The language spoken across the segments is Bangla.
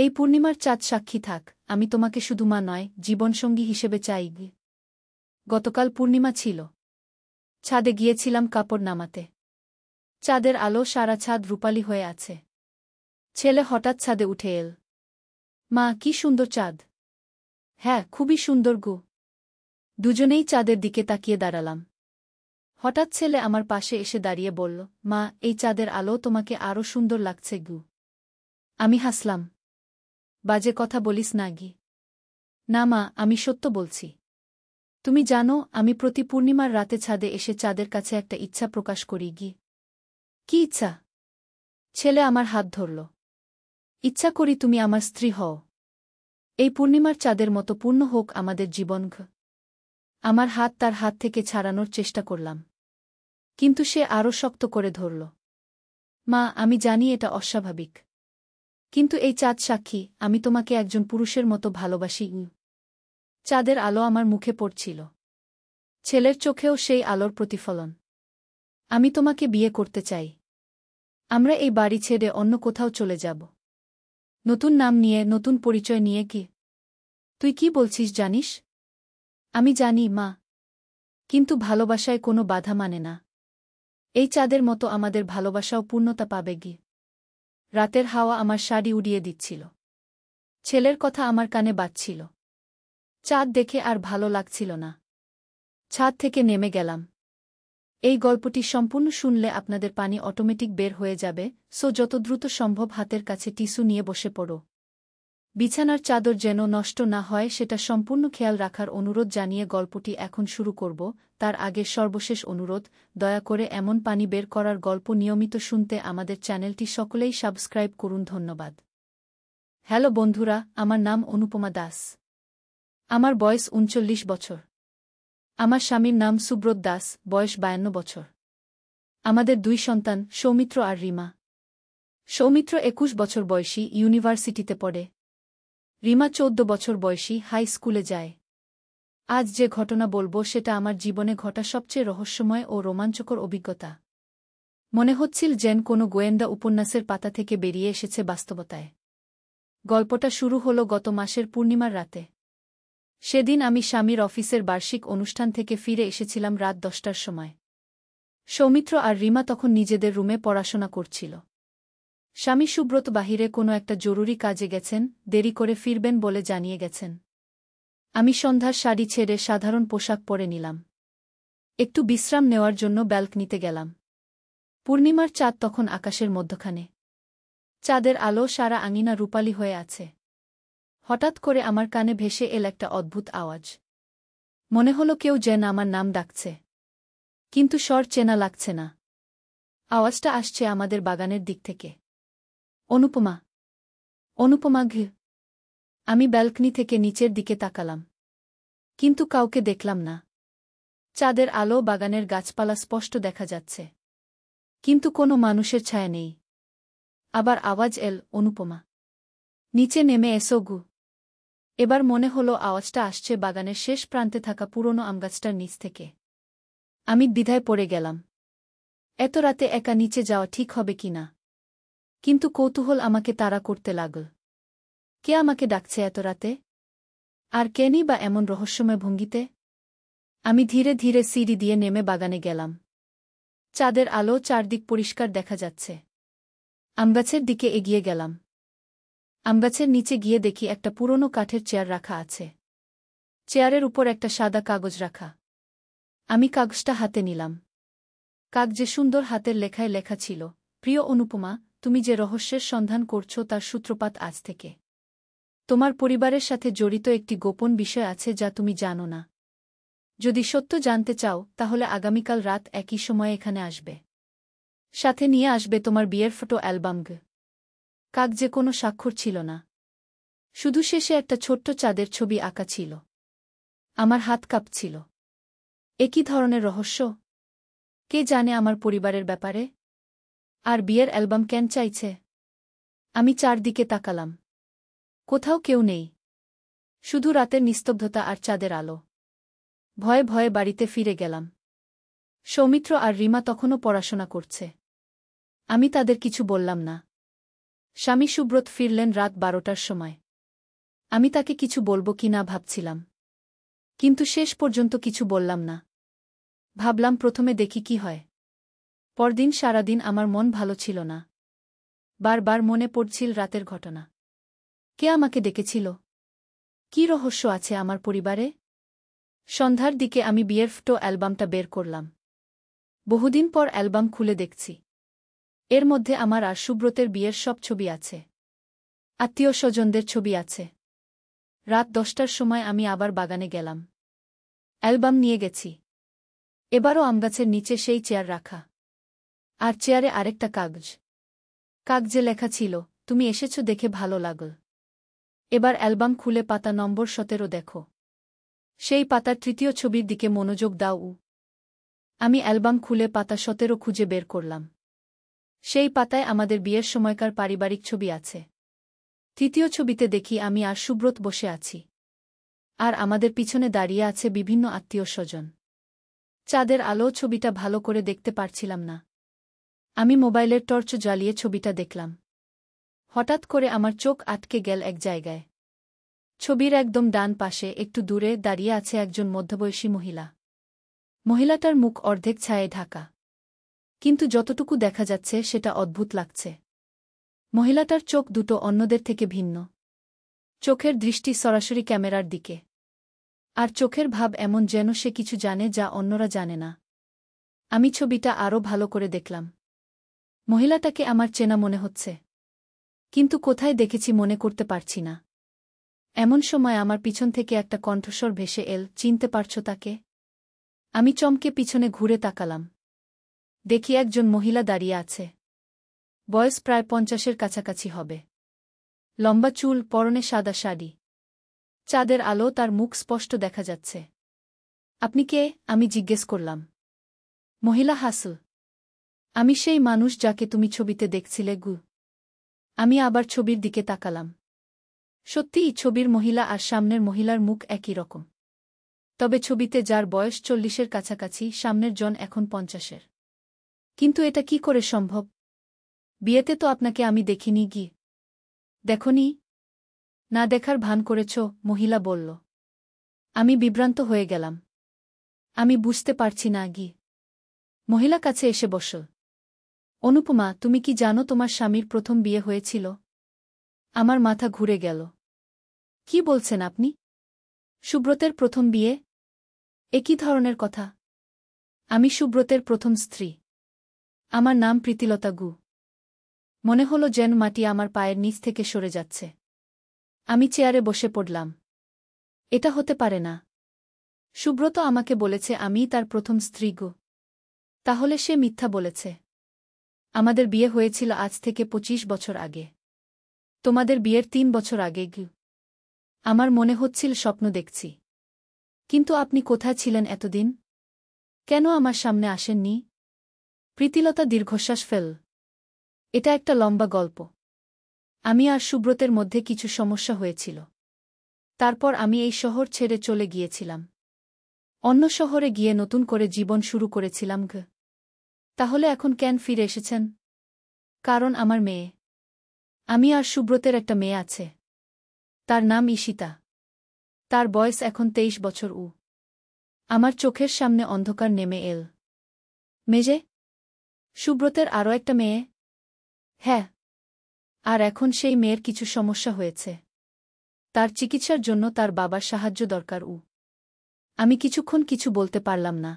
এই পূর্ণিমার চাঁদ সাক্ষী থাক, আমি তোমাকে শুধু মা নয়, জীবনসঙ্গী হিসেবে চাই। গতকাল পূর্ণিমা ছিল। ছাদে গিয়েছিলাম কাপড় নামাতে। চাঁদের আলো সারা ছাদ রূপালী হয়ে আছে। ছেলে হঠাৎ ছাদে উঠে এল। মা, কি সুন্দর চাঁদ! হ্যাঁ, খুবই সুন্দর গো। দুজনেই চাঁদের দিকে তাকিয়ে দাঁড়ালাম। হঠাৎ ছেলে আমার পাশে এসে দাঁড়িয়ে বলল, মা, এই চাঁদের আলো তোমাকে আরও সুন্দর লাগছে গু। আমি হাসলাম। বাজে কথা বলিস না গি। না মা, আমি সত্য বলছি। তুমি জানো, আমি প্রতি পূর্ণিমার রাতে ছাদে এসে চাঁদের কাছে একটা ইচ্ছা প্রকাশ করি গি। কি ইচ্ছা? ছেলে আমার হাত ধরল। ইচ্ছা করি তুমি আমার স্ত্রী হও। এই পূর্ণিমার চাঁদের মতো পূর্ণ হোক আমাদের জীবন। আমার হাত তার হাত থেকে ছাড়ানোর চেষ্টা করলাম। কিন্তু সে আরও শক্ত করে ধরল। মা, আমি জানি এটা অস্বাভাবিক। কিন্তু এই চাঁদ সাক্ষী, আমি তোমাকে একজন পুরুষের মতো ভালোবাসি। চাঁদের আলো আমার মুখে পড়ছিল। ছেলের চোখেও সেই আলোর প্রতিফলন। আমি তোমাকে বিয়ে করতে চাই। আমরা এই বাড়ি ছেড়ে অন্য কোথাও চলে যাব। নতুন নাম নিয়ে, নতুন পরিচয় নিয়ে। কি তুই কি বলছিস জানিস? আমি জানি মা। কিন্তু ভালোবাসায় কোনো বাধা মানে না। এই চাঁদের মতো আমাদের ভালোবাসাও পূর্ণতা পাবে গি। রাতের হাওয়া আমার শাড়ি উড়িয়ে দিচ্ছিল। ছেলের কথা আমার কানে বাজছিল। চাঁদ দেখে আর ভালো লাগছিল না। ছাদ থেকে নেমে গেলাম। এই গল্পটি সম্পূর্ণ শুনলে আপনাদের পানি অটোমেটিক বের হয়ে যাবে, সো যত দ্রুত সম্ভব হাতের কাছে টিস্যু নিয়ে বসে পড়ো। বিছানার চাদর যেন নষ্ট না হয় সেটা সম্পূর্ণ খেয়াল রাখার অনুরোধ জানিয়ে গল্পটি এখন শুরু করব। তার আগে সর্বশেষ অনুরোধ, দয়া করে এমন পানি বের করার গল্প নিয়মিত শুনতে আমাদের চ্যানেলটি সকলেই সাবস্ক্রাইব করুন। ধন্যবাদ। হ্যালো বন্ধুরা, আমার নাম অনুপমা দাস। আমার বয়স ৩৯ বছর। আমার স্বামীর নাম সুব্রত দাস, বয়স ৫২ বছর। আমাদের ২ সন্তান, সৌমিত্র আর রিমা। সৌমিত্র ২১ বছর বয়সী, ইউনিভার্সিটিতে পড়ে। রিমা ১৪ বছর বয়সী, হাই স্কুলে যায়। আজ যে ঘটনা বলবো সেটা আমার জীবনে ঘটা সবচেয়ে রহস্যময় ও রোমাঞ্চকর অভিজ্ঞতা। মনে হচ্ছিল যেন কোনো গোয়েন্দা উপন্যাসের পাতা থেকে বেরিয়ে এসেছে বাস্তবতায়। গল্পটা শুরু হলো গত মাসের পূর্ণিমার রাতে। সেদিন আমি স্বামীর অফিসের বার্ষিক অনুষ্ঠান থেকে ফিরে এসেছিলাম রাত ১০টার সময়। সৌমিত্র আর রিমা তখন নিজেদের রুমে পড়াশোনা করছিল। স্বামী সুব্রত বাহিরে কোনো একটা জরুরি কাজে গেছেন, দেরি করে ফিরবেন বলে জানিয়ে গেছেন। আমি সন্ধ্যার শাড়ি ছেড়ে সাধারণ পোশাক পরে নিলাম। একটু বিশ্রাম নেওয়ার জন্য ব্যালকনিতে গেলাম। পূর্ণিমার চাঁদ তখন আকাশের মধ্যখানে। চাঁদের আলো সারা আঙিনা রূপালী হয়ে আছে। হঠাৎ করে আমার কানে ভেসে এল একটা অদ্ভুত আওয়াজ। মনে হলো কেউ যেন আমার নাম ডাকছে। কিন্তু স্বর চেনা লাগছে না। আওয়াজটা আসছে আমাদের বাগানের দিক থেকে। অনুপমা, অনুপমা ঘ। আমি ব্যালকনি থেকে নিচের দিকে তাকালাম। কিন্তু কাউকে দেখলাম না। চাঁদের আলো, বাগানের গাছপালা স্পষ্ট দেখা যাচ্ছে। কিন্তু কোনো মানুষের ছায়া নেই। আবার আওয়াজ এল, অনুপমা, নিচে নেমে এসো গু। এবার মনে হলো আওয়াজটা আসছে বাগানের শেষ প্রান্তে থাকা পুরনো আমগাছটার নিচ থেকে। আমি দ্বিধায় পড়ে গেলাম। এত রাতে একা নিচে যাওয়া ঠিক হবে কিনা। কিন্তু কৌতূহল আমাকে তাড়া করতে লাগল। কে আমাকে ডাকছে এত রাতে? আর কেনই বা এমন রহস্যময় ভঙ্গিতে? আমি ধীরে ধীরে সিঁড়ি দিয়ে নেমে বাগানে গেলাম। চাঁদের আলো, চারদিক পরিষ্কার দেখা যাচ্ছে। আমগাছের দিকে এগিয়ে গেলাম। আমগাছের নিচে গিয়ে দেখি একটা পুরনো কাঠের চেয়ার রাখা আছে। চেয়ারের উপর একটা সাদা কাগজ রাখা। আমি কাগজটা হাতে নিলাম। কাগজে সুন্দর হাতের লেখায় লেখা ছিল, প্রিয় অনুপমা, তুমি যে রহস্যের সন্ধান করছ তার সূত্রপাত আজ থেকে। তোমার পরিবারের সাথে জড়িত একটি গোপন বিষয় আছে যা তুমি জানো না। যদি সত্য জানতে চাও তাহলে আগামীকাল রাত একই সময়ে এখানে আসবে। সাথে নিয়ে আসবে তোমার বিয়ের ফটো অ্যালবাম। কাগজে কোনো স্বাক্ষর ছিল না। শুধু শেষে একটা ছোট্ট চাঁদের ছবি আঁকা ছিল। আমার হাত কাঁপছিল। এ কী ধরনের রহস্য? কে জানে আমার পরিবারের ব্যাপারে? আর বিয়ের অ্যালবাম কেন চাইছে? আমি চারদিকে তাকালাম। কোথাও কেউ নেই। শুধু রাতের নিস্তব্ধতা আর চাঁদের আলো। ভয়ে ভয়ে বাড়িতে ফিরে গেলাম। সৌমিত্র আর রিমা তখনও পড়াশোনা করছে। আমি তাদের কিছু বললাম না। স্বামী সুব্রত ফিরলেন রাত 12টার সময়। আমি তাকে কিছু বলবো কি না ভাবছিলাম, কিন্তু শেষ পর্যন্ত কিছু বললাম না। ভাবলাম প্রথমে দেখি কি হয়। পরদিন সারাদিন আমার মন ভালো ছিল না। বারবার মনে পড়ছিল রাতের ঘটনা। কে আমাকে ডেকেছিল? কী রহস্য আছে আমার পরিবারে? সন্ধ্যার দিকে আমি বিয়ের ফটো অ্যালবামটা বের করলাম। বহুদিন পর অ্যালবাম খুলে দেখছি। এর মধ্যে আমার আর সুব্রতের বিয়ের সব ছবি আছে। আত্মীয় স্বজনদের ছবি আছে। রাত 10টার সময় আমি আবার বাগানে গেলাম। অ্যালবাম নিয়ে গেছি। এবারও আমগাছের নিচে সেই চেয়ার রাখা। আর চেয়ারে আরেকটা কাগজ। কাগজে লেখা ছিল, তুমি এসেছ দেখে ভালো লাগল। এবার অ্যালবাম খুলে পাতা নম্বর 17 দেখো। সেই পাতার তৃতীয় ছবির দিকে মনোযোগ দাও। আমি অ্যালবাম খুলে পাতা 17 খুঁজে বের করলাম। সেই পাতায় আমাদের বিয়ের সময়কার পারিবারিক ছবি আছে। তৃতীয় ছবিতে দেখি আমি আর সুব্রত বসে আছি। আর আমাদের পিছনে দাঁড়িয়ে আছে বিভিন্ন আত্মীয় স্বজন। চাঁদের আলো ছবিটা ভালো করে দেখতে পারছিলাম না। আমি মোবাইলের টর্চ জ্বালিয়ে ছবিটা দেখলাম। হঠাৎ করে আমার চোখ আটকে গেল এক জায়গায়। ছবির একদম ডান পাশে একটু দূরে দাঁড়িয়ে আছে একজন মধ্যবয়সী মহিলা। মহিলাটার মুখ অর্ধেক ছায়ায় ঢাকা। কিন্তু যতটুকু দেখা যাচ্ছে সেটা অদ্ভুত লাগছে। মহিলাটার চোখ দুটো অন্যদের থেকে ভিন্ন। চোখের দৃষ্টি সরাসরি ক্যামেরার দিকে। আর চোখের ভাব এমন যেন সে কিছু জানে যা অন্যরা জানে না। আমি ছবিটা আরও ভালো করে দেখলাম। মহিলাটাকে আমার চেনা মনে হচ্ছে। কিন্তু কোথায় দেখেছি মনে করতে পারছি না। এমন সময় আমার পিছন থেকে একটা কণ্ঠস্বর ভেসে এল, চিনতে পারছ তাকে? আমি চমকে পিছনে ঘুরে তাকালাম। দেখি একজন মহিলা দাঁড়িয়ে আছে। বয়স প্রায় 50-এর কাছাকাছি হবে। লম্বা চুল, পরনে সাদা শাড়ি। চাঁদের আলো তার মুখ স্পষ্ট দেখা যাচ্ছে। আপনি কে? আমি জিজ্ঞেস করলাম। মহিলা হাসল। আমি সেই মানুষ যাকে তুমি ছবিতে দেখছিলে গু। আমি আবার ছবির দিকে তাকালাম। সত্যিই ছবির মহিলা আর সামনের মহিলার মুখ একই রকম। তবে ছবিতে যার বয়স 40-এর কাছাকাছি, সামনের জন এখন 50-এর। কিন্তু এটা কি করে সম্ভব? বিয়েতে তো আপনাকে আমি দেখিনি গি। দেখনি? না দেখার ভান করেছ, মহিলা বলল। আমি বিভ্রান্ত হয়ে গেলাম। আমি বুঝতে পারছি না গি। মহিলা কাছে এসে বসল। অনুপমা, তুমি কি জানো তোমার স্বামীর প্রথম বিয়ে হয়েছিল? আমার মাথা ঘুরে গেল। কি বলছেন আপনি? সুব্রতের প্রথম বিয়ে? এ কি ধরনের কথা? আমি সুব্রতের প্রথম স্ত্রী। আমার নাম প্রীতিলতা গু। মনে হলো যেন মাটি আমার পায়ের নিচ থেকে সরে যাচ্ছে। আমি চেয়ারে বসে পড়লাম। এটা হতে পারে না। সুব্রত আমাকে বলেছে আমিই তার প্রথম স্ত্রী গো। তাহলে সে মিথ্যা বলেছে। আমাদের বিয়ে হয়েছিল আজ থেকে 25 বছর আগে। তোমাদের বিয়ের 3 বছর আগে গু। আমার মনে হচ্ছিল স্বপ্ন দেখছি। কিন্তু আপনি কোথায় ছিলেন এতদিন? কেন আমার সামনে আসেননি? প্রীতিলতা দীর্ঘশ্বাস ফেল। এটা একটা লম্বা গল্প। আমি আর সুব্রতের মধ্যে কিছু সমস্যা হয়েছিল। তারপর আমি এই শহর ছেড়ে চলে গিয়েছিলাম। অন্য শহরে গিয়ে নতুন করে জীবন শুরু করেছিলাম গো। তাহলে এখন কেন ফিরে এসেছেন? কারণ আমার মেয়ে। আমি আর সুব্রতের একটা মেয়ে আছে। তার নাম ঈশিতা। তার বয়স এখন 23 বছর। আমার চোখের সামনে অন্ধকার নেমে এল। মেজে? সুব্রতের আরও একটা মেয়ে? হ্যাঁ। আর এখন সেই মেয়ের কিছু সমস্যা হয়েছে। তার চিকিৎসার জন্য তার বাবার সাহায্য দরকার। আমি কিছুক্ষণ কিছু বলতে পারলাম না।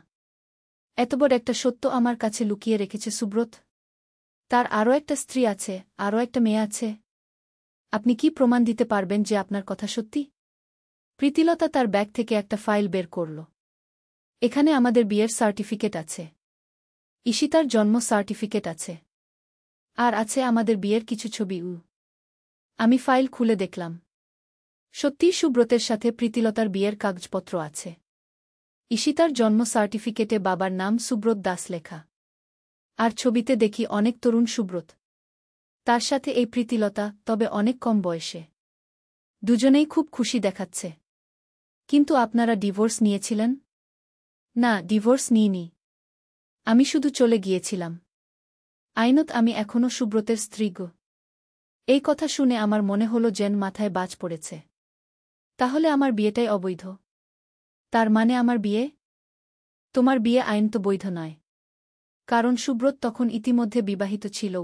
এত বড় একটা সত্য আমার কাছে লুকিয়ে রেখেছে সুব্রত। তার আরও একটা স্ত্রী আছে, আরও একটা মেয়ে আছে। আপনি কি প্রমাণ দিতে পারবেন যে আপনার কথা সত্যি? প্রীতিলতা তার ব্যাগ থেকে একটা ফাইল বের করল। এখানে আমাদের বিয়ের সার্টিফিকেট আছে। ঈশিতার জন্ম সার্টিফিকেট আছে। আর আছে আমাদের বিয়ের কিছু ছবি। আমি ফাইল খুলে দেখলাম। সত্যিই সুব্রতের সাথে প্রীতিলতার বিয়ের কাগজপত্র আছে। ঈশিতার জন্ম সার্টিফিকেটে বাবার নাম সুব্রত দাস লেখা। আর ছবিতে দেখি অনেক তরুণ সুব্রত। তার সাথে এই প্রীতিলতা, তবে অনেক কম বয়সে। দুজনেই খুব খুশি দেখাচ্ছে। কিন্তু আপনারা ডিভোর্স নিয়েছিলেন? না, ডিভোর্স নিইনি। আমি শুধু চলে গিয়েছিলাম। আইনত আমি এখনও সুব্রতের স্ত্রী গো। এই কথা শুনে আমার মনে হলো যেন মাথায় বাজ পড়েছে। তাহলে আমার বিয়েটাই অবৈধ? তার মানে আমার বিয়ে? তোমার বিয়ে আইন তো বৈধ নয়। কারণ সুব্রত তখন ইতিমধ্যে বিবাহিত ছিল।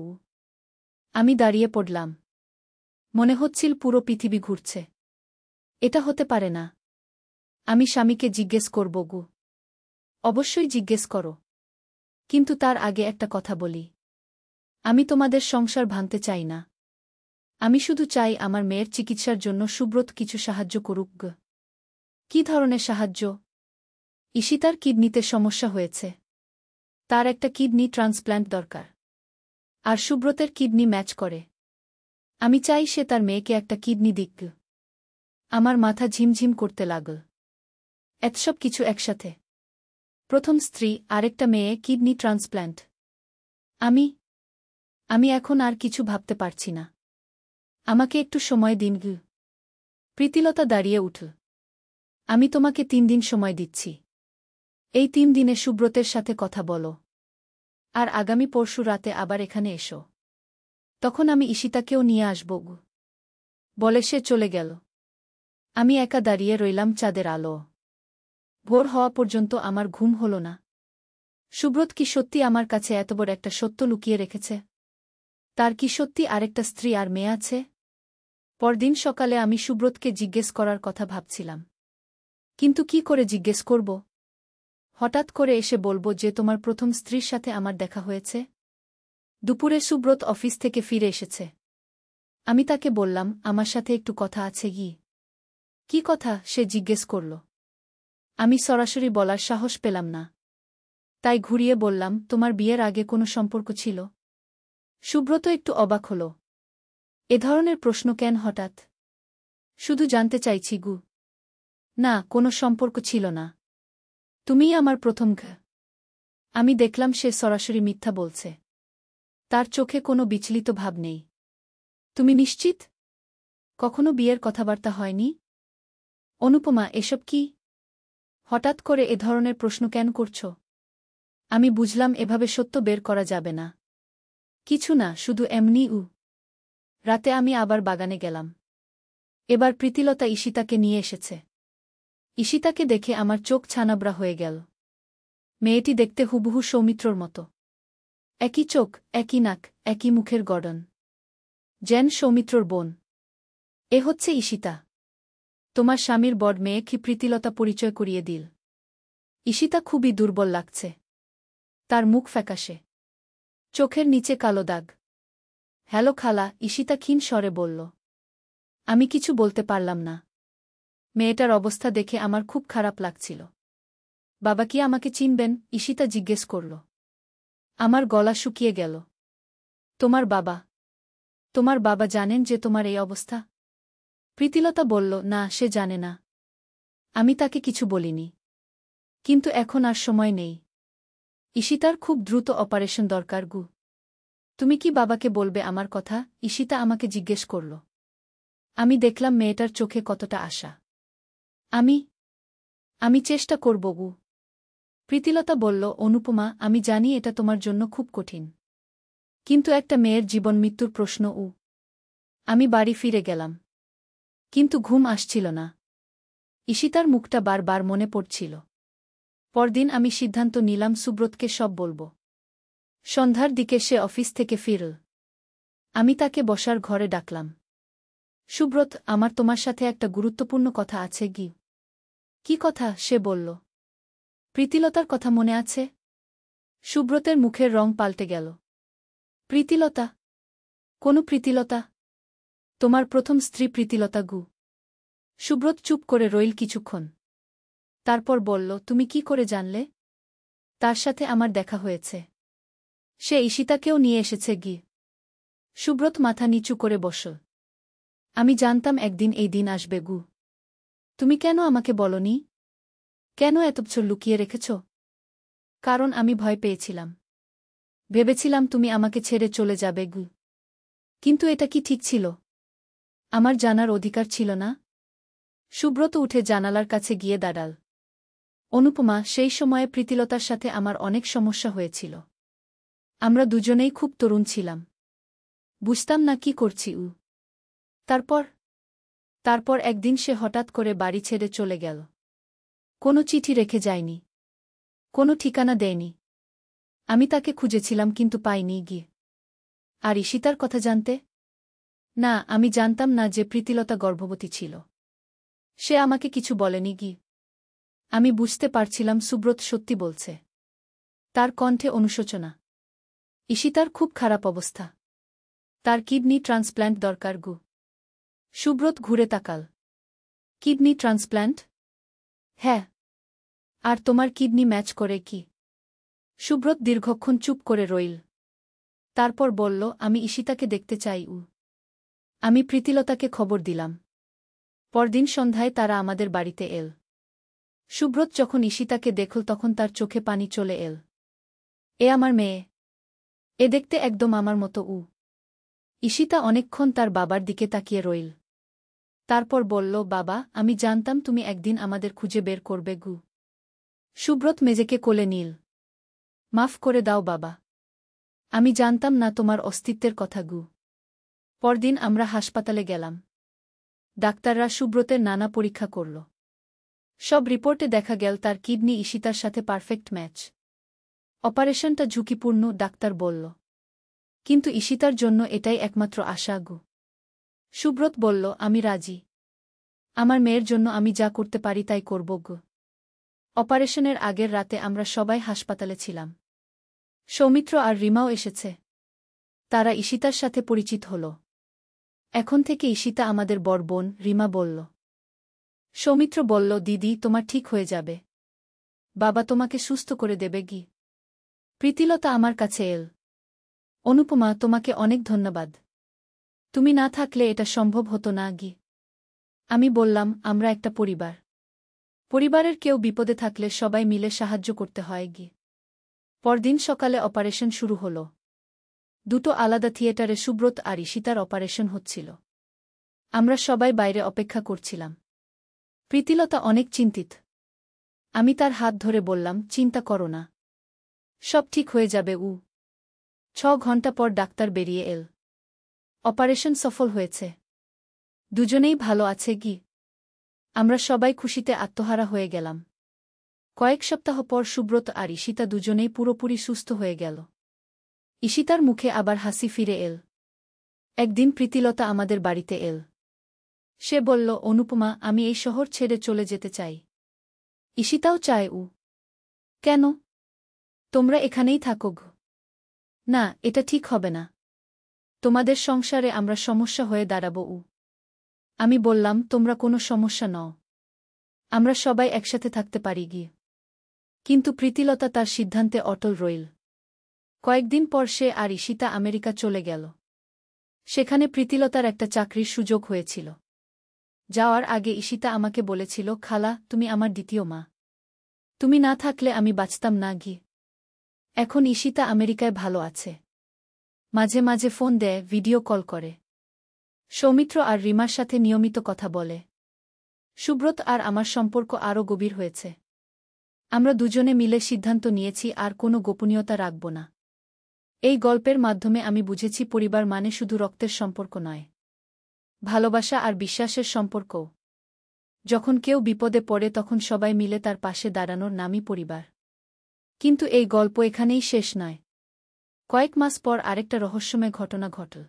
আমি দাঁড়িয়ে পড়লাম। মনে হচ্ছিল পুরো পৃথিবী ঘুরছে। এটা হতে পারে না। আমি স্বামীকে জিজ্ঞেস করব গু। অবশ্যই জিজ্ঞেস করো। কিন্তু তার আগে একটা কথা বলি। আমি তোমাদের সংসার ভাঙতে চাই না। আমি শুধু চাই আমার মেয়ের চিকিৎসার জন্য সুব্রত কিছু সাহায্য করুক গ। কী ধরনের সাহায্য? ঈশিতার কিডনিতে সমস্যা হয়েছে। তার একটা কিডনি ট্রান্সপ্ল্যান্ট দরকার। আর সুব্রতের কিডনি ম্যাচ করে। আমি চাই সে তার মেয়েকে একটা কিডনি দিক গ। আমার মাথা ঝিমঝিম করতে লাগল। এতসব কিছু একসাথে। প্রথম স্ত্রী, আরেকটা মেয়ে, কিডনি ট্রান্সপ্ল্যান্ট। আমি এখন আর কিছু ভাবতে পারছি না। আমাকে একটু সময় দিন গ। প্রীতিলতা দাঁড়িয়ে উঠল। আমি তোমাকে 3 দিন সময় দিচ্ছি। এই 3 দিনে সুব্রতের সাথে কথা বলো। আর আগামী পরশু রাতে আবার এখানে এসো। তখন আমি ঈশিতাকেও নিয়ে আসব গ। বলে সে চলে গেল। আমি একা দাঁড়িয়ে রইলাম চাঁদের আলো। ভোর হওয়া পর্যন্ত আমার ঘুম হল না। সুব্রত কি সত্যি আমার কাছে এত বড় একটা সত্য লুকিয়ে রেখেছে? তার কি সত্যি আরেকটা স্ত্রী আর মেয়ে আছে? পরদিন সকালে আমি সুব্রতকে জিজ্ঞেস করার কথা ভাবছিলাম। কিন্তু কি করে জিজ্ঞেস করব? হঠাৎ করে এসে বলবো যে তোমার প্রথম স্ত্রীর সাথে আমার দেখা হয়েছে? দুপুরে সুব্রত অফিস থেকে ফিরে এসেছে। আমি তাকে বললাম, আমার সাথে একটু কথা আছে কি? কি কথা? সে জিজ্ঞেস করল। আমি সরাসরি বলার সাহস পেলাম না। তাই ঘুরিয়ে বললাম, তোমার বিয়ের আগে কোনো সম্পর্ক ছিল? সুব্রত একটু অবাক হল। এ ধরনের প্রশ্ন কেন হঠাৎ? শুধু জানতে চাইছি গু। না, কোনো সম্পর্ক ছিল না। তুমিই আমার প্রথম ঘ। আমি দেখলাম সে সরাসরি মিথ্যা বলছে। তার চোখে কোনো বিচলিত ভাব নেই। তুমি নিশ্চিত? কখনো বিয়ের কথাবার্তা হয়নি? অনুপমা, এসব কি? হঠাৎ করে এ ধরনের প্রশ্ন কেন করছ? আমি বুঝলাম এভাবে সত্য বের করা যাবে না। কিছু না, শুধু এমনি। রাতে আমি আবার বাগানে গেলাম। এবার প্রীতিলতা ঈশিতাকে নিয়ে এসেছে। ঈশিতাকে দেখে আমার চোখ ছানাবড়া হয়ে গেল। মেয়েটি দেখতে হুবহু সৌমিত্রর মতো। একই চোখ, একই নাক, একই মুখের গড়ন। যেন সৌমিত্রর বোন। এ হচ্ছে ঈশিতা। তোমার স্বামীর বড় মেয়ে কি? প্রীতিলতা পরিচয় করিয়ে দিল। ঈশিতা খুবই দুর্বল লাগছে। তার মুখ ফ্যাকাশে। চোখের নিচে কালো দাগ। হ্যালো খালা, ঈশিতা ক্ষীণ স্বরে বলল। আমি কিছু বলতে পারলাম না। মেয়েটার অবস্থা দেখে আমার খুব খারাপ লাগছিল। বাবা কি আমাকে চিনবেন? ঈশিতা জিজ্ঞেস করল। আমার গলা শুকিয়ে গেল। তোমার বাবা? তোমার বাবা জানেন যে তোমার এই অবস্থা? প্রীতিলতা বলল, না, সে জানে না। আমি তাকে কিছু বলিনি। কিন্তু এখন আর সময় নেই। ঈশিতার খুব দ্রুত অপারেশন দরকার গু। তুমি কি বাবাকে বলবে আমার কথা? ঈশিতা আমাকে জিজ্ঞেস করল। আমি দেখলাম মেয়েটার চোখে কতটা আশা। আমি চেষ্টা করব গু। প্রীতিলতা বলল, অনুপমা, আমি জানি এটা তোমার জন্য খুব কঠিন। কিন্তু একটা মেয়ের জীবন মৃত্যুর প্রশ্ন। আমি বাড়ি ফিরে গেলাম। কিন্তু ঘুম আসছিল না। ঈশিতার মুখটা বারবার মনে পড়ছিল। পরদিন আমি সিদ্ধান্ত নিলাম সুব্রতকে সব বলব। সন্ধ্যার দিকে সে অফিস থেকে ফিরল। আমি তাকে বসার ঘরে ডাকলাম। সুব্রত, আমার তোমার সাথে একটা গুরুত্বপূর্ণ কথা আছে গি। কি কথা? সে বলল। প্রীতিলতার কথা মনে আছে? সুব্রতের মুখের রং পাল্টে গেল। প্রীতিলতা? কোনো প্রীতিলতা? তোমার প্রথম স্ত্রী প্রীতিলতা গু। সুব্রত চুপ করে রইল কিছুক্ষণ। তারপর বলল, তুমি কি করে জানলে? তার সাথে আমার দেখা হয়েছে। সে ঈশিতাকেও নিয়ে এসেছে গি। সুব্রত মাথা নিচু করে বসল। আমি জানতাম একদিন এই দিন আসবে গু। তুমি কেন আমাকে বলনি? কেন এত বছর লুকিয়ে রেখেছ? কারণ আমি ভয় পেয়েছিলাম। ভেবেছিলাম তুমি আমাকে ছেড়ে চলে যাবে গু। কিন্তু এটা কি ঠিক ছিল? আমার জানার অধিকার ছিল না? সুব্রত উঠে জানালার কাছে গিয়ে দাঁড়াল। অনুপমা, সেই সময়ে প্রীতিলতার সাথে আমার অনেক সমস্যা হয়েছিল। আমরা দুজনেই খুব তরুণ ছিলাম। বুঝতাম না কি করছি। তারপর তারপর একদিন সে হঠাৎ করে বাড়ি ছেড়ে চলে গেল। কোনো চিঠি রেখে যায়নি, কোনো ঠিকানা দেয়নি। আমি তাকে খুঁজেছিলাম কিন্তু পাইনি গিয়ে। আর ঈশিতার কথা জানতে? না, আমি জানতাম না যে প্রীতিলতা গর্ভবতী ছিল। সে আমাকে কিছু বলেনি গি। আমি বুঝতে পারছিলাম সুব্রত সত্যি বলছে। তার কণ্ঠে অনুশোচনা। ঈশিতার খুব খারাপ অবস্থা। তার কিডনি ট্রান্সপ্ল্যান্ট দরকার গু। সুব্রত ঘুরে তাকাল। Kidney transplant? হ্যাঁ। আর তোমার কিডনি ম্যাচ করে কি? সুব্রত দীর্ঘক্ষণ চুপ করে রইল। তারপর বলল, আমি ঈশিতাকে দেখতে চাই। আমি প্রীতিলতাকে খবর দিলাম। পরদিন সন্ধ্যায় তারা আমাদের বাড়িতে এল। সুব্রত যখন ঈশিতাকে দেখল তখন তার চোখে পানি চলে এল। এ আমার মেয়ে। এ দেখতে একদম আমার মতো। ঈশিতা অনেকক্ষণ তার বাবার দিকে তাকিয়ে রইল। তারপর বলল, বাবা, আমি জানতাম তুমি একদিন আমাদের খুঁজে বের করবে গু। সুব্রত মেজেকে কোলে নিল। মাফ করে দাও বাবা। আমি জানতাম না তোমার অস্তিত্বের কথা গু। পরদিন আমরা হাসপাতালে গেলাম। ডাক্তাররা সুব্রতের নানা পরীক্ষা করল। সব রিপোর্টে দেখা গেল তার কিডনি ঈশিতার সাথে পারফেক্ট ম্যাচ। অপারেশনটা ঝুঁকিপূর্ণ, ডাক্তার বলল। কিন্তু ঈশিতার জন্য এটাই একমাত্র আশা গু। সুব্রত বলল, আমি রাজি। আমার মেয়ের জন্য আমি যা করতে পারি তাই করব গু। অপারেশনের আগের রাতে আমরা সবাই হাসপাতালে ছিলাম। সৌমিত্র আর রিমাও এসেছে। তারা ঈশিতার সাথে পরিচিত হল। এখন থেকে ঈশিতা আমাদের বড় বোন, রিমা বলল। সৌমিত্র বলল, দিদি, তোমার ঠিক হয়ে যাবে। বাবা তোমাকে সুস্থ করে দেবে গি। প্রীতিলতা আমার কাছে এল। অনুপমা, তোমাকে অনেক ধন্যবাদ। তুমি না থাকলে এটা সম্ভব হতো না গি। আমি বললাম, আমরা একটা পরিবার। পরিবারের কেউ বিপদে থাকলে সবাই মিলে সাহায্য করতে হয় গি। পরদিন সকালে অপারেশন শুরু হল। দুটো আলাদা থিয়েটারে সুব্রত আর ঈশিতার অপারেশন হচ্ছিল। আমরা সবাই বাইরে অপেক্ষা করছিলাম। প্রীতিলতা অনেক চিন্তিত। আমি তার হাত ধরে বললাম, চিন্তা করো না। সব ঠিক হয়ে যাবে। 6 ঘন্টা পর ডাক্তার বেরিয়ে এল। অপারেশন সফল হয়েছে। দুজনেই ভালো আছে গি। আমরা সবাই খুশিতে আত্মহারা হয়ে গেলাম। কয়েক সপ্তাহ পর সুব্রত আর ঈশিতা দুজনেই পুরোপুরি সুস্থ হয়ে গেল। ঈশিতার মুখে আবার হাসি ফিরে এল। একদিন প্রীতিলতা আমাদের বাড়িতে এল। সে বলল, অনুপমা, আমি এই শহর ছেড়ে চলে যেতে চাই। ঈশিতাও চায়। কেন? তোমরা এখানেই থাকো গো। না, এটা ঠিক হবে না। তোমাদের সংসারে আমরা সমস্যা হয়ে দাঁড়াব। আমি বললাম, তোমরা কোনো সমস্যা নও। আমরা সবাই একসাথে থাকতে পারি গিয়ে। কিন্তু প্রীতিলতা তার সিদ্ধান্তে অটল রইল। কয়েকদিন পর সে আর ঈশিতা আমেরিকা চলে গেল। সেখানে প্রীতিলতার একটা চাকরির সুযোগ হয়েছিল। যাওয়ার আগে ঈশিতা আমাকে বলেছিল, খালা, তুমি আমার দ্বিতীয় মা। তুমি না থাকলে আমি বাঁচতাম না গি। এখন ঈশিতা আমেরিকায় ভালো আছে। মাঝে মাঝে ফোন দেয়, ভিডিও কল করে। সৌমিত্র আর রিমার সাথে নিয়মিত কথা বলে। সুব্রত আর আমার সম্পর্ক আরও গভীর হয়েছে। আমরা দুজনে মিলে সিদ্ধান্ত নিয়েছি আর কোনো গোপনীয়তা রাখব না। এই গল্পের মাধ্যমে আমি বুঝেছি পরিবার মানে শুধু রক্তের সম্পর্ক নয়, ভালোবাসা আর বিশ্বাসের সম্পর্কও। যখন কেউ বিপদে পড়ে তখন সবাই মিলে তার পাশে দাঁড়ানোর নামই পরিবার। কিন্তু এই গল্প এখানেই শেষ নয়। কয়েক মাস পর আরেকটা রহস্যময় ঘটনা ঘটল।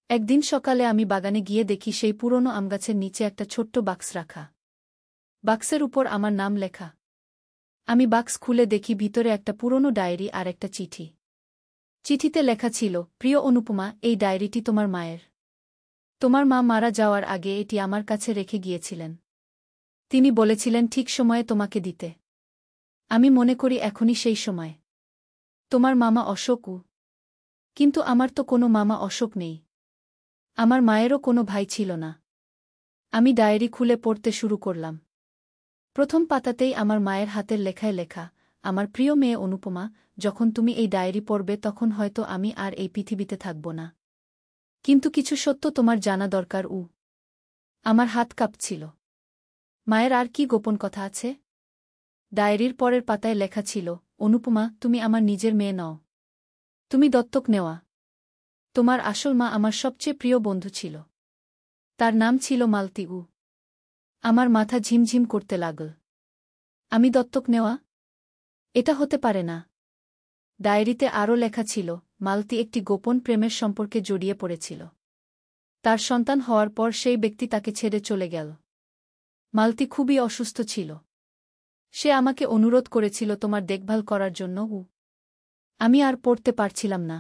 একদিন সকালে আমি বাগানে গিয়ে দেখি সেই পুরনো আমগাছের নিচে একটা ছোট্ট বাক্স রাখা। বাক্সের উপর আমার নাম লেখা। আমি বাক্স খুলে দেখি ভিতরে একটা পুরনো ডায়েরি আর একটা চিঠি। চিঠিতে লেখা ছিল, প্রিয় অনুপমা, এই ডায়েরিটি তোমার মায়ের। তোমার মা মারা যাওয়ার আগে এটি আমার কাছে রেখে গিয়েছিলেন। তিনি বলেছিলেন ঠিক সময়ে তোমাকে দিতে। আমি মনে করি এখনই সেই সময়। তোমার মামা অশোক। কিন্তু আমার তো কোনো মামা অশোক নেই। আমার মায়েরও কোনো ভাই ছিল না। আমি ডায়েরি খুলে পড়তে শুরু করলাম। প্রথম পাতাতেই আমার মায়ের হাতের লেখায় লেখা, আমার প্রিয় মেয়ে অনুপমা, যখন তুমি এই ডায়েরি পড়বে তখন হয়তো আমি আর এই পৃথিবীতে থাকব না। কিন্তু কিছু সত্য তোমার জানা দরকার। আমার হাত কাঁপছিল। মায়ের আর কি গোপন কথা আছে? ডায়েরির পরের পাতায় লেখা ছিল, অনুপমা, তুমি আমার নিজের মেয়ে নও। তুমি দত্তক নেওয়া। তোমার আসল মা আমার সবচেয়ে প্রিয় বন্ধু ছিল। তার নাম ছিল মালতী। আমার মাথা ঝিমঝিম করতে লাগল। আমি দত্তক নেওয়া? এটা হতে পারে না। ডায়েরিতে আরও লেখা ছিল, মালতী একটি গোপন প্রেমের সম্পর্কে জড়িয়ে পড়েছিল। তার সন্তান হওয়ার পর সেই ব্যক্তি তাকে ছেড়ে চলে গেল। মালতী খুবই অসুস্থ ছিল। সে আমাকে অনুরোধ করেছিল তোমার দেখভাল করার জন্য। আমি আর পড়তে পারছিলাম না।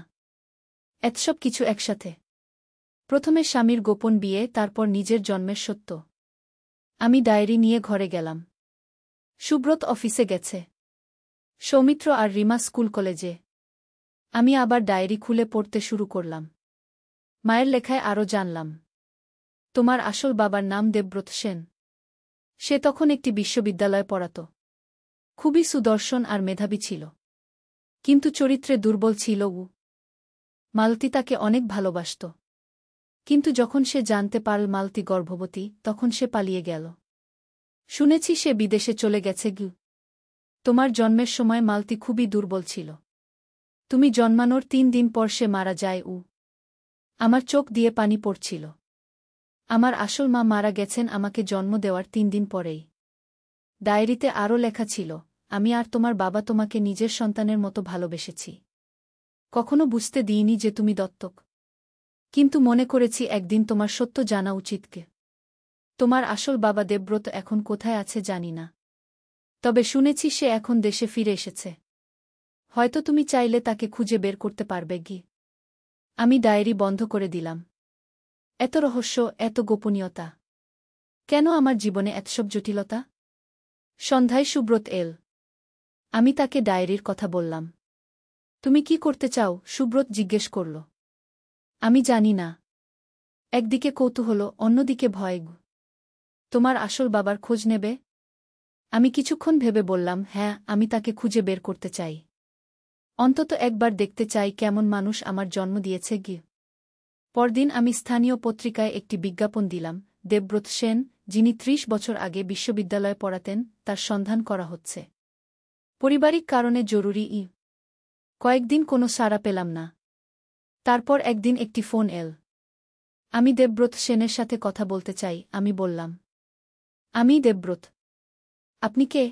এতসব কিছু একসাথে। প্রথমে স্বামীর গোপন বিয়ে, তারপর নিজের জন্মের সত্য। আমি ডায়েরি নিয়ে ঘরে গেলাম। সুব্রত অফিসে গেছে। সৌমিত্র আর রিমা স্কুল কলেজে। আমি আবার ডায়েরি খুলে পড়তে শুরু করলাম। মায়ের লেখায় আরও জানলাম, তোমার আসল বাবার নাম দেবব্রত সেন। সে তখন একটি বিশ্ববিদ্যালয়ে পড়াত। খুবই সুদর্শন আর মেধাবী ছিল। কিন্তু চরিত্রে দুর্বল ছিল। মালতী তাকে অনেক ভালোবাসত। কিন্তু যখন সে জানতে পারল মালতী গর্ভবতী, তখন সে পালিয়ে গেল। শুনেছি সে বিদেশে চলে গেছে। তোমার জন্মের সময় মালতী খুবই দুর্বল ছিল। তুমি জন্মানোর 3 দিন পর সে মারা যায়। আমার চোখ দিয়ে পানি পড়ছিল। আমার আসল মা মারা গেছেন আমাকে জন্ম দেওয়ার 3 দিন পরেই। ডায়েরিতে আরও লেখা ছিল, আমি আর তোমার বাবা তোমাকে নিজের সন্তানের মতো ভালোবেসেছি। কখনো বুঝতে দিইনি যে তুমি দত্তক। কিন্তু মনে করেছি একদিন তোমার সত্য জানা উচিতকে। তোমার আসল বাবা দেবব্রত এখন কোথায় আছে জানি না। তবে শুনেছি সে এখন দেশে ফিরে এসেছে। হয়তো তুমি চাইলে তাকে খুঁজে বের করতে পারবে। আমি ডায়েরি বন্ধ করে দিলাম। এত রহস্য, এত গোপনীয়তা। কেন আমার জীবনে এতসব জটিলতা? সন্ধ্যায় সুব্রত এল। আমি তাকে ডায়েরির কথা বললাম। তুমি কি করতে চাও? সুব্রত জিজ্ঞেস করল। আমি জানি না। একদিকে কৌতূহল, অন্যদিকে ভয়। তোমার আসল বাবার খোঁজ নেবে? আমি কিছুক্ষণ ভেবে বললাম, হ্যাঁ, আমি তাকে খুঁজে বের করতে চাই। অন্তত একবার দেখতে চাই কেমন মানুষ আমার জন্ম দিয়েছে। পরদিন আমি স্থানীয় পত্রিকায় একটি বিজ্ঞাপন দিলাম, দেবব্রত সেন, যিনি 30 বছর আগে বিশ্ববিদ্যালয়ে পড়াতেন, তার সন্ধান করা হচ্ছে। পারিবারিক কারণে জরুরি। কয়েকদিন কোনো সাড়া পেলাম না। তারপর একদিন একটি ফোন এল। আমি দেবব্রত সেনের সাথে কথা বলতে চাই, আমি বললাম। আমি দেবব্রত। আপনি কে?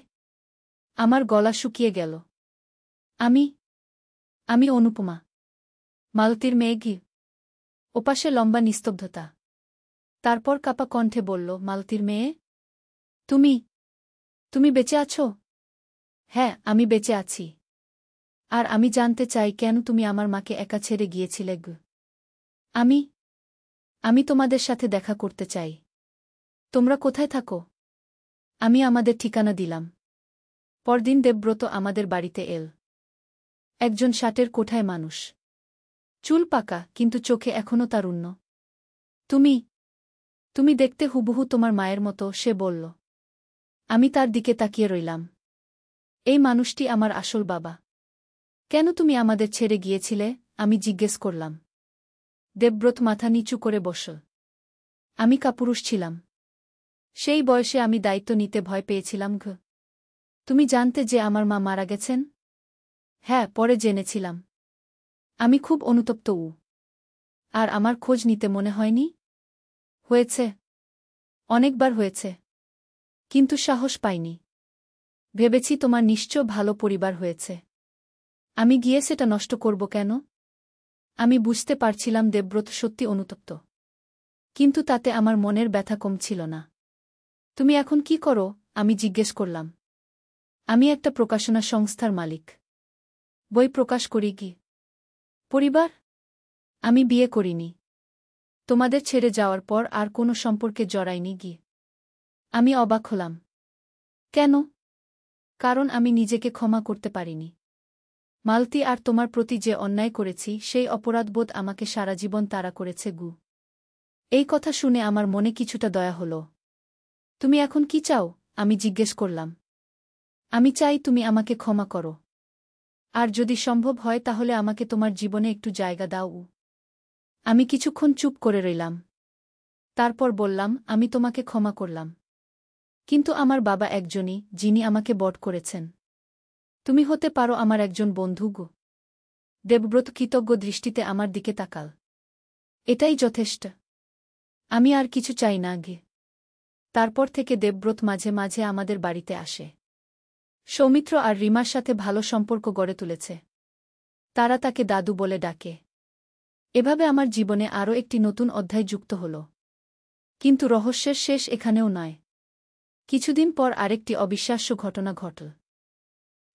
আমার গলা শুকিয়ে গেল। আমি অনুপমা। মালতীর মেয়ে। ওপাশে লম্বা নিস্তব্ধতা। তারপর কাপা কণ্ঠে বলল, মালতীর মেয়ে? তুমি বেঁচে আছো? হ্যাঁ, আমি বেঁচে আছি। আর আমি জানতে চাই কেন তুমি আমার মাকে একা ছেড়ে গিয়েছিলে। আমি তোমাদের সাথে দেখা করতে চাই। তোমরা কোথায় থাকো? আমি আমাদের ঠিকানা দিলাম। পরদিন দেবব্রত আমাদের বাড়িতে এল। একজন ষাটের কোঠায় মানুষ। চুল পাকা, কিন্তু চোখে এখনও তারুণ্য। তুমি দেখতে হুবহু তোমার মায়ের মতো, সে বলল। আমি তার দিকে তাকিয়ে রইলাম। এই মানুষটি আমার আসল বাবা। কেন তুমি আমাদের ছেড়ে গিয়েছিলে? আমি জিজ্ঞেস করলাম। দেবব্রত মাথা নিচু করে বসল। আমি কাপুরুষ ছিলাম। সেই বয়সে আমি দায়িত্ব নিতে ভয় পেয়েছিলাম। তুমি জানতে যে আমার মা মারা গেছেন? হ্যাঁ, পরে জেনেছিলাম। আমি খুব অনুতপ্ত। আর আমার খোঁজ নিতে মনে হয়নি? হয়েছে। অনেকবার হয়েছে। কিন্তু সাহস পাইনি। ভেবেছি তোমার নিশ্চয় ভালো পরিবার হয়েছে। আমি গিয়ে সেটা নষ্ট করব কেন? আমি বুঝতে পারছিলাম দেবব্রত সত্যি অনুতপ্ত। কিন্তু তাতে আমার মনের ব্যথা কমছিল না। তুমি এখন কি করো? আমি জিজ্ঞেস করলাম। আমি একটা প্রকাশনা সংস্থার মালিক। বই প্রকাশ করি। পরিবার? আমি বিয়ে করিনি। তোমাদের ছেড়ে যাওয়ার পর আর কোনো সম্পর্কে জড়াইনি। আমি অবাক হলাম। কেন? কারণ আমি নিজেকে ক্ষমা করতে পারিনি। মালতী আর তোমার প্রতি যে অন্যায় করেছি, সেই অপরাধবোধ আমাকে সারা জীবন তাড়া করেছে। এই কথা শুনে আমার মনে কিছুটা দয়া হল। তুমি এখন কি চাও? আমি জিজ্ঞেস করলাম। আমি চাই তুমি আমাকে ক্ষমা করো। আর যদি সম্ভব হয় তাহলে আমাকে তোমার জীবনে একটু জায়গা দাও। আমি কিছুক্ষণ চুপ করে রইলাম। তারপর বললাম, আমি তোমাকে ক্ষমা করলাম। কিন্তু আমার বাবা একজনই, যিনি আমাকে বধ করেছেন। তুমি হতে পারো আমার একজন বন্ধু। দেবব্রত কৃতজ্ঞ দৃষ্টিতে আমার দিকে তাকাল। এটাই যথেষ্ট। আমি আর কিছু চাই না আগে। তারপর থেকে দেবব্রত মাঝে মাঝে আমাদের বাড়িতে আসে। সৌমিত্র আর রিমার সাথে ভালো সম্পর্ক গড়ে তুলেছে। তারা তাকে দাদু বলে ডাকে। এভাবে আমার জীবনে আরও একটি নতুন অধ্যায় যুক্ত হল। কিন্তু রহস্যের শেষ এখানেও নয়। কিছুদিন পর আরেকটি অবিশ্বাস্য ঘটনা ঘটল।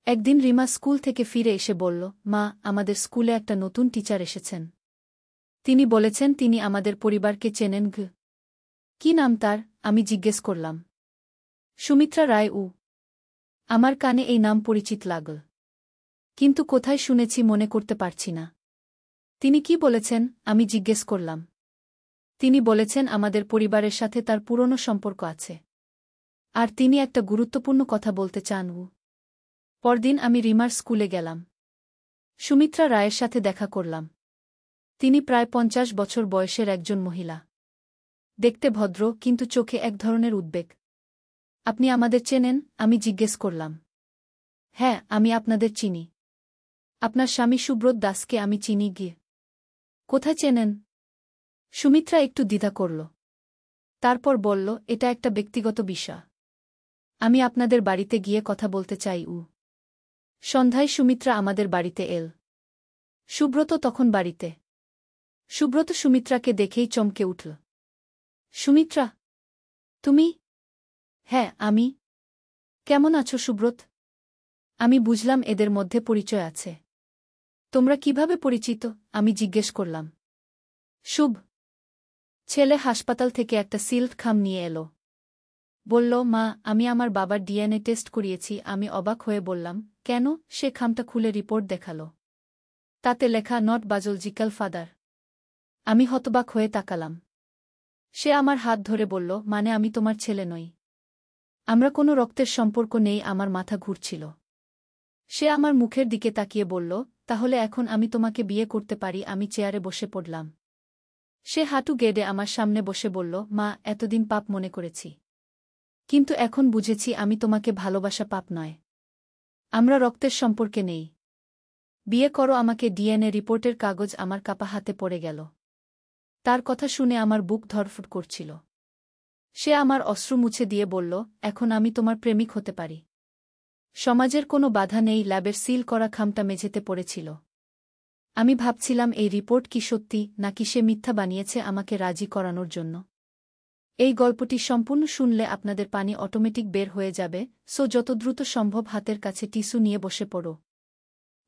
একদিন রিমা স্কুল থেকে ফিরে এসে বলল, মা, আমাদের স্কুলে একটা নতুন টিচার এসেছেন। তিনি বলেছেন তিনি আমাদের পরিবারকে চেনেন। কি নাম তার? আমি জিজ্ঞেস করলাম। সুমিত্রা রায়। আমার কানে এই নাম পরিচিত লাগল, কিন্তু কোথায় শুনেছি মনে করতে পারছি না। তিনি কি বলেছেন? আমি জিজ্ঞেস করলাম। তিনি বলেছেন আমাদের পরিবারের সাথে তার পুরনো সম্পর্ক আছে, আর তিনি একটা গুরুত্বপূর্ণ কথা বলতে চান। পরদিন আমি রিমার স্কুলে গেলাম। সুমিত্রা রায়ের সাথে দেখা করলাম। তিনি প্রায় 50 বছর বয়সের একজন মহিলা। দেখতে ভদ্র, কিন্তু চোখে এক ধরনের উদ্বেগ। আপনি আমাদের চেনেন? আমি জিজ্ঞেস করলাম। হ্যাঁ, আমি আপনাদের চিনি। আপনার স্বামী সুব্রত দাসকে আমি চিনি। গিয়ে কোথায় চেনেন? সুমিত্রা একটু দ্বিধা করল। তারপর বলল, এটা একটা ব্যক্তিগত বিষয়। আমি আপনাদের বাড়িতে গিয়ে কথা বলতে চাই। সন্ধ্যায় সুমিত্রা আমাদের বাড়িতে এল। সুব্রত তখন বাড়িতে। সুব্রত সুমিত্রাকে দেখেই চমকে উঠল। সুমিত্রা, তুমি? হ্যাঁ, আমি। কেমন আছো সুব্রত? আমি বুঝলাম এদের মধ্যে পরিচয় আছে। তোমরা কিভাবে পরিচিত? আমি জিজ্ঞেস করলাম। শুভ ছেলে হাসপাতাল থেকে একটা সিল্ড খাম নিয়ে এলো। বলল, মা, আমি আমার বাবার ডিএনএ টেস্ট করিয়েছি। আমি অবাক হয়ে বললাম, কেন? সে খামটা খুলে রিপোর্ট দেখাল। তাতে লেখা নট বায়োলজিক্যাল ফাদার। আমি হতবাক হয়ে তাকালাম। সে আমার হাত ধরে বলল, মানে আমি তোমার ছেলে নই? আমরা কোনো রক্তের সম্পর্ক নেই। আমার মাথা ঘুরছিল। সে আমার মুখের দিকে তাকিয়ে বলল, তাহলে এখন আমি তোমাকে বিয়ে করতে পারি? আমি চেয়ারে বসে পড়লাম। সে হাঁটু গেড়ে আমার সামনে বসে বলল, মা, এতদিন পাপ মনে করেছি, কিন্তু এখন বুঝেছি আমি তোমাকে ভালোবাসা পাপ নয়। আমরা রক্তের সম্পর্কে নেই। বিয়ে করো আমাকে। ডিএনএ রিপোর্টের কাগজ আমার কাপা হাতে পড়ে গেল। তার কথা শুনে আমার বুক ধড়ফড় করছিল। সে আমার অশ্রু মুছে দিয়ে বলল, এখন আমি তোমার প্রেমিক হতে পারি। সমাজের কোনো বাধা নেই। ল্যাবের সিল করা খামটা মেঝেতে পড়েছিল। আমি ভাবছিলাম, এই রিপোর্ট কি সত্যি, নাকি সে মিথ্যা বানিয়েছে আমাকে রাজি করানোর জন্য। এই গল্পটি সম্পূর্ণ শুনলে আপনাদের পানি অটোমেটিক বের হয়ে যাবে, সো যত দ্রুত সম্ভব হাতের কাছে টিস্যু নিয়ে বসে পড়ো।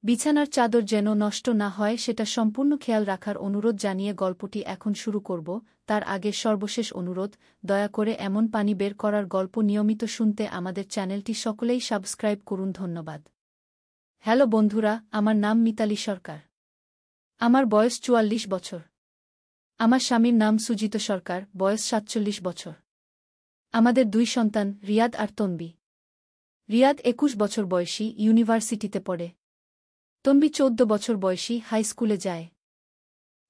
বিছানার চাদর যেন নষ্ট না হয় সেটা সম্পূর্ণ খেয়াল রাখার অনুরোধ জানিয়ে গল্পটি এখন শুরু করব। তার আগে সর্বশেষ অনুরোধ, দয়া করে এমন পানি বের করার গল্প নিয়মিত শুনতে আমাদের চ্যানেলটি সকলেই সাবস্ক্রাইব করুন। ধন্যবাদ। হ্যালো বন্ধুরা, আমার নাম মিতালি সরকার। আমার বয়স 44 বছর। আমার স্বামীর নাম সুজিত সরকার, বয়স 47 বছর। আমাদের 2 সন্তান, রিয়াদ আর তনবি। রিয়াদ 21 বছর বয়সী, ইউনিভার্সিটিতে পড়ে। তনবি 14 বছর বয়সী, হাই স্কুলে যায়।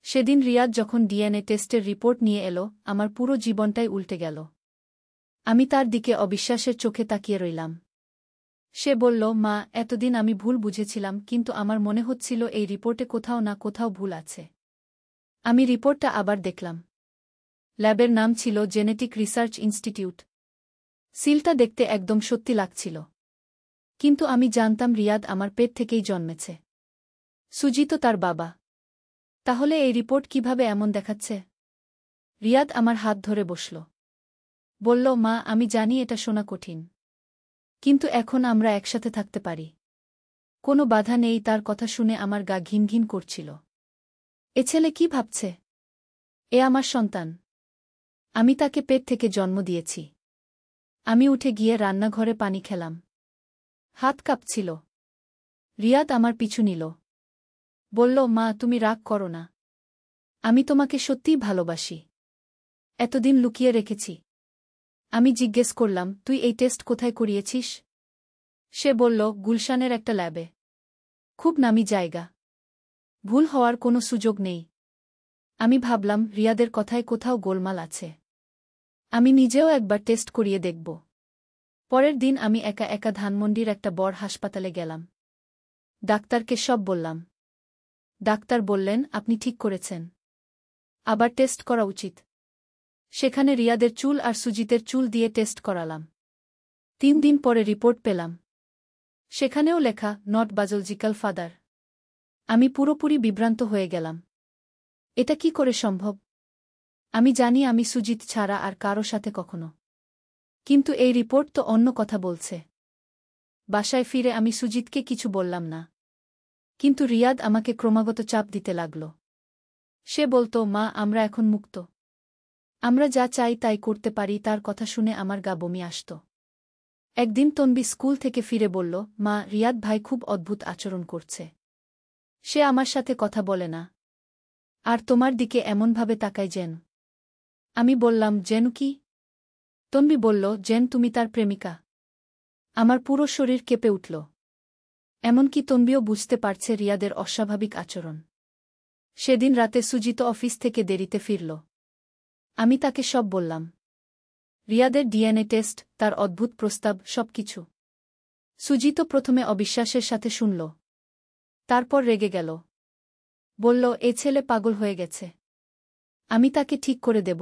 সেদিন রিয়াদ যখন ডিএনএ টেস্টের রিপোর্ট নিয়ে এলো, আমার পুরো জীবনটাই উল্টে গেল। আমি তার দিকে অবিশ্বাসের চোখে তাকিয়ে রইলাম। সে বলল, মা, এতদিন আমি ভুল বুঝেছিলাম, কিন্তু আমার মনে হচ্ছিল এই রিপোর্টে কোথাও না কোথাও ভুল আছে। আমি রিপোর্টটা আবার দেখলাম। ল্যাবের নাম ছিল জেনেটিক রিসার্চ ইনস্টিটিউট। সিলটা দেখতে একদম সত্যি লাগছিল। কিন্তু আমি জানতাম রিয়াদ আমার পেট থেকেই জন্মেছে। সুজিত তার বাবা। তাহলে এই রিপোর্ট কিভাবে এমন দেখাচ্ছে? রিয়াদ আমার হাত ধরে বসল। বলল, মা, আমি জানি এটা শোনা কঠিন, কিন্তু এখন আমরা একসাথে থাকতে পারি। কোনো বাধা নেই। তার কথা শুনে আমার গা ঘিন ঘিন করছিল। এ ছেলে কি ভাবছে? এ আমার সন্তান। আমি তাকে পেট থেকে জন্ম দিয়েছি। আমি উঠে গিয়ে রান্নাঘরে পানি খেলাম। হাত কাঁপছিল। রিয়াদ আমার পিছু নিল। বলল, মা, তুমি রাগ করো না। আমি তোমাকে সত্যিই ভালোবাসি। এতদিন লুকিয়ে রেখেছি। আমি জিজ্ঞেস করলাম, তুই এই টেস্ট কোথায় করিয়েছিস? সে বলল, গুলশানের একটা ল্যাবে। খুব নামি জায়গা। ভুল হওয়ার কোনো সুযোগ নেই। আমি ভাবলাম, রিয়াদের কথায় কোথাও গোলমাল আছে। আমি নিজেও একবার টেস্ট করিয়ে দেখব। পরের দিন আমি একা একা ধানমন্ডির একটা বড় হাসপাতালে গেলাম। ডাক্তারকে সব বললাম। ডাক্তার বললেন, আপনি ঠিক করেছেন। আবার টেস্ট করা উচিত। সেখানে রিয়াদের চুল আর সুজিতের চুল দিয়ে টেস্ট করালাম। 3 দিন পরে রিপোর্ট পেলাম। সেখানেও লেখা নট বায়োলজিক্যাল ফাদার। আমি পুরোপুরি বিভ্রান্ত হয়ে গেলাম। এটা কি করে সম্ভব? আমি জানি আমি সুজিত ছাড়া আর কারো সাথে কখনো। কিন্তু এই রিপোর্ট তো অন্য কথা বলছে। বাসায় ফিরে আমি সুজিতকে কিছু বললাম না। কিন্তু রিয়াদ আমাকে ক্রমাগত চাপ দিতে লাগল। সে বলতো, মা, আমরা এখন মুক্ত। আমরা যা চাই তাই করতে পারি। তার কথা শুনে আমার গা বমি আসত। একদিন তনবি স্কুল থেকে ফিরে বলল, মা, রিয়াদ ভাই খুব অদ্ভুত আচরণ করছে। সে আমার সাথে কথা বলে না। আর তোমার দিকে এমনভাবে তাকায় যেন। আমি বললাম, যেন কি? তনবি বলল, যেন তুমি তার প্রেমিকা। আমার পুরো শরীর কেঁপে উঠল। এমনকি তনবিও বুঝতে পারছে রিয়াদের অস্বাভাবিক আচরণ। সেদিন রাতে সুজিত অফিস থেকে দেরিতে ফিরল। আমি তাকে সব বললাম। রিয়াদের ডিএনএ টেস্ট, তার অদ্ভুত প্রস্তাব, সবকিছু। সুজিত প্রথমে অবিশ্বাসের সাথে শুনল। তারপর রেগে গেল। বলল, এ ছেলে পাগল হয়ে গেছে। আমি তাকে ঠিক করে দেব।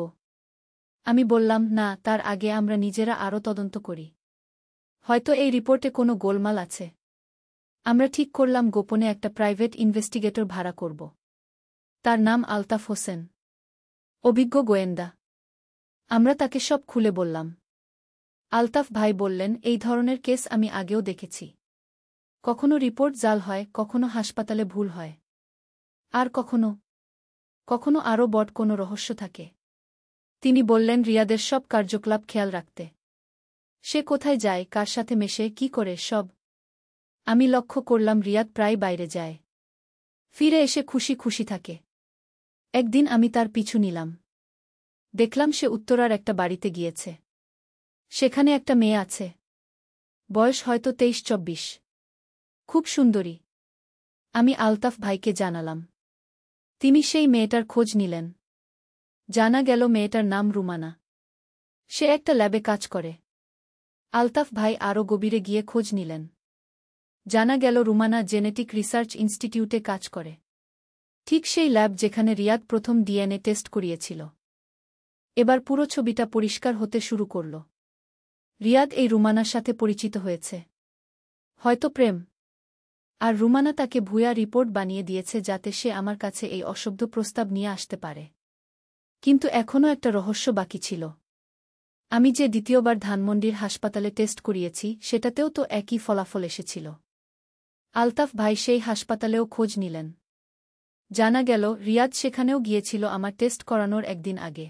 আমি বললাম, না, তার আগে আমরা নিজেরা আরও তদন্ত করি। হয়তো এই রিপোর্টে কোনো গোলমাল আছে। আমরা ঠিক করলাম গোপনে একটা প্রাইভেট ইনভেস্টিগেটর ভাড়া করব। তার নাম আলতাফ হোসেন। অভিজ্ঞ গোয়েন্দা। আমরা তাকে সব খুলে বললাম। আলতাফ ভাই বললেন, এই ধরনের কেস আমি আগেও দেখেছি। কখনো রিপোর্ট জাল হয়, কখনো হাসপাতালে ভুল হয়। আর কখনো আরও বড় কোনো রহস্য থাকে। তিনি বললেন, রিয়াদের সব কার্যকলাপ খেয়াল রাখতে। সে কোথায় যায়, কার সাথে মেশে, কি করে, সব। আমি লক্ষ্য করলাম রিয়াদ প্রায় বাইরে যায়। ফিরে এসে খুশি খুশি থাকে। একদিন আমি তার পিছু নিলাম। দেখলাম সে উত্তরার একটা বাড়িতে গিয়েছে। সেখানে একটা মেয়ে আছে। বয়স হয়তো 23-24। খুব সুন্দরী। আমি আলতাফ ভাইকে জানালাম। তিনি সেই মেয়েটার খোঁজ নিলেন। জানা গেল মেয়েটার নাম রুমানা। সে একটা ল্যাবে কাজ করে। আলতাফ ভাই আরও গভীরে গিয়ে খোঁজ নিলেন। জানা গেল রুমানা জেনেটিক রিসার্চ ইনস্টিটিউটে কাজ করে। ঠিক সেই ল্যাব যেখানে রিয়াদ প্রথম ডিএনএ টেস্ট করিয়েছিল। এবার পুরো ছবিটা পরিষ্কার হতে শুরু করল। রিয়াদ এই রুমানার সাথে পরিচিত হয়েছে। হয়তো প্রেম। আর রুমানা তাকে ভুয়া রিপোর্ট বানিয়ে দিয়েছে যাতে সে আমার কাছে এই অশব্দ প্রস্তাব নিয়ে আসতে পারে। কিন্তু এখনও একটা রহস্য বাকি ছিল। আমি যে দ্বিতীয়বার ধানমন্ডির হাসপাতালে টেস্ট করিয়েছি সেটাতেও তো একই ফলাফল এসেছিল। আলতাফ ভাই সেই হাসপাতালেও খোঁজ নিলেন। জানা গেল রিয়াদ সেখানেও গিয়েছিল আমার টেস্ট করানোর একদিন আগে।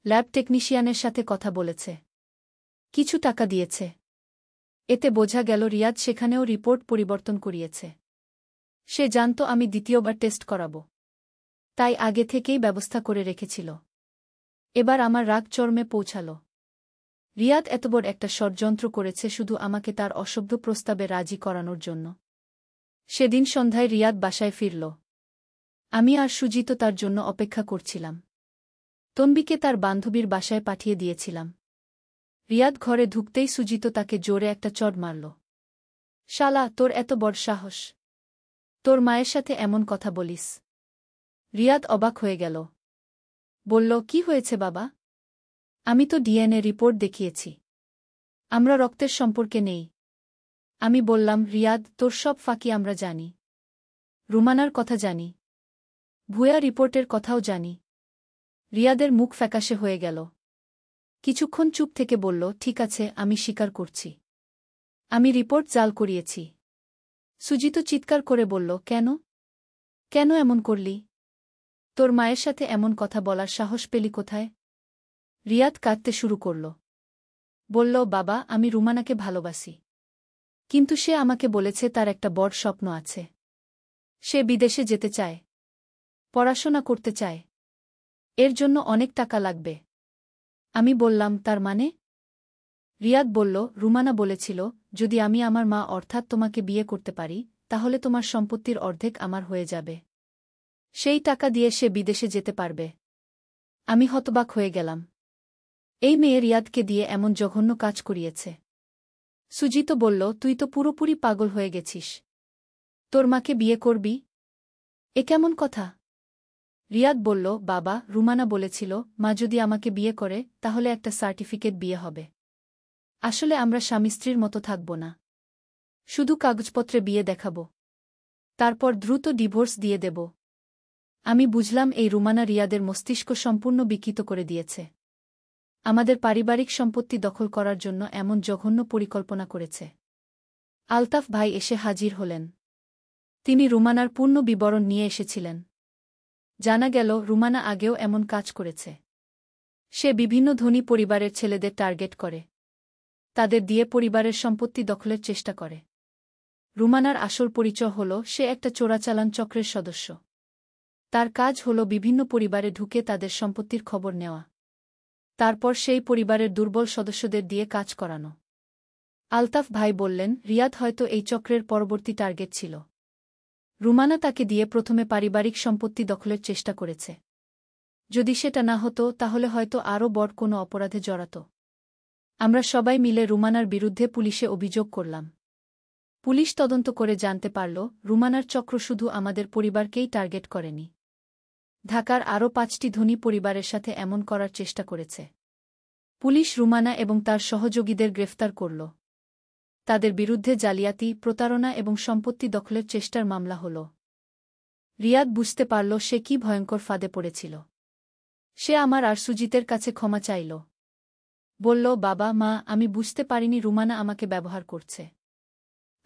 ল্যাব টেকনিশিয়ানের সাথে কথা বলেছে। কিছু টাকা দিয়েছে। এতে বোঝা গেল রিয়াদ সেখানেও রিপোর্ট পরিবর্তন করিয়েছে। সে জানত আমি দ্বিতীয়বার টেস্ট করাব। তাই আগে থেকেই ব্যবস্থা করে রেখেছিল। এবার আমার রাগ চরমে পৌঁছাল। রিয়াদ এত বড় একটা ষড়যন্ত্র করেছে শুধু আমাকে তার অশব্দ প্রস্তাবে রাজি করানোর জন্য। সেদিন সন্ধ্যায় রিয়াদ বাসায় ফিরল। আমি আর সুজিত তার জন্য অপেক্ষা করছিলাম। তনবিকে তার বান্ধবীর বাসায় পাঠিয়ে দিয়েছিলাম। রিয়াদ ঘরে ঢুকতেই সুজিত তাকে জোরে একটা চড় মারল। শালা, তোর এত বড় সাহস! তোর মায়ের সাথে এমন কথা বলিস? রিয়াদ অবাক হয়ে গেল। বলল, কি হয়েছে বাবা? আমি তো ডিএনএ রিপোর্ট দেখিয়েছি। আমরা রক্তের সম্পর্কে নেই। আমি বললাম, রিয়াদ, তোর সব ফাঁকি আমরা জানি। রুমানার কথা জানি। ভুয়া রিপোর্টের কথাও জানি। রিয়াদের মুখ ফ্যাকাশে হয়ে গেল। কিছুক্ষণ চুপ থেকে বলল, ঠিক আছে, আমি স্বীকার করছি। আমি রিপোর্ট জাল করিয়েছি। সুজিত চিৎকার করে বলল, কেন? কেন এমন করলি? তোর মায়ের সাথে এমন কথা বলার সাহস পেলি কোথায়? রিয়াদ কাঁদতে শুরু করল। বলল, বাবা, আমি রুমানাকে ভালোবাসি। কিন্তু সে আমাকে বলেছে তার একটা বড় স্বপ্ন আছে। সে বিদেশে যেতে চায়। পড়াশোনা করতে চায়। এর জন্য অনেক টাকা লাগবে। আমি বললাম, তার মানে? রিয়াদ বলল, রুমানা বলেছিল, যদি আমি আমার মা অর্থাৎ তোমাকে বিয়ে করতে পারি, তাহলে তোমার সম্পত্তির অর্ধেক আমার হয়ে যাবে। সেই টাকা দিয়ে সে বিদেশে যেতে পারবে। আমি হতবাক হয়ে গেলাম। এই মেয়ে রিয়াদকে দিয়ে এমন জঘন্য কাজ করিয়েছে। সুজিত বলল, তুই তো পুরোপুরি পাগল হয়ে গেছিস। তোর মাকে বিয়ে করবি? এ কেমন কথা? রিয়াদ বলল, বাবা, রুমানা বলেছিল মা যদি আমাকে বিয়ে করে তাহলে একটা সার্টিফিকেট বিয়ে হবে। আসলে আমরা স্বামী স্ত্রীর মতো থাকব না, শুধু কাগজপত্রে বিয়ে দেখাব, তারপর দ্রুত ডিভোর্স দিয়ে দেব। আমি বুঝলাম এই রুমানা রিয়াদের মস্তিষ্ক সম্পূর্ণ বিকৃত করে দিয়েছে। আমাদের পারিবারিক সম্পত্তি দখল করার জন্য এমন জঘন্য পরিকল্পনা করেছে। আলতাফ ভাই এসে হাজির হলেন। তিনি রুমানার পূর্ণ বিবরণ নিয়ে এসেছিলেন। জানা গেল রুমানা আগেও এমন কাজ করেছে। সে বিভিন্ন ধনী পরিবারের ছেলেদের টার্গেট করে, তাদের দিয়ে পরিবারের সম্পত্তি দখলের চেষ্টা করে। রুমানার আসল পরিচয় হল সে একটা চোরাচালান চক্রের সদস্য। তার কাজ হল বিভিন্ন পরিবারে ঢুকে তাদের সম্পত্তির খবর নেওয়া, তারপর সেই পরিবারের দুর্বল সদস্যদের দিয়ে কাজ করানো। আলতাফ ভাই বললেন, রিয়াদ হয়তো এই চক্রের পরবর্তী টার্গেট ছিল। রুমানা তাকে দিয়ে প্রথমে পারিবারিক সম্পত্তি দখলের চেষ্টা করেছে। যদি সেটা না হতো তাহলে হয়তো আরও বড় কোনো অপরাধে জড়াত। আমরা সবাই মিলে রুমানার বিরুদ্ধে পুলিশে অভিযোগ করলাম। পুলিশ তদন্ত করে জানতে পারল রুমানার চক্র শুধু আমাদের পরিবারকেই টার্গেট করেনি, ঢাকার আরও ৫টি ধনী পরিবারের সাথে এমন করার চেষ্টা করেছে। পুলিশ রুমানা এবং তার সহযোগীদের গ্রেফতার করল। তাদের বিরুদ্ধে জালিয়াতি, প্রতারণা এবং সম্পত্তি দখলের চেষ্টার মামলা হল। রিয়াদ বুঝতে পারল সে কি ভয়ঙ্কর ফাঁদে পড়েছিল। সে আমার আর সুজিতের কাছে ক্ষমা চাইল। বলল, বাবা, মা, আমি বুঝতে পারিনি রুমানা আমাকে ব্যবহার করছে।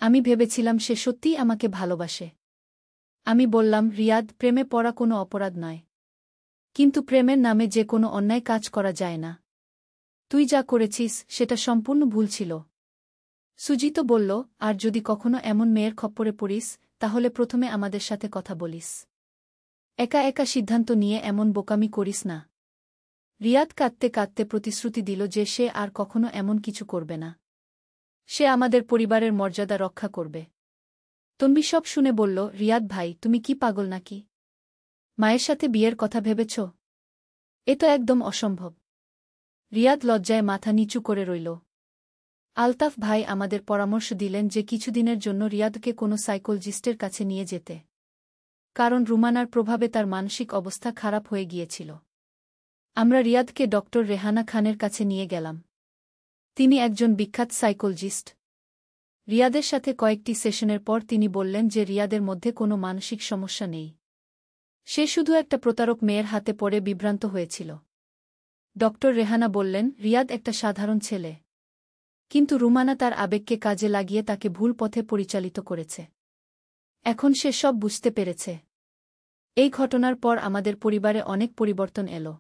আমি ভেবেছিলাম সে সত্যিই আমাকে ভালোবাসে। আমি বললাম, রিয়াদ, প্রেমে পড়া কোনো অপরাধ নয়, কিন্তু প্রেমের নামে যে কোনো অন্যায় কাজ করা যায় না। তুই যা করেছিস সেটা সম্পূর্ণ ভুল ছিল। সুজিত বলল, আর যদি কখনো এমন মেয়ের খপ্পরে পড়িস তাহলে প্রথমে আমাদের সাথে কথা বলিস। একা একা সিদ্ধান্ত নিয়ে এমন বোকামি করিস না। রিয়াদ কাঁদতে কাঁদতে প্রতিশ্রুতি দিল যে সে আর কখনো এমন কিছু করবে না। সে আমাদের পরিবারের মর্যাদা রক্ষা করবে। তন্বী সব শুনে বলল, রিয়াদ ভাই, তুমি কি পাগল নাকি? মায়ের সাথে বিয়ের কথা ভেবেছ? এ তো একদম অসম্ভব। রিয়াদ লজ্জায় মাথা নিচু করে রইল। আলতাফ ভাই আমাদের পরামর্শ দিলেন যে কিছুদিনের জন্য রিয়াদকে কোনো সাইকোলজিস্টের কাছে নিয়ে যেতে, কারণ রুমানার প্রভাবে তার মানসিক অবস্থা খারাপ হয়ে গিয়েছিল। আমরা রিয়াদকে ডক্টর রেহানা খানের কাছে নিয়ে গেলাম। তিনি একজন বিখ্যাত সাইকোলজিস্ট। রিয়াদের সাথে কয়েকটি সেশনের পর তিনি বললেন যে রিয়াদের মধ্যে কোনো মানসিক সমস্যা নেই। সে শুধু একটা প্রতারক মেয়ের হাতে পড়ে বিভ্রান্ত হয়েছিল। ডক্টর রেহানা বললেন, রিয়াদ একটা সাধারণ ছেলে, কিন্তু রুমানা তার আবেগকে কাজে লাগিয়ে তাকে ভুল পথে পরিচালিত করেছে। এখন সে সব বুঝতে পেরেছে। এই ঘটনার পর আমাদের পরিবারে অনেক পরিবর্তন এলো।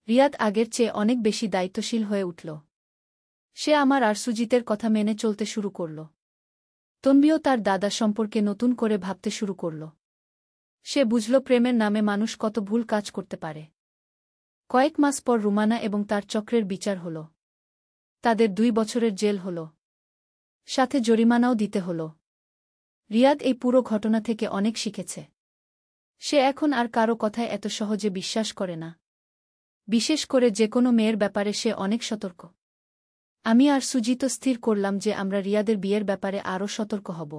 রিয়াদ আগের চেয়ে অনেক বেশি দায়িত্বশীল হয়ে উঠল। সে আমার আর সুজিতের কথা মেনে চলতে শুরু করল। তন্বীও তার দাদা সম্পর্কে নতুন করে ভাবতে শুরু করল। সে বুঝল প্রেমের নামে মানুষ কত ভুল কাজ করতে পারে। কয়েক মাস পর রুমানা এবং তার চক্রের বিচার হল। তাদের 2 বছরের জেল হল, সাথে জরিমানাও দিতে হল। রিয়াদ এই পুরো ঘটনা থেকে অনেক শিখেছে। সে এখন আর কারো কথায় এত সহজে বিশ্বাস করে না, বিশেষ করে যে কোনো মেয়ের ব্যাপারে সে অনেক সতর্ক। আমি আর সুজিত স্থির করলাম যে আমরা রিয়াদের বিয়ের ব্যাপারে আরও সতর্ক হব।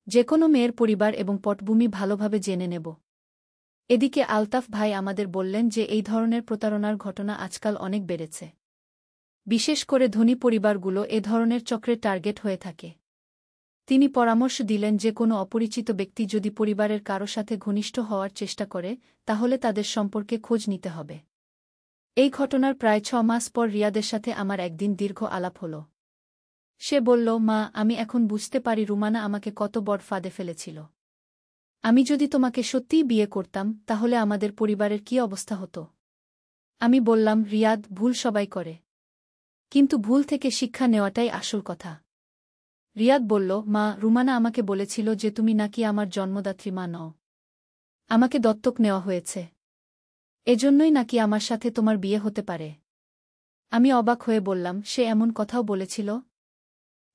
যে কোনো মেয়ের পরিবার এবং পটভূমি ভালোভাবে জেনে নেব। এদিকে আলতাফ ভাই আমাদের বললেন যে এই ধরনের প্রতারণার ঘটনা আজকাল অনেক বেড়েছে। বিশেষ করে ধনী পরিবারগুলো এ ধরনের চক্রের টার্গেট হয়ে থাকে। তিনি পরামর্শ দিলেন যে কোনো অপরিচিত ব্যক্তি যদি পরিবারের কারো সাথে ঘনিষ্ঠ হওয়ার চেষ্টা করে তাহলে তাদের সম্পর্কে খোঁজ নিতে হবে। এই ঘটনার প্রায় 6 মাস পর রিয়াদের সাথে আমার একদিন দীর্ঘ আলাপ হল। সে বলল, মা, আমি এখন বুঝতে পারি রুমানা আমাকে কত বড় ফাঁদে ফেলেছিল। আমি যদি তোমাকে সত্যিই বিয়ে করতাম তাহলে আমাদের পরিবারের কী অবস্থা হতো? আমি বললাম, রিয়াদ, ভুল সবাই করে, কিন্তু ভুল থেকে শিক্ষা নেওয়াটাই আসল কথা। রিয়াদ বলল, মা, রুমানা আমাকে বলেছিল যে তুমি নাকি আমার জন্মদাত্রী মা নও। আমাকে দত্তক নেওয়া হয়েছে, এজন্যই নাকি আমার সাথে তোমার বিয়ে হতে পারে। আমি অবাক হয়ে বললাম, সে এমন কথাও বলেছিল?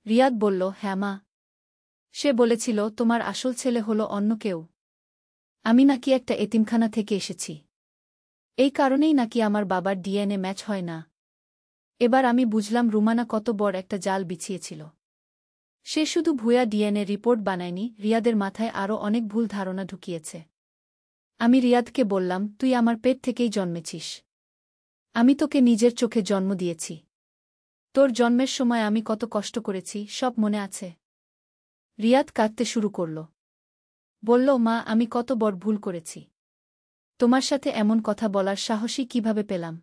রিয়াদ বলল, হ্যাঁ মা। সে বলেছিল তোমার আসল ছেলে হলো অন্য কেউ। আমি নাকি একটা এতিমখানা থেকে এসেছি। এই কারণেই নাকি আমার বাবার ডিএনএ ম্যাচ হয় না। এবার আমি বুঝলাম রুমানা কত বড় একটা জাল বিছিয়েছিল। সে শুধু ভুয়া ডিএনএ রিপোর্ট বানায়নি, রিয়াদের মাথায় আরও অনেক ভুল ধারণা ঢুকিয়েছে। আমি রিয়াদকে বললাম, তুই আমার পেট থেকেই জন্মেছিস। আমি তোকে নিজের চোখে জন্ম দিয়েছি। তোর জন্মের সময় আমি কত কষ্ট করেছি সব মনে আছে। রিয়াদ কাঁদতে শুরু করল। বলল, মা, আমি কত বড় ভুল করেছি। তোমার সাথে এমন কথা বলার সাহসই কিভাবে পেলাম।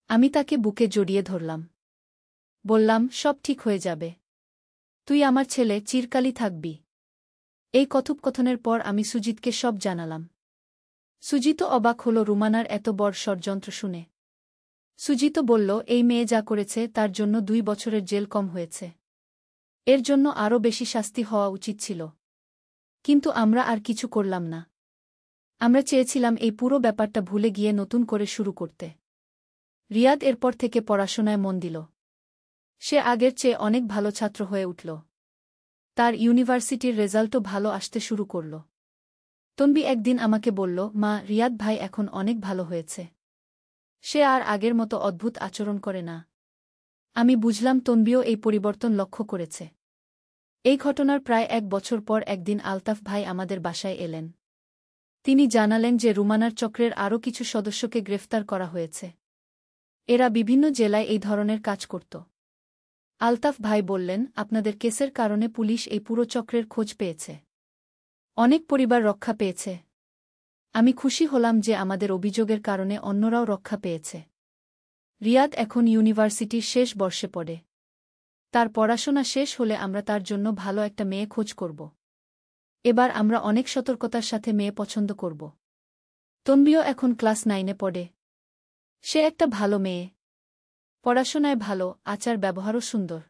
আমি তাকে বুকে জড়িয়ে ধরলাম। বললাম, সব ঠিক হয়ে যাবে। তুই আমার ছেলে, চিরকালই থাকবি। এই কথোপকথনের পর আমি সুজিতকে সব জানালাম। সুজিতও অবাক হল রুমানার এত বড় ষড়যন্ত্র শুনে। সুজিতও বলল, এই মেয়ে যা করেছে তার জন্য 2 বছরের জেল কম হয়েছে। এর জন্য আরও বেশি শাস্তি হওয়া উচিত ছিল। কিন্তু আমরা আর কিছু করলাম না। আমরা চেয়েছিলাম এই পুরো ব্যাপারটা ভুলে গিয়ে নতুন করে শুরু করতে। রিয়াদ এরপর থেকে পড়াশোনায় মন দিল। সে আগের চেয়ে অনেক ভালো ছাত্র হয়ে উঠল। তার ইউনিভার্সিটির রেজাল্টও ভালো আসতে শুরু করল। তনবি একদিন আমাকে বলল, মা, রিয়াদ ভাই এখন অনেক ভালো হয়েছে। সে আর আগের মতো অদ্ভুত আচরণ করে না। আমি বুঝলাম তনবিও এই পরিবর্তন লক্ষ্য করেছে। এই ঘটনার প্রায় 1 বছর পর একদিন আলতাফ ভাই আমাদের বাসায় এলেন। তিনি জানালেন যে রুমানার চক্রের আরও কিছু সদস্যকে গ্রেফতার করা হয়েছে। এরা বিভিন্ন জেলায় এই ধরনের কাজ করত। আলতাফ ভাই বললেন, আপনাদের কেসের কারণে পুলিশ এই পুরো চক্রের খোঁজ পেয়েছে। অনেক পরিবার রক্ষা পেয়েছে। আমি খুশি হলাম যে আমাদের অভিযোগের কারণে অন্যরাও রক্ষা পেয়েছে। রিয়াদ এখন ইউনিভার্সিটির শেষ বর্ষে পড়ে। তার পড়াশোনা শেষ হলে আমরা তার জন্য ভালো একটা মেয়ে খোঁজ করব। এবার আমরা অনেক সতর্কতার সাথে মেয়ে পছন্দ করব। তনবিও এখন ক্লাস 9-এ পড়ে। সে একটা ভালো মেয়ে। পড়াশোনায় ভালো, আচার ব্যবহারও সুন্দর।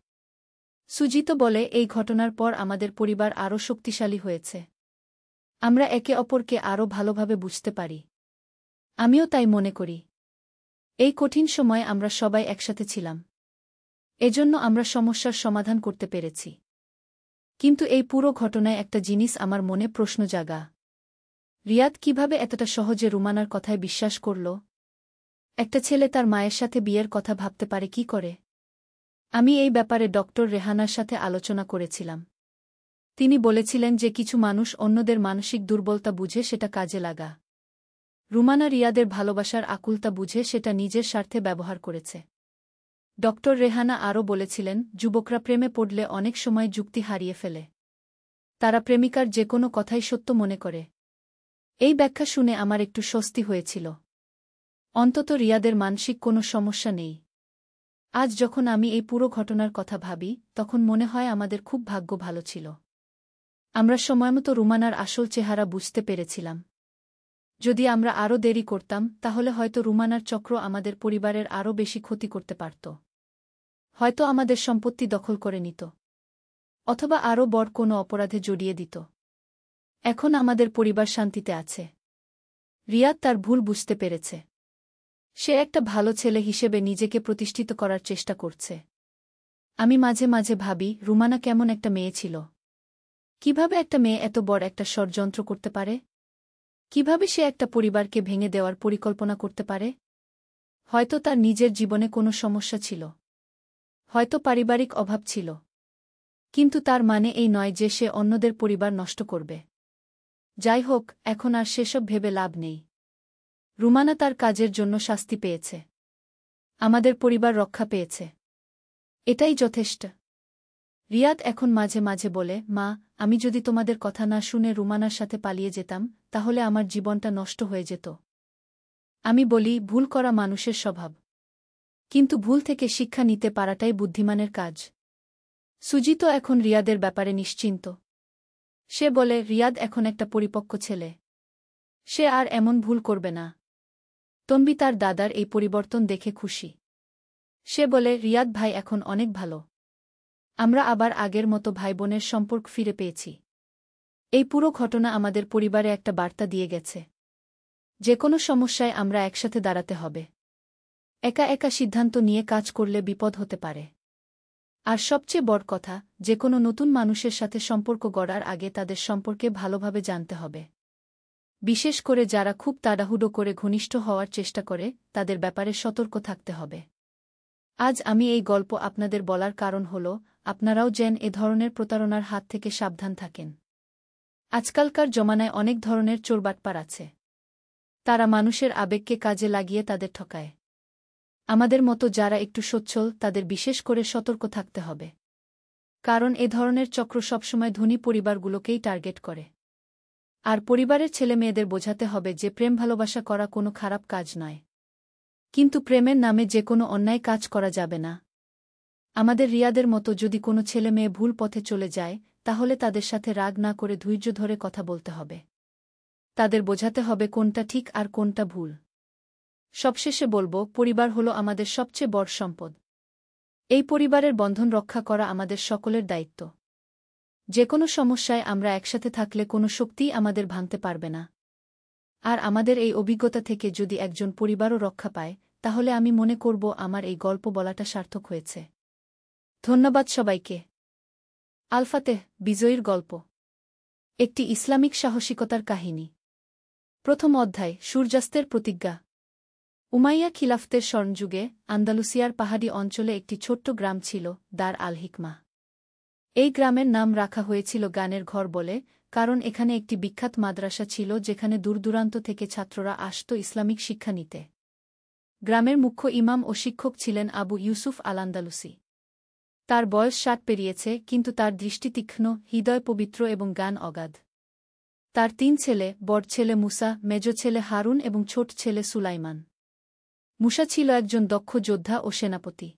সুজিত বলে, এই ঘটনার পর আমাদের পরিবার আরও শক্তিশালী হয়েছে। আমরা একে অপরকে আরও ভালোভাবে বুঝতে পারি। আমিও তাই মনে করি। এই কঠিন সময়ে আমরা সবাই একসাথে ছিলাম। এজন্য আমরা সমস্যার সমাধান করতে পেরেছি। কিন্তু এই পুরো ঘটনায় একটা জিনিস আমার মনে প্রশ্ন জাগা। রিয়াদ কিভাবে এতটা সহজে রুমানার কথায় বিশ্বাস করল? একটা ছেলে তার মায়ের সাথে বিয়ের কথা ভাবতে পারে কি করে? আমি এই ব্যাপারে ডক্টর রেহানার সাথে আলোচনা করেছিলাম। তিনি বলেছিলেন যে কিছু মানুষ অন্যদের মানসিক দুর্বলতা বুঝে সেটা কাজে লাগা। রুমানা রিয়াদের ভালোবাসার আকুলতা বুঝে সেটা নিজের স্বার্থে ব্যবহার করেছে। ডক্টর রেহানা আরও বলেছিলেন, যুবকরা প্রেমে পড়লে অনেক সময় যুক্তি হারিয়ে ফেলে। তারা প্রেমিকার যে কোনো কথাই সত্য মনে করে। এই ব্যাখ্যা শুনে আমার একটু স্বস্তি হয়েছিল। অন্তত রিয়াদের মানসিক কোনো সমস্যা নেই। আজ যখন আমি এই পুরো ঘটনার কথা ভাবি, তখন মনে হয় আমাদের খুব ভাগ্য ভালো ছিল। আমরা সময়মতো রুমানার আসল চেহারা বুঝতে পেরেছিলাম। যদি আমরা আরও দেরি করতাম, তাহলে হয়তো রুমানার চক্র আমাদের পরিবারের আরও বেশি ক্ষতি করতে পারত। হয়তো আমাদের সম্পত্তি দখল করে নিত। অথবা আরও বড় কোনো অপরাধে জড়িয়ে দিত। এখন আমাদের পরিবার শান্তিতে আছে। রিয়াদ তার ভুল বুঝতে পেরেছে। সে একটা ভালো ছেলে হিসেবে নিজেকে প্রতিষ্ঠিত করার চেষ্টা করছে। আমি মাঝে মাঝে ভাবি, রুমানা কেমন একটা মেয়ে ছিল। কিভাবে একটা মেয়ে এত বড় একটা ষড়যন্ত্র করতে পারে? কিভাবে সে একটা পরিবারকে ভেঙে দেওয়ার পরিকল্পনা করতে পারে? হয়তো তার নিজের জীবনে কোনো সমস্যা ছিল। হয়তো পারিবারিক অভাব ছিল। কিন্তু তার মানে এই নয় যে সে অন্যদের পরিবার নষ্ট করবে। যাই হোক, এখন আর সেসব ভেবে লাভ নেই। রুমানা তার কাজের জন্য শাস্তি পেয়েছে। আমাদের পরিবার রক্ষা পেয়েছে। এটাই যথেষ্ট। রিয়াদ এখন মাঝে মাঝে বলে, মা, আমি যদি তোমাদের কথা না শুনে রুমানার সাথে পালিয়ে যেতাম, তাহলে আমার জীবনটা নষ্ট হয়ে যেত। আমি বলি, ভুল করা মানুষের স্বভাব। কিন্তু ভুল থেকে শিক্ষা নিতে পারাটাই বুদ্ধিমানের কাজ। সুজিত এখন রিয়াদের ব্যাপারে নিশ্চিন্ত। সে বলে, রিয়াদ এখন একটা পরিপক্ক ছেলে। সে আর এমন ভুল করবে না। তনবি তার দাদার এই পরিবর্তন দেখে খুশি। সে বলে, রিয়াদ ভাই এখন অনেক ভালো। আমরা আবার আগের মতো ভাইবোনের সম্পর্ক ফিরে পেয়েছি। এই পুরো ঘটনা আমাদের পরিবারে একটা বার্তা দিয়ে গেছে। যে কোনো সমস্যায় আমরা একসাথে দাঁড়াতে হবে। একা একা সিদ্ধান্ত নিয়ে কাজ করলে বিপদ হতে পারে। আর সবচেয়ে বড় কথা, যে কোনো নতুন মানুষের সাথে সম্পর্ক গড়ার আগে তাদের সম্পর্কে ভালোভাবে জানতে হবে। বিশেষ করে যারা খুব তাড়াহুড়ো করে ঘনিষ্ঠ হওয়ার চেষ্টা করে, তাদের ব্যাপারে সতর্ক থাকতে হবে। আজ আমি এই গল্প আপনাদের বলার কারণ হল, আপনারাও যেন এ ধরনের প্রতারণার হাত থেকে সাবধান থাকেন। আজকালকার জমানায় অনেক ধরনের চোরবাটপার আছে। তারা মানুষের আবেগকে কাজে লাগিয়ে তাদের ঠকায়। আমাদের মতো যারা একটু সচ্ছল তাদের বিশেষ করে সতর্ক থাকতে হবে। কারণ এ ধরনের চক্র সবসময় ধনী পরিবারগুলোকেই টার্গেট করে। আর পরিবারের ছেলেমেয়েদের বোঝাতে হবে যে প্রেম ভালোবাসা করা কোনো খারাপ কাজ নয়। কিন্তু প্রেমের নামে যে কোনো অন্যায় কাজ করা যাবে না। আমাদের রিয়াদের মতো যদি কোনো ছেলে মেয়ে ভুল পথে চলে যায় তাহলে তাদের সাথে রাগ না করে ধৈর্য ধরে কথা বলতে হবে। তাদের বোঝাতে হবে কোনটা ঠিক আর কোনটা ভুল। সবশেষে বলব, পরিবার হলো আমাদের সবচেয়ে বড় সম্পদ। এই পরিবারের বন্ধন রক্ষা করা আমাদের সকলের দায়িত্ব। যে কোনো সমস্যায় আমরা একসাথে থাকলে কোনো শক্তিই আমাদের ভাঙতে পারবে না। আর আমাদের এই অভিজ্ঞতা থেকে যদি একজন পরিবারও রক্ষা পায় তাহলে আমি মনে করব আমার এই গল্প বলাটা সার্থক হয়েছে। ধন্যবাদ সবাইকে। আল ফাতেহ, বিজয়ীর গল্প। একটি ইসলামিক সাহসিকতার কাহিনী। প্রথম অধ্যায়, সূর্যাস্তের প্রতিজ্ঞা। উমাইয়া খিলাফতের স্বর্ণযুগে আন্দালুসিয়ার পাহাড়ি অঞ্চলে একটি ছোট্ট গ্রাম ছিল, দার আল হিকমা। এই গ্রামের নাম রাখা হয়েছিল গানের ঘর বলে, কারণ এখানে একটি বিখ্যাত মাদ্রাসা ছিল যেখানে দূরদূরান্ত থেকে ছাত্ররা আসত ইসলামিক শিক্ষা নিতে। গ্রামের মুখ্য ইমাম ও শিক্ষক ছিলেন আবু ইউসুফ আল আন্দালুসি। তার বয়স 60 পেরিয়েছে, কিন্তু তার দৃষ্টি তীক্ষ্ণ, হৃদয় পবিত্র এবং জ্ঞান অগাধ। তার 3 ছেলে, বড় ছেলে মুসা, মেজ ছেলে হারুন এবং ছোট ছেলে সুলাইমান। মুসা ছিল একজন দক্ষ যোদ্ধা ও সেনাপতি।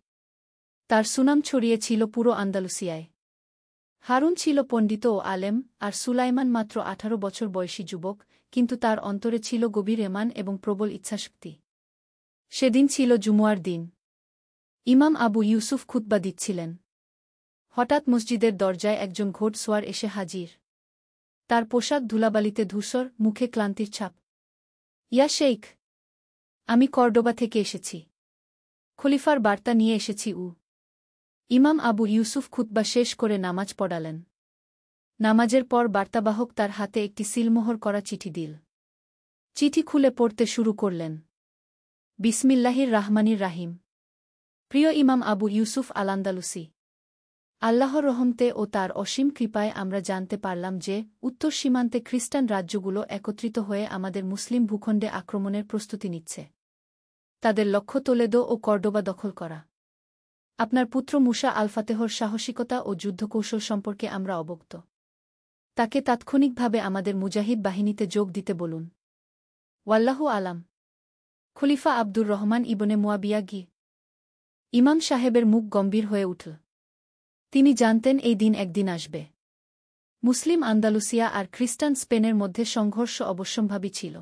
তার সুনাম ছড়িয়েছিল পুরো আন্দালুসিয়ায়। হারুন ছিল পণ্ডিত ও আলেম, আর সুলাইমান মাত্র 18 বছর বয়সী যুবক, কিন্তু তার অন্তরে ছিল গভীর ঈমান এবং প্রবল ইচ্ছাশক্তি। সেদিন ছিল জুমুয়ার দিন। ইমাম আবু ইউসুফ খুতবা দিচ্ছিলেন। হঠাৎ মসজিদের দরজায় একজন ঘোড়সওয়ার এসে হাজির। তার পোশাক ধুলাবালিতে ধূসর, মুখে ক্লান্তির ছাপ। ইয়া শেইখ, আমি কর্ডোবা থেকে এসেছি। খলিফার বার্তা নিয়ে এসেছি। ইমাম আবু ইউসুফ খুতবা শেষ করে নামাজ পড়ালেন। নামাজের পর বার্তাবাহক তার হাতে একটি সিলমোহর করা চিঠি দিল। চিঠি খুলে পড়তে শুরু করলেন। বিসমিল্লাহির রাহমানির রাহিম। প্রিয় ইমাম আবু ইউসুফ আল আন্দালুসি, আল্লাহর রহমতে ও তার অসীম কৃপায় আমরা জানতে পারলাম যে উত্তর সীমান্তে খ্রিস্টান রাজ্যগুলো একত্রিত হয়ে আমাদের মুসলিম ভূখণ্ডে আক্রমণের প্রস্তুতি নিচ্ছে। তাদের লক্ষ্য তোলেদো ও কর্ডোবা দখল করা। আপনার পুত্র মুসা আল ফাতেহর সাহসিকতা ও যুদ্ধকৌশল সম্পর্কে আমরা অবগত। তাকে তাৎক্ষণিকভাবে আমাদের মুজাহিদ বাহিনীতে যোগ দিতে বলুন। ওয়াল্লাহু আলাম। খলিফা আব্দুর রহমান ইবনে মুয়াবিয়া গি। ইমাম সাহেবের মুখ গম্ভীর হয়ে উঠল। তিনি জানতেন এই দিন একদিন আসবে। মুসলিম আন্দালুসিয়া আর খ্রিস্টান স্পেনের মধ্যে সংঘর্ষ অবশ্যম্ভাবী ছিল।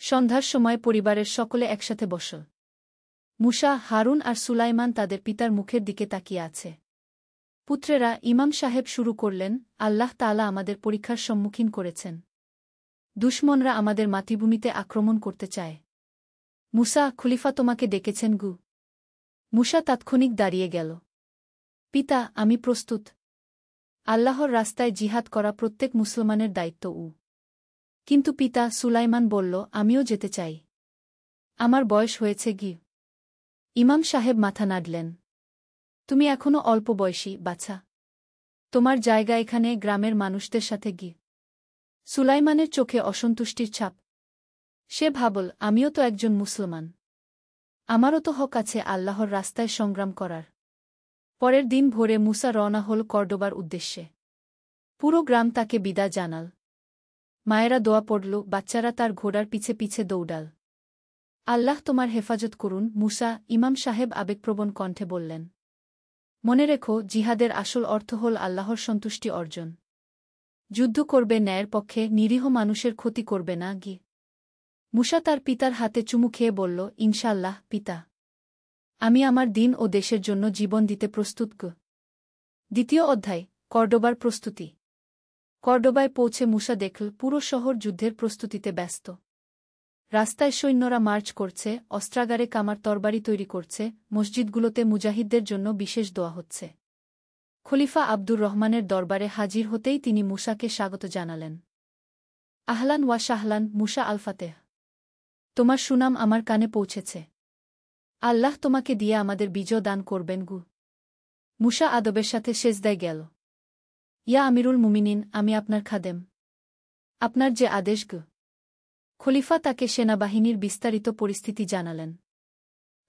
সন্ধ্যার সময় পরিবারের সকলে একসাথে বসল। মুসা, হারুন আর সুলাইমান তাদের পিতার মুখের দিকে তাকিয়ে আছে। পুত্রেরা, ইমাম সাহেব শুরু করলেন, আল্লাহ তাআলা আমাদের পরীক্ষার সম্মুখীন করেছেন। দুশমনরা আমাদের মাতৃভূমিতে আক্রমণ করতে চায়। মুসা, খলিফা তোমাকে ডেকেছেন গু। মুসা তাৎক্ষণিক দাঁড়িয়ে গেল। পিতা, আমি প্রস্তুত। আল্লাহর রাস্তায় জিহাদ করা প্রত্যেক মুসলমানের দায়িত্ব। কিন্তু পিতা, সুলাইমান বলল, আমিও যেতে চাই। আমার বয়স হয়েছে গি। ইমাম সাহেব মাথা নাড়লেন। তুমি এখনো অল্প বয়সী, বাছা। তোমার জায়গা এখানে গ্রামের মানুষদের সাথে গি। সুলাইমানের চোখে অসন্তুষ্টির ছাপ। সে ভাবল, আমিও তো একজন মুসলমান। আমারও তো হক আছে আল্লাহর রাস্তায় সংগ্রাম করার। পরের দিন ভোরে মুসা রওনা হল কর্ডোবার উদ্দেশ্যে। পুরো গ্রাম তাকে বিদায় জানাল। মায়েরা দোয়া পড়ল, বাচ্চারা তার ঘোড়ার পিছে পিছে দৌড়াল। আল্লাহ তোমার হেফাজত করুন, মুসা, ইমাম সাহেব আবেগপ্রবণ কণ্ঠে বললেন। মনে রেখো, জিহাদের আসল অর্থ হল আল্লাহর সন্তুষ্টি অর্জন। যুদ্ধ করবে ন্যায়ের পক্ষে, নিরীহ মানুষের ক্ষতি করবে না গি। মুসা তার পিতার হাতে চুমু খেয়ে বলল, ইনশাআল্লাহ পিতা। আমি আমার দিন ও দেশের জন্য জীবন দিতে প্রস্তুত গ। দ্বিতীয় অধ্যায়, কর্ডোবার প্রস্তুতি। কর্ডোবায় পৌঁছে মুসা দেখল পুরো শহর যুদ্ধের প্রস্তুতিতে ব্যস্ত। রাস্তায় সৈন্যরা মার্চ করছে, অস্ত্রাগারে কামার তরবারি তৈরি করছে, মসজিদগুলোতে মুজাহিদদের জন্য বিশেষ দোয়া হচ্ছে। খলিফা আব্দুর রহমানের দরবারে হাজির হতেই তিনি মুসাকে স্বাগত জানালেন। আহলান ওয়া শাহলান, মুসা আল ফাতেহ। তোমার সুনাম আমার কানে পৌঁছেছে। আল্লাহ তোমাকে দিয়ে আমাদের বিজয় দান করবেন গু। মুসা আদবের সাথে সেজদায় গেল। ইয়া আমিরুল মুমিনিন, আমি আপনার খাদেম। আপনার যে আদেশ গু। খলিফা তাকে সেনাবাহিনীর বিস্তারিত পরিস্থিতি জানালেন।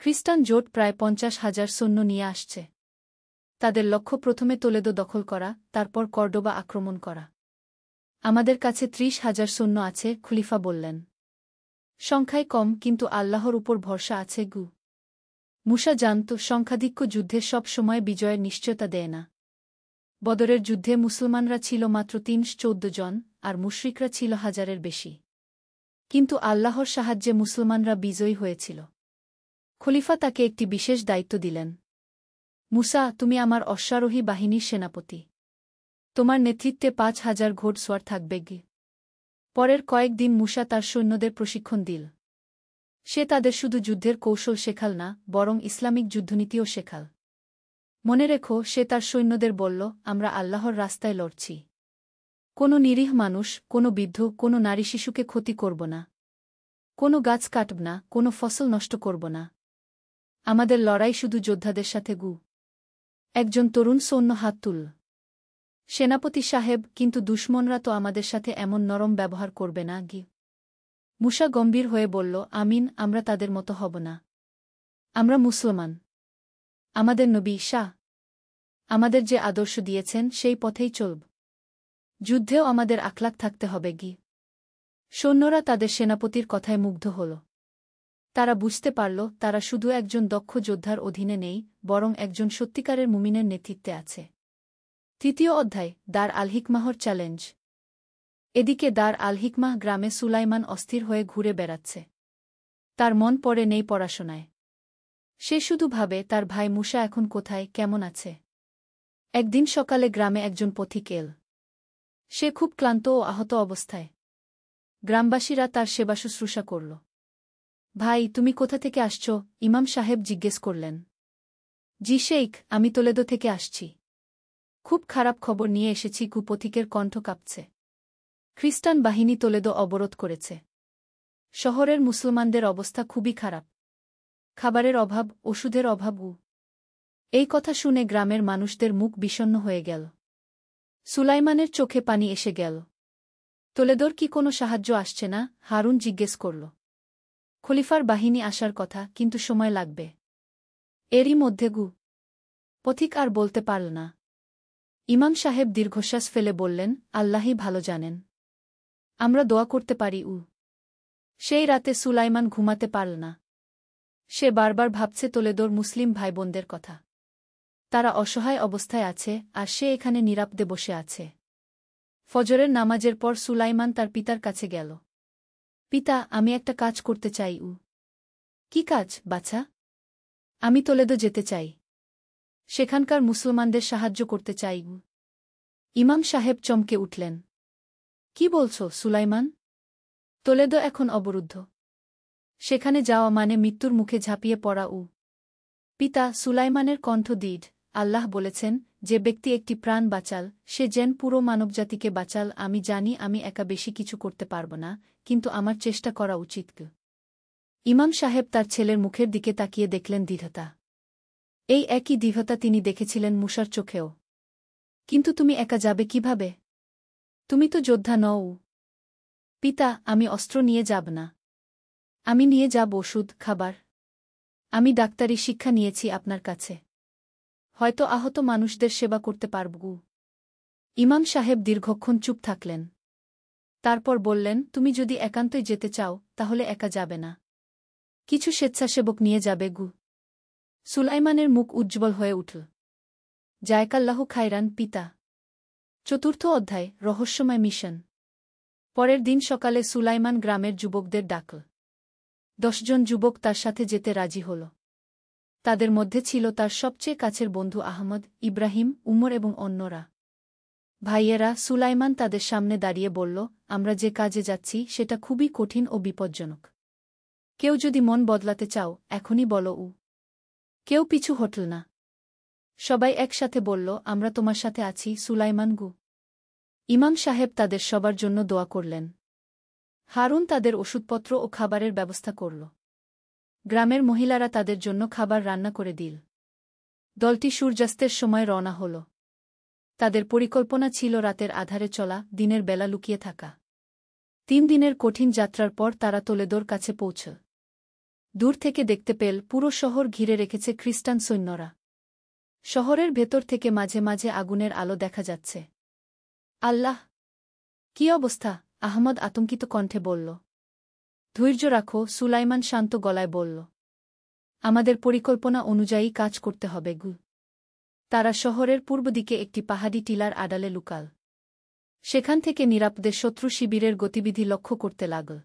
খ্রিস্টান জোট প্রায় 50,000 সৈন্য নিয়ে আসছে। তাদের লক্ষ্য প্রথমে তোলেদো দখল করা, তারপর কর্ডোবা আক্রমণ করা। আমাদের কাছে 30,000 সৈন্য আছে, খলিফা বললেন। সংখ্যায় কম, কিন্তু আল্লাহর উপর ভরসা আছে গু। মুসা জানত সংখ্যাধিক্য যুদ্ধে সব সময় বিজয়ের নিশ্চয়তা দেয় না। বদরের যুদ্ধে মুসলমানরা ছিল মাত্র 314 জন, আর মুশরিকরা ছিল 1000-এর বেশি। কিন্তু আল্লাহর সাহায্যে মুসলমানরা বিজয়ী হয়েছিল। খলিফা তাকে একটি বিশেষ দায়িত্ব দিলেন। মুসা, তুমি আমার অশ্বারোহী বাহিনীর সেনাপতি। তোমার নেতৃত্বে 5,000 ঘোড়সওয়ার থাকবে গে। পরের কয়েকদিন মুসা তার সৈন্যদের প্রশিক্ষণ দিল। সে তাদের শুধু যুদ্ধের কৌশল শেখাল না, বরং ইসলামিক যুদ্ধনীতিও শেখাল। মনে রেখো, সে তার সৈন্যদের বলল, আমরা আল্লাহর রাস্তায় লড়ছি। কোনো নিরীহ মানুষ, কোনো বৃদ্ধ, কোনো নারী শিশুকে ক্ষতি করব না। কোনো গাছ কাটব না, কোনো ফসল নষ্ট করব না। আমাদের লড়াই শুধু যোদ্ধাদের সাথে গু। একজন তরুণ সৈন্য হাত তুলল। সেনাপতি সাহেব, কিন্তু দুশমনরা তো আমাদের সাথে এমন নরম ব্যবহার করবে না গি। মুসা গম্ভীর হয়ে বলল, আমিন, আমরা তাদের মতো হব না। আমরা মুসলমান। আমাদের নবী শাহ আমাদের যে আদর্শ দিয়েছেন সেই পথেই চলব। যুদ্ধেও আমাদের আখলাক থাকতে হবে গি। সৈন্যরা তাদের সেনাপতির কথায় মুগ্ধ হল। তারা বুঝতে পারল, তারা শুধু একজন দক্ষ যোদ্ধার অধীনে নেই, বরং একজন সত্যিকারের মুমিনের নেতৃত্বে আছে। তৃতীয় অধ্যায়, দার আল হিকমাহর চ্যালেঞ্জ। এদিকে দার আল হিকমাহ গ্রামে সুলাইমান অস্থির হয়ে ঘুরে বেড়াচ্ছে। তার মন পড়ে নেই পড়াশোনায়। সে শুধু ভাবে, তার ভাই মুসা এখন কোথায়, কেমন আছে। একদিন সকালে গ্রামে একজন পথিক এল। সে খুব ক্লান্ত ও আহত অবস্থায়। গ্রামবাসীরা তার সেবা শুশ্রূষা করল। ভাই, তুমি কোথা থেকে আসছ? ইমাম সাহেব জিজ্ঞেস করলেন। জি শেইখ, আমি তোলেদো থেকে আসছি। খুব খারাপ খবর নিয়ে এসেছি। কুপথিকের কণ্ঠ কাঁপছে। খ্রিস্টান বাহিনী তোলেদো অবরোধ করেছে। শহরের মুসলমানদের অবস্থা খুবই খারাপ। খাবারের অভাব, ওষুধের অভাব। এই কথা শুনে গ্রামের মানুষদের মুখ বিষণ্ণ হয়ে গেল। সুলাইমানের চোখে পানি এসে গেল। তোলেদোর কি কোনো সাহায্য আসছে না? হারুন জিজ্ঞেস করল। খলিফার বাহিনী আসার কথা, কিন্তু সময় লাগবে। এরই মধ্যে পথিক আর বলতে পারল না। ইমাম সাহেব দীর্ঘশ্বাস ফেলে বললেন, আল্লাহই ভালো জানেন। আমরা দোয়া করতে পারি। সেই রাতে সুলাইমান ঘুমাতে পারল না। সে বারবার ভাবছে তোলেদোর মুসলিম ভাইবোনদের কথা। তারা অসহায় অবস্থায় আছে, আর সে এখানে নিরাপদে বসে আছে। ফজরের নামাজের পর সুলাইমান তার পিতার কাছে গেল। পিতা, আমি একটা কাজ করতে চাই। কি কাজ, বাছা? আমি তোলেদো যেতে চাই। সেখানকার মুসলমানদের সাহায্য করতে চাই। ইমাম সাহেব চমকে উঠলেন। কি বলছ, সুলাইমান? তোলেদো এখন অবরুদ্ধ। সেখানে যাওয়া মানে মৃত্যুর মুখে ঝাঁপিয়ে পড়া। পিতা, সুলাইমানের কণ্ঠ দৃঢ়। আল্লাহ বলেছেন, যে ব্যক্তি একটি প্রাণ বাঁচাল, সে যেন পুরো মানবজাতিকে বাঁচাল। আমি জানি আমি একা বেশি কিছু করতে পারব না, কিন্তু আমার চেষ্টা করা উচিত। ইমাম সাহেব তার ছেলের মুখের দিকে তাকিয়ে দেখলেন দৃঢ়তা। এই একই দৃঢ়তা তিনি দেখেছিলেন মুসার চোখেও। কিন্তু তুমি একা যাবে কিভাবে? তুমি তো যোদ্ধা নও। পিতা, আমি অস্ত্র নিয়ে যাব না। আমি নিয়ে যাব ওষুধ, খাবার। আমি ডাক্তারি শিক্ষা নিয়েছি আপনার কাছে। হয়তো আহত মানুষদের সেবা করতে পারব। ইমাম সাহেব দীর্ঘক্ষণ চুপ থাকলেন। তারপর বললেন, তুমি যদি একান্তই যেতে চাও, তাহলে একা যাবে না। কিছু স্বেচ্ছাসেবক নিয়ে যাবে। সুলাইমানের মুখ উজ্জ্বল হয়ে উঠল। জায়কাল্লাহু খায়রান, পিতা। চতুর্থ অধ্যায়, রহস্যময় মিশন। পরের দিন সকালে সুলাইমান গ্রামের যুবকদের ডাকল। 10 জন যুবক তার সাথে যেতে রাজি হল। তাদের মধ্যে ছিল তার সবচেয়ে কাছের বন্ধু আহমদ, ইব্রাহিম, উমর এবং অন্যরা। ভাইয়েরা, সুলাইমান তাদের সামনে দাঁড়িয়ে বলল, আমরা যে কাজে যাচ্ছি সেটা খুবই কঠিন ও বিপজ্জনক। কেউ যদি মন বদলাতে চাও, এখনই বলো। কেউ পিছু হটল না। সবাই একসাথে বলল, আমরা তোমার সাথে আছি, সুলাইমান। ইমাম সাহেব তাদের সবার জন্য দোয়া করলেন। হারুন তাদের ওষুধপত্র ও খাবারের ব্যবস্থা করল। গ্রামের মহিলারা তাদের জন্য খাবার রান্না করে দিল। দলটি সূর্যাস্তের সময় রওনা হল। তাদের পরিকল্পনা ছিল রাতের আধারে চলা, দিনের বেলা লুকিয়ে থাকা। 3 দিনের কঠিন যাত্রার পর তারা তোলেদোর কাছে পৌঁছল। দূর থেকে দেখতে পেল পুরো শহর ঘিরে রেখেছে খ্রিস্টান সৈন্যরা। শহরের ভেতর থেকে মাঝে মাঝে আগুনের আলো দেখা যাচ্ছে। আল্লাহ! কি অবস্থা? আহমদ আতঙ্কিত কণ্ঠে বলল। ধৈর্য রাখো, সুলাইমান শান্ত গলায় বলল। আমাদের পরিকল্পনা অনুযায়ী কাজ করতে হবে গু। তারা শহরের পূর্ব দিকে একটি পাহাড়ি টিলার আড়ালে লুকাল। সেখান থেকে নিরাপদে শত্রু শিবিরের গতিবিধি লক্ষ্য করতে লাগল।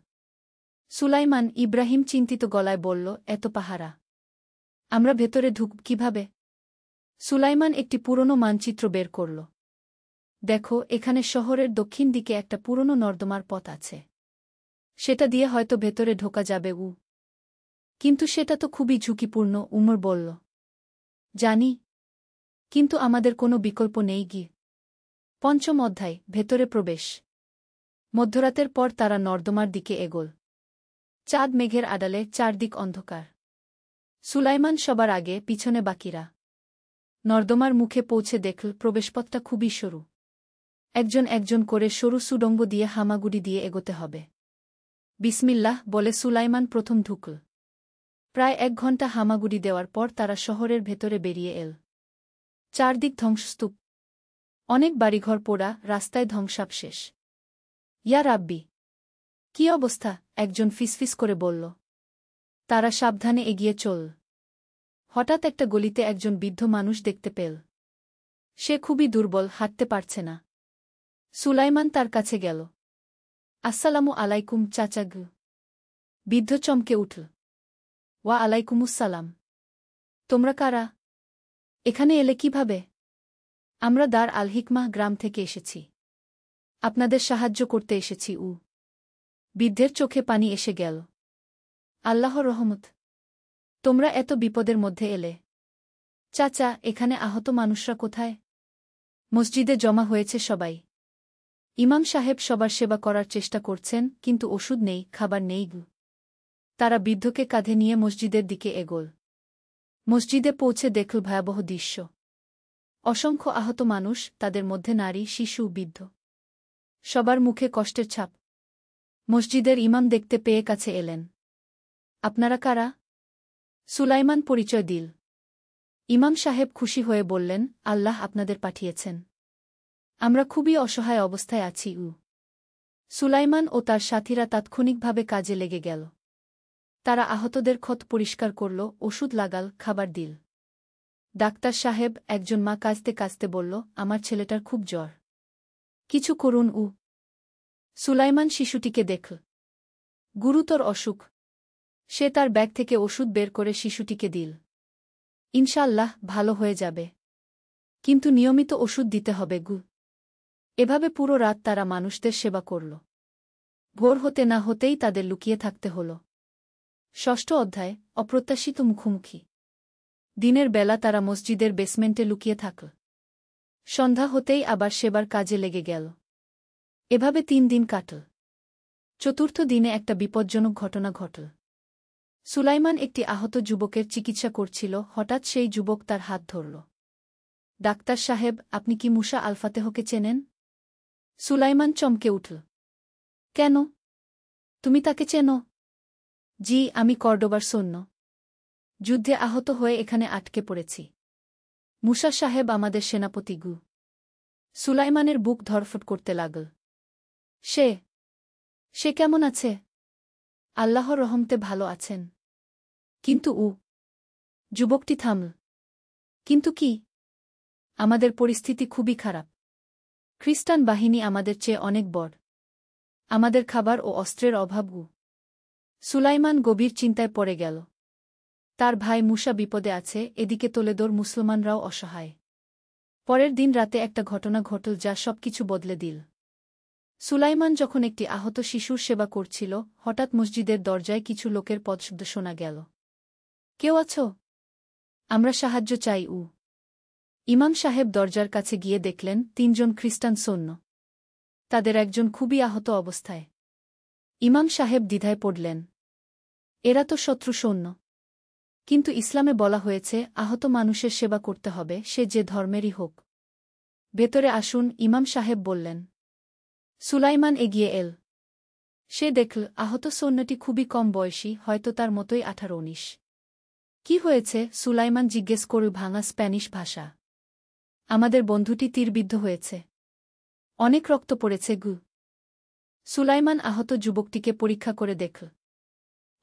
সুলাইমান ইব্রাহিম চিন্তিত গলায় বলল, এত পাহারা, আমরা ভেতরে ঢুকব কিভাবে? সুলাইমান একটি পুরনো মানচিত্র বের করল। দেখো, এখানে শহরের দক্ষিণ দিকে একটা পুরনো নর্দমার পথ আছে। সেটা দিয়ে হয়তো ভেতরে ঢোকা যাবে। কিন্তু সেটা তো খুবই ঝুঁকিপূর্ণ, উমর বলল। জানি, কিন্তু আমাদের কোনো বিকল্প নেই গি। 5ম অধ্যায়, ভেতরে প্রবেশ। মধ্যরাতের পর তারা নর্দমার দিকে এগোল। চাঁদ মেঘের আড়ালে, চারদিক অন্ধকার। সুলাইমান সবার আগে, পিছনে বাকিরা। নর্দমার মুখে পৌঁছে দেখল প্রবেশপথটা খুবই সরু। একজন একজন করে সরু সুড়ঙ্গ দিয়ে হামাগুড়ি দিয়ে এগোতে হবে। বিসমিল্লাহ বলে সুলাইমান প্রথম ঢুকল। প্রায় 1 ঘণ্টা হামাগুড়ি দেওয়ার পর তারা শহরের ভেতরে বেরিয়ে এল। চারদিক ধ্বংসস্তূপ, অনেক বাড়িঘর পোড়া, রাস্তায় ধ্বংসাবশেষ। ইয়া রাব্বি! কি অবস্থা? একজন ফিসফিস করে বলল। তারা সাবধানে এগিয়ে চল। হঠাৎ একটা গলিতে একজন বৃদ্ধ মানুষ দেখতে পেল। সে খুবই দুর্বল, হাঁটতে পারছে না। সুলাইমান তার কাছে গেল। আসসালামু আলাইকুম চাচাগু। বৃদ্ধ চমকে উঠল। ওয়া আলাইকুমুসসালাম। তোমরা কারা? এখানে এলে কিভাবে? আমরা দার আল হিকমাহ গ্রাম থেকে এসেছি। আপনাদের সাহায্য করতে এসেছি। বৃদ্ধের চোখে পানি এসে গেল। আল্লাহর রহমত! তোমরা এত বিপদের মধ্যে এলে। চাচা, এখানে আহত মানুষরা কোথায়? মসজিদে জমা হয়েছে সবাই। ইমাম সাহেব সবার সেবা করার চেষ্টা করছেন, কিন্তু ওষুধ নেই, খাবার নেই গু। তারা বৃদ্ধকে কাঁধে নিয়ে মসজিদের দিকে এগোল। মসজিদে পৌঁছে দেখল ভয়াবহ দৃশ্য। অসংখ্য আহত মানুষ, তাদের মধ্যে নারী, শিশু, বৃদ্ধ। সবার মুখে কষ্টের ছাপ। মসজিদের ইমাম দেখতে পেয়ে কাছে এলেন। আপনারা কারা? সুলাইমান পরিচয় দিল। ইমাম সাহেব খুশি হয়ে বললেন, আল্লাহ আপনাদের পাঠিয়েছেন। আমরা খুবই অসহায় অবস্থায় আছি। সুলাইমান ও তার সাথীরা তাৎক্ষণিকভাবে কাজে লেগে গেল। তারা আহতদের ক্ষত পরিষ্কার করল, ওষুধ লাগাল, খাবার দিল। ডাক্তার সাহেব, একজন মা কাঁদতে কাঁদতে বলল, আমার ছেলেটার খুব জ্বর। কিছু করুন। সুলাইমান শিশুটিকে দেখল। গুরুতর অসুখ। সে তার ব্যাগ থেকে ওষুধ বের করে শিশুটিকে দিল। ইনশাআল্লাহ ভালো হয়ে যাবে, কিন্তু নিয়মিত ওষুধ দিতে হবে গু। এভাবে পুরো রাত তারা মানুষদের সেবা করল। ভোর হতে না হতেই তাদের লুকিয়ে থাকতে হল। 6ষ্ঠ অধ্যায়, অপ্রত্যাশিত মুখোমুখি। দিনের বেলা তারা মসজিদের বেসমেন্টে লুকিয়ে থাকল। সন্ধ্যা হতেই আবার সেবার কাজে লেগে গেল। এভাবে 3 দিন কাটল। 4র্থ দিনে একটা বিপজ্জনক ঘটনা ঘটল। সুলাইমান একটি আহত যুবকের চিকিৎসা করছিল, হঠাৎ সেই যুবক তার হাত ধরল। ডাক্তার সাহেব, আপনি কি মুসা আল ফাতেহকে চেনেন? সুলাইমান চমকে উঠল। কেন? তুমি তাকে চেনো? জি, আমি কর্ডোবার সৈন্য। যুদ্ধে আহত হয়ে এখানে আটকে পড়েছি। মুসা সাহেব আমাদের সেনাপতি গু। সুলাইমানের বুক ধরফট করতে লাগল। সে কেমন আছে? আল্লাহর রহমতে ভালো আছেন। কিন্তু যুবকটি থামল। কিন্তু কি? আমাদের পরিস্থিতি খুবই খারাপ। খ্রিস্টান বাহিনী আমাদের চেয়ে অনেক বড়। আমাদের খাবার ও অস্ত্রের অভাব। সুলাইমান গভীর চিন্তায় পড়ে গেল। তার ভাই মুসা বিপদে আছে, এদিকে তোলেদোর মুসলমানরাও অসহায়। পরের দিন রাতে একটা ঘটনা ঘটল যা সবকিছু বদলে দিল। সুলাইমান যখন একটি আহত শিশুর সেবা করছিল, হঠাৎ মসজিদের দরজায় কিছু লোকের পদশব্দ শোনা গেল। কেউ আছো? আমরা সাহায্য চাই। ইমাম সাহেব দরজার কাছে গিয়ে দেখলেন 3 জন খ্রিস্টান সৈন্য। তাদের একজন খুবই আহত অবস্থায়। ইমাম সাহেব দ্বিধায় পড়লেন। এরা তো শত্রু সৈন্য। কিন্তু ইসলামে বলা হয়েছে আহত মানুষের সেবা করতে হবে, সে যে ধর্মেরই হোক। ভেতরে আসুন, ইমাম সাহেব বললেন। সুলাইমান এগিয়ে এল। সে দেখল আহত সৈন্যটি খুবই কম বয়সী, হয়তো তার মতোই 18-19। কি হয়েছে? সুলাইমান জিজ্ঞেস করল ভাঙা স্প্যানিশ ভাষা। আমাদের বন্ধুটি তীরবিদ্ধ হয়েছে। অনেক রক্ত পড়েছে গু। সুলাইমান আহত যুবকটিকে পরীক্ষা করে দেখল।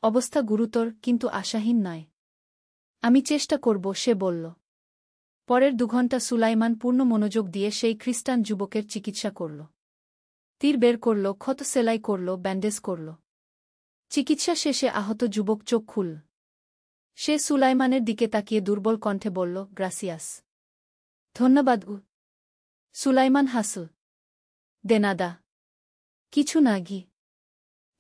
অবস্থা গুরুতর, কিন্তু আশাহীন নয়। আমি চেষ্টা করব, সে বলল। পরের 2 ঘণ্টা সুলাইমান পূর্ণ মনোযোগ দিয়ে সেই খ্রিস্টান যুবকের চিকিৎসা করল। তীর বের করল, ক্ষত সেলাই করল, ব্যান্ডেজ করল। চিকিৎসা শেষে আহত যুবক চোখ খুলল। সে সুলাইমানের দিকে তাকিয়ে দুর্বল কণ্ঠে বলল, গ্রাসিয়াস। ধন্যবাদ গু। সুলাইমান হাসল। দেনাদা। কিছু না গি।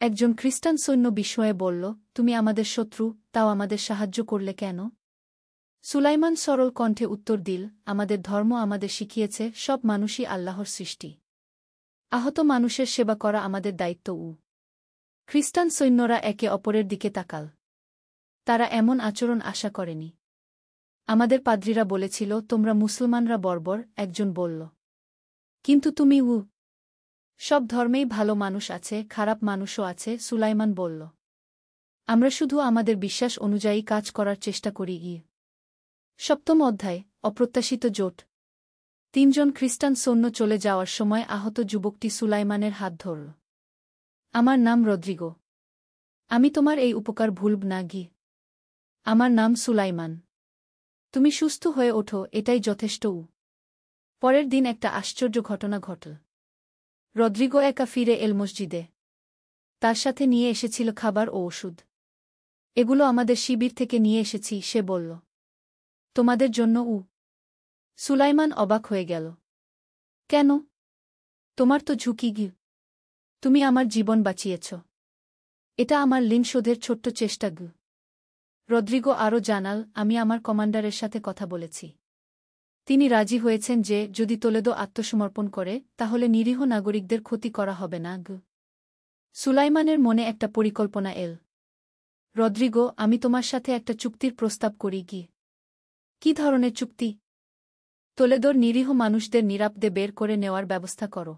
একজন খ্রিস্টান সৈন্য বিস্ময়ে বলল, তুমি আমাদের শত্রু, তাও আমাদের সাহায্য করলে কেন? সুলাইমান সরল কণ্ঠে উত্তর দিল, আমাদের ধর্ম আমাদের শিখিয়েছে সব মানুষই আল্লাহর সৃষ্টি। আহত মানুষের সেবা করা আমাদের দায়িত্ব। খ্রিস্টান সৈন্যরা একে অপরের দিকে তাকাল। তারা এমন আচরণ আশা করেনি। আমাদের পাদ্রীরা বলেছিল তোমরা মুসলমানরা বর্বর, একজন বলল। কিন্তু তুমি সব ধর্মেই ভালো মানুষ আছে, খারাপ মানুষও আছে, সুলাইমান বলল। আমরা শুধু আমাদের বিশ্বাস অনুযায়ী কাজ করার চেষ্টা করি। 7ম অধ্যায়, অপ্রত্যাশিত জোট। 3 জন খ্রিস্টান সৈন্য চলে যাওয়ার সময় আহত যুবকটি সুলাইমানের হাত ধরল। আমার নাম রদ্রিগো। আমি তোমার এই উপকার ভুলব না গি। আমার নাম সুলাইমান। তুমি সুস্থ হয়ে ওঠো, এটাই যথেষ্ট। পরের দিন একটা আশ্চর্য ঘটনা ঘটল। রদ্রিগো একা ফিরে এল মসজিদে। তার সাথে নিয়ে এসেছিল খাবার ও ওষুধ। এগুলো আমাদের শিবির থেকে নিয়ে এসেছি, সে বলল। তোমাদের জন্য। সুলাইমান অবাক হয়ে গেল। কেন? তোমার তো ঝুঁকি গি। তুমি আমার জীবন বাঁচিয়েছ। এটা আমার ঋণ শোধের ছোট্ট চেষ্টা গু। রদ্রিগো আরও জানাল, আমি আমার কমান্ডারের সাথে কথা বলেছি। তিনি রাজি হয়েছেন যে যদি তোলেদো আত্মসমর্পণ করে তাহলে নিরীহ নাগরিকদের ক্ষতি করা হবে না গু। সুলাইমানের মনে একটা পরিকল্পনা এল। রদ্রিগো, আমি তোমার সাথে একটা চুক্তির প্রস্তাব করি গি। কি ধরনের চুক্তি? তোলেদোর নিরীহ মানুষদের নিরাপদে বের করে নেওয়ার ব্যবস্থা করো।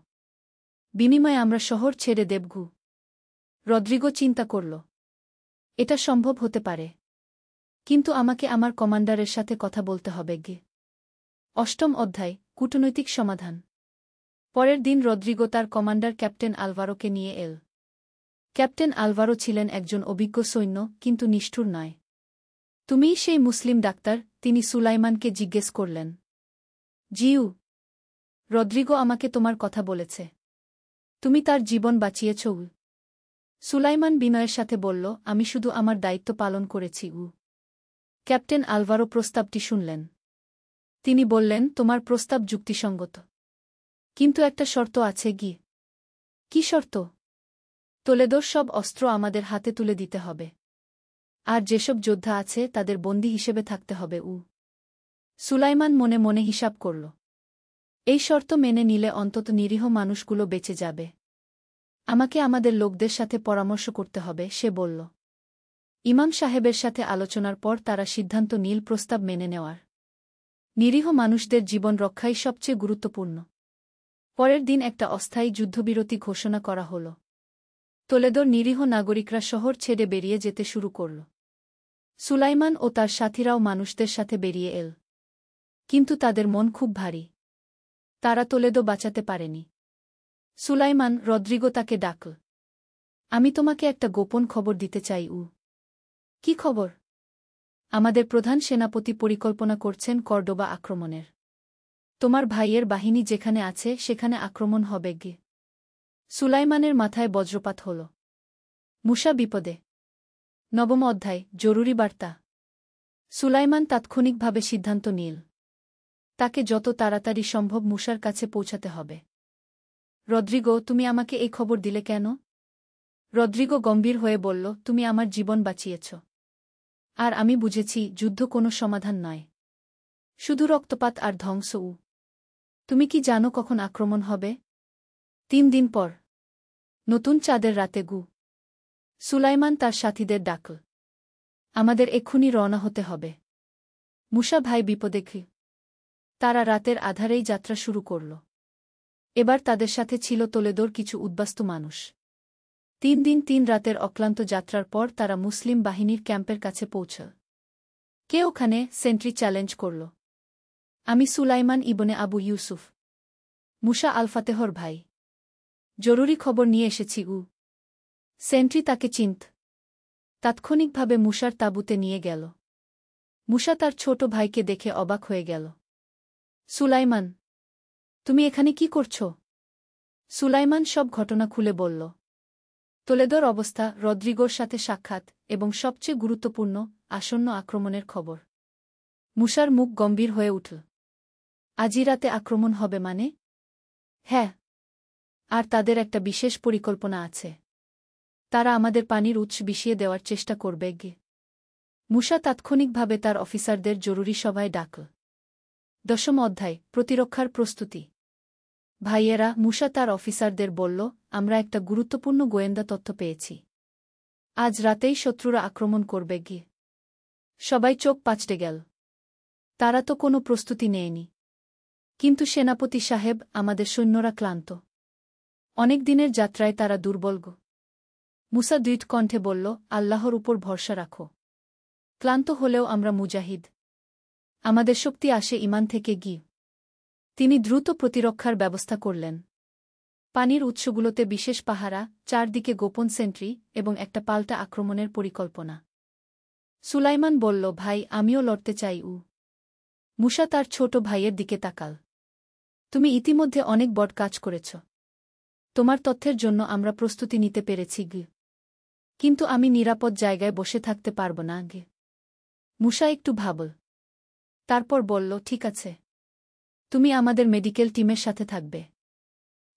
বিনিময়ে আমরা শহর ছেড়ে দেব গু। রদ্রিগো চিন্তা করল। এটা সম্ভব হতে পারে। কিন্তু আমাকে আমার কমান্ডারের সাথে কথা বলতে হবে গে। 8ম অধ্যায়, কূটনৈতিক সমাধান। পরের দিন রদ্রিগো তার কমান্ডার ক্যাপ্টেন আলভারোকে নিয়ে এল। ক্যাপ্টেন আলভারো ছিলেন একজন অভিজ্ঞ সৈন্য, কিন্তু নিষ্ঠুর নয়। তুমিই সেই মুসলিম ডাক্তার? তিনি সুলাইমানকে জিজ্ঞেস করলেন। জিউ। রদ্রিগো আমাকে তোমার কথা বলেছে। তুমি তার জীবন বাঁচিয়েছ। সুলাইমান বিনয়ের সাথে বলল, আমি শুধু আমার দায়িত্ব পালন করেছি। ক্যাপ্টেন আলভারো প্রস্তাবটি শুনলেন। তিনি বললেন, তোমার প্রস্তাব যুক্তিসঙ্গত। কিন্তু একটা শর্ত আছে গি। কি শর্ত? তোলেদোর সব অস্ত্র আমাদের হাতে তুলে দিতে হবে। আর যেসব যোদ্ধা আছে তাদের বন্দী হিসেবে থাকতে হবে। সুলাইমান মনে মনে হিসাব করল। এই শর্ত মেনে নিলে অন্তত নিরীহ মানুষগুলো বেঁচে যাবে। আমাকে আমাদের লোকদের সাথে পরামর্শ করতে হবে, সে বলল। ইমাম সাহেবের সাথে আলোচনার পর তারা সিদ্ধান্ত নিল প্রস্তাব মেনে নেওয়ার। নিরীহ মানুষদের জীবন রক্ষাই সবচেয়ে গুরুত্বপূর্ণ। পরের দিন একটা অস্থায়ী যুদ্ধবিরতি ঘোষণা করা হল। তোলেদোর নিরীহ নাগরিকরা শহর ছেড়ে বেরিয়ে যেতে শুরু করল। সুলাইমান ও তার সাথীরাও মানুষদের সাথে বেরিয়ে এল। কিন্তু তাদের মন খুব ভারী। তারা তোলেদো বাঁচাতে পারেনি। সুলাইমান, রদ্রিগো তাকে ডাকল। আমি তোমাকে একটা গোপন খবর দিতে চাই। কি খবর? আমাদের প্রধান সেনাপতি পরিকল্পনা করছেন কর্ডোবা আক্রমণের। তোমার ভাইয়ের বাহিনী যেখানে আছে সেখানে আক্রমণ হবে গে। সুলাইমানের মাথায় বজ্রপাত হল। মুসা বিপদে। 9ম অধ্যায়, জরুরি বার্তা। সুলাইমান তাৎক্ষণিকভাবে সিদ্ধান্ত নিল। তাকে যত তাড়াতাড়ি সম্ভব মুসার কাছে পৌঁছাতে হবে। রদ্রিগো, তুমি আমাকে এই খবর দিলে কেন? রদ্রিগো গম্ভীর হয়ে বলল, তুমি আমার জীবন বাঁচিয়েছ। আর আমি বুঝেছি যুদ্ধ কোনো সমাধান নয়। শুধু রক্তপাত আর ধ্বংস। তুমি কি জানো কখন আক্রমণ হবে? 3 দিন পর। নতুন চাঁদের রাতে গু। সুলাইমান তার সাথীদের ডাকল। আমাদের এক্ষুনি রওনা হতে হবে। মুসা ভাই বিপদে কি। তারা রাতের আধারেই যাত্রা শুরু করল। এবার তাদের সাথে ছিল তোলেদোর কিছু উদ্বাস্তু মানুষ। 3 দিন 3 রাতের অক্লান্ত যাত্রার পর তারা মুসলিম বাহিনীর ক্যাম্পের কাছে পৌঁছল। কে ওখানে? সেন্ট্রি চ্যালেঞ্জ করল। আমি সুলাইমান ইবনে আবু ইউসুফ, মুসা আল ফাতেহর ভাই। জরুরি খবর নিয়ে এসেছি। সেন্ট্রি তাকে চিনত। তাৎক্ষণিকভাবে মুসার তাঁবুতে নিয়ে গেল। মুসা তার ছোট ভাইকে দেখে অবাক হয়ে গেল। সুলাইমান, তুমি এখানে কি করছ? সুলাইমান সব ঘটনা খুলে বলল। তোলেদোর অবস্থা, রদ্রিগোর সাথে সাক্ষাৎ এবং সবচেয়ে গুরুত্বপূর্ণ আসন্ন আক্রমণের খবর। মুসার মুখ গম্ভীর হয়ে উঠল। আজই রাতে আক্রমণ হবে মানে? হ্যাঁ, আর তাদের একটা বিশেষ পরিকল্পনা আছে। তারা আমাদের পানির উৎস বিষিয়ে দেওয়ার চেষ্টা করবে। মুসা তাৎক্ষণিকভাবে তার অফিসারদের জরুরি সভায় ডাকল। 10ম অধ্যায়, প্রতিরক্ষার প্রস্তুতি। ভাইয়েরা, মুসা তার অফিসারদের বলল, আমরা একটা গুরুত্বপূর্ণ গোয়েন্দা তথ্য পেয়েছি। আজ রাতেই শত্রুরা আক্রমণ করবে। সবাই চোখ পাঁচড়ে গেল। তারা তো কোনো প্রস্তুতি নেয়নি। কিন্তু সেনাপতি সাহেব, আমাদের সৈন্যরা ক্লান্ত। অনেক দিনের যাত্রায় তারা দুর্বল। মুসা দৃঢ় কণ্ঠে বলল, আল্লাহর উপর ভরসা রাখো। ক্লান্ত হলেও আমরা মুজাহিদ। আমাদের শক্তি আসে ঈমান থেকে। তিনি দ্রুত প্রতিরক্ষার ব্যবস্থা করলেন। পানির উৎসগুলোতে বিশেষ পাহারা, চারদিকে গোপন সেন্ট্রি এবং একটা পাল্টা আক্রমণের পরিকল্পনা। সুলাইমান বলল, ভাই, আমিও লড়তে চাই। মুসা তার ছোট ভাইয়ের দিকে তাকাল। তুমি ইতিমধ্যে অনেক বড় কাজ করেছ। তোমার তথ্যের জন্য আমরা প্রস্তুতি নিতে পেরেছি। কিন্তু আমি নিরাপদ জায়গায় বসে থাকতে পারব না। মুসা একটু ভাবল। তারপর বলল, ঠিক আছে। তুমি আমাদের মেডিকেল টিমের সাথে থাকবে।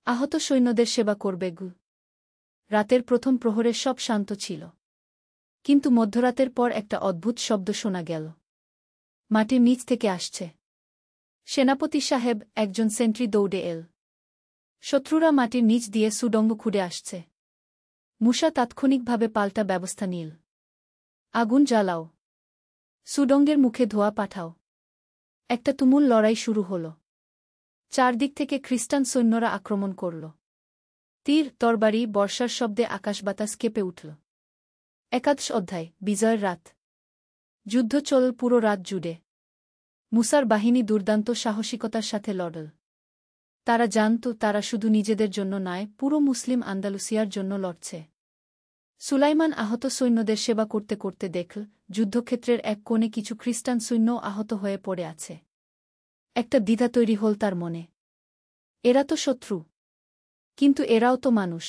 আহত সৈন্যদের সেবা করবে। রাতের প্রথম প্রহরে সব শান্ত ছিল। কিন্তু মধ্যরাতের পর একটা অদ্ভুত শব্দ শোনা গেল। মাটির নিচ থেকে আসছে। সেনাপতি সাহেব, একজন সেন্ট্রি দৌড়ে এল। শত্রুরা মাটির নিচ দিয়ে সুডঙ্গ খুঁড়ে আসছে। মুসা তাৎক্ষণিকভাবে পাল্টা ব্যবস্থা নিল। আগুন জ্বালাও। সুডঙ্গের মুখে ধোঁয়া পাঠাও। একটা তুমুল লড়াই শুরু হল। চারদিক থেকে খ্রিস্টান সৈন্যরা আক্রমণ করল। তীর, তরবারি, বর্ষার শব্দে আকাশ বাতাস কেঁপে উঠল। 11 অধ্যায়, বিজয়ের রাত। যুদ্ধ চলল পুরো রাত জুড়ে। মুসার বাহিনী দুর্দান্ত সাহসিকতার সাথে লড়ল। তারা জানত তারা শুধু নিজেদের জন্য নয়, পুরো মুসলিম আন্দালুসিয়ার জন্য লড়ছে। সুলাইমান আহত সৈন্যদের সেবা করতে করতে দেখল, যুদ্ধক্ষেত্রের এক কোণে কিছু খ্রিস্টান সৈন্যও আহত হয়ে পড়ে আছে। একটা দ্বিধা তৈরি হল তার মনে। এরা তো শত্রু, কিন্তু এরাও তো মানুষ।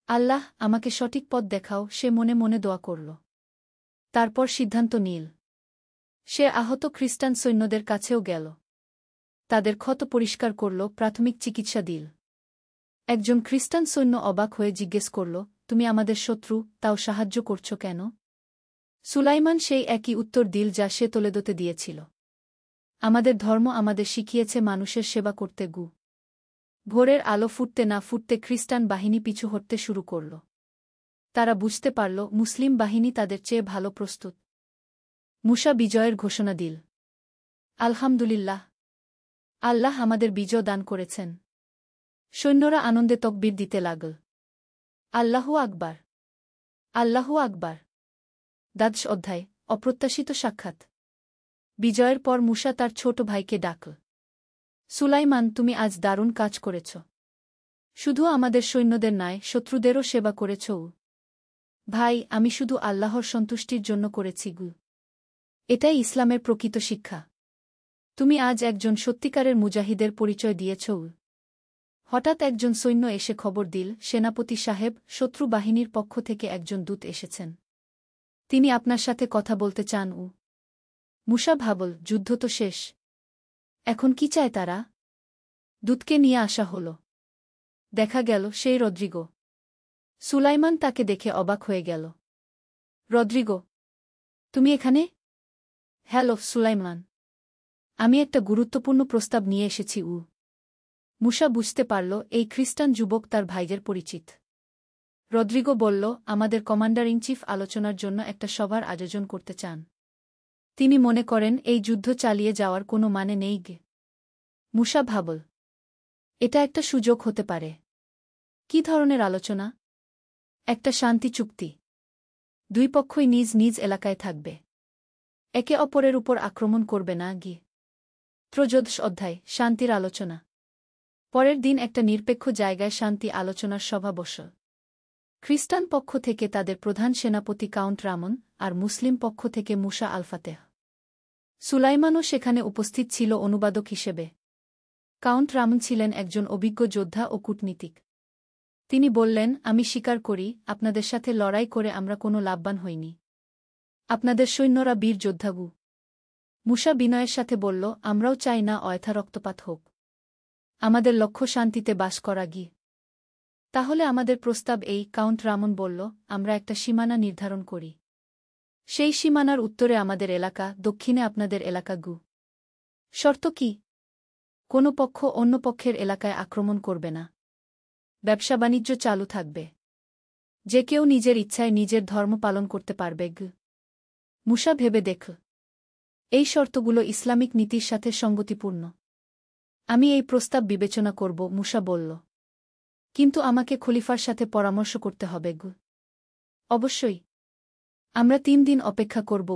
আল্লাহ, আমাকে সঠিক পথ দেখাও, সে মনে মনে দোয়া করল। তারপর সিদ্ধান্ত নিল। সে আহত খ্রিস্টান সৈন্যদের কাছেও গেল। তাদের ক্ষত পরিষ্কার করল, প্রাথমিক চিকিৎসা দিল। একজন খ্রিস্টান সৈন্য অবাক হয়ে জিজ্ঞেস করল, তুমি আমাদের শত্রু, তাও সাহায্য করছ কেন? সুলাইমান সেই একই উত্তর দিল যা সে তোলেদোতে দিয়েছিল। আমাদের ধর্ম আমাদের শিখিয়েছে মানুষের সেবা করতে। ভোরের আলো ফুটতে না ফুটতে খ্রিস্টান বাহিনী পিছু হটতে শুরু করল। তারা বুঝতে পারল মুসলিম বাহিনী তাদের চেয়ে ভালো প্রস্তুত। মুসা বিজয়ের ঘোষণা দিল। আলহামদুলিল্লাহ, আল্লাহ আমাদের বিজয় দান করেছেন। সৈন্যরা আনন্দে তকবীর দিতে লাগল। আল্লাহু আকবার, আল্লাহু আকবার। 10 অধ্যায়, অপ্রত্যাশিত সাক্ষাৎ। বিজয়ের পর মুসা তার ছোট ভাইকে ডাকল। সুলাইমান, তুমি আজ দারুণ কাজ করেছ। শুধু আমাদের সৈন্যদের নয়, শত্রুদেরও সেবা করেছ। ভাই, আমি শুধু আল্লাহর সন্তুষ্টির জন্য করেছি। এটাই ইসলামের প্রকৃত শিক্ষা। তুমি আজ একজন সত্যিকারের মুজাহিদের পরিচয় দিয়েছ। হঠাৎ একজন সৈন্য এসে খবর দিল, সেনাপতি সাহেব, শত্রু বাহিনীর পক্ষ থেকে একজন দূত এসেছেন। তিনি আপনার সাথে কথা বলতে চান। মুসা ভাবল, যুদ্ধ তো শেষ। এখন কি চায় তারা? দূতকে নিয়ে আসা হল। দেখা গেল সেই রদ্রিগো। সুলাইমান তাকে দেখে অবাক হয়ে গেল। রদ্রিগো, তুমি এখানে? হ্যালো সুলাইমান, আমি একটা গুরুত্বপূর্ণ প্রস্তাব নিয়ে এসেছি। মুসা বুঝতে পারল এই খ্রিস্টান যুবক তার ভাইদের পরিচিত। রদ্রিগো বলল, আমাদের কমান্ডার ইন চিফ আলোচনার জন্য একটা সভার আয়োজন করতে চান। তিনি মনে করেন এই যুদ্ধ চালিয়ে যাওয়ার কোনো মানে নেই। মুসা ভাবল, এটা একটা সুযোগ হতে পারে। কি ধরনের আলোচনা? একটা শান্তি চুক্তি। দুই পক্ষই নিজ নিজ এলাকায় থাকবে। একে অপরের উপর আক্রমণ করবে না। ত্রয়োদশ অধ্যায় শান্তির আলোচনা। পরের দিন একটা নিরপেক্ষ জায়গায় শান্তি আলোচনার সভা বসল। খ্রিস্টান পক্ষ থেকে তাদের প্রধান সেনাপতি কাউন্ট রামন আর মুসলিম পক্ষ থেকে মুসা আল ফাতেহ। সুলাইমানও সেখানে উপস্থিত ছিল অনুবাদক হিসেবে। কাউন্ট রামন ছিলেন একজন অভিজ্ঞ যোদ্ধা ও কূটনীতিক। তিনি বললেন, আমি স্বীকার করি, আপনাদের সাথে লড়াই করে আমরা কোনো লাভবান হইনি। আপনাদের সৈন্যরা বীর যোদ্ধাগু। মুসা বিনয়ের সাথে বলল, আমরাও চাই না অয়থা রক্তপাত হোক। আমাদের লক্ষ্য শান্তিতে বাস করা। তাহলে আমাদের প্রস্তাব এই, কাউন্ট রামন বলল, আমরা একটা সীমানা নির্ধারণ করি। সেই সীমানার উত্তরে আমাদের এলাকা, দক্ষিণে আপনাদের এলাকা। শর্ত কি? কোনো পক্ষ অন্য পক্ষের এলাকায় আক্রমণ করবে না। ব্যবসা বাণিজ্য চালু থাকবে। যে কেউ নিজের ইচ্ছায় নিজের ধর্ম পালন করতে পারবে। মুসা ভেবে দেখল, এই শর্তগুলো ইসলামিক নীতির সাথে সঙ্গতিপূর্ণ। আমি এই প্রস্তাব বিবেচনা করব, মুসা বলল। কিন্তু আমাকে খলিফার সাথে পরামর্শ করতে হবে। অবশ্যই। আমরা 3 দিন অপেক্ষা করব।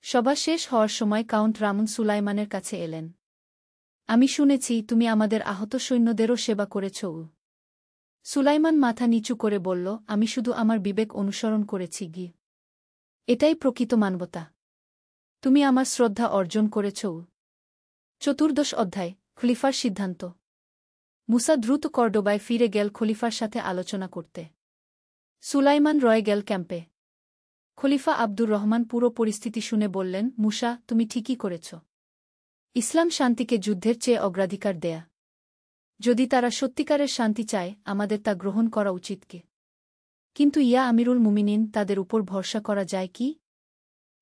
সভা শেষ হওয়ার সময় কাউন্ট রামন সুলাইমানের কাছে এলেন। আমি শুনেছি তুমি আমাদের আহত সৈন্যদেরও সেবা করেছ। সুলাইমান মাথা নিচু করে বলল, আমি শুধু আমার বিবেক অনুসরণ করেছি। এটাই প্রকৃত মানবতা। তুমি আমার শ্রদ্ধা অর্জন করেছ। চতুর্দশ অধ্যায় খলিফার সিদ্ধান্ত। মুসা দ্রুত কর্ডোবায় ফিরে গেল খলিফার সাথে আলোচনা করতে। সুলাইমান রয়ে গেল ক্যাম্পে। খলিফা আব্দুর রহমান পুরো পরিস্থিতি শুনে বললেন, মুসা, তুমি ঠিকই করেছ। ইসলাম শান্তিকে যুদ্ধের চেয়ে অগ্রাধিকার দেয়া। যদি তারা সত্যিকারের শান্তি চায়, আমাদের তা গ্রহণ করা উচিত। কিন্তু ইয়া আমিরুল মুমিনিন, তাদের উপর ভরসা করা যায় কি?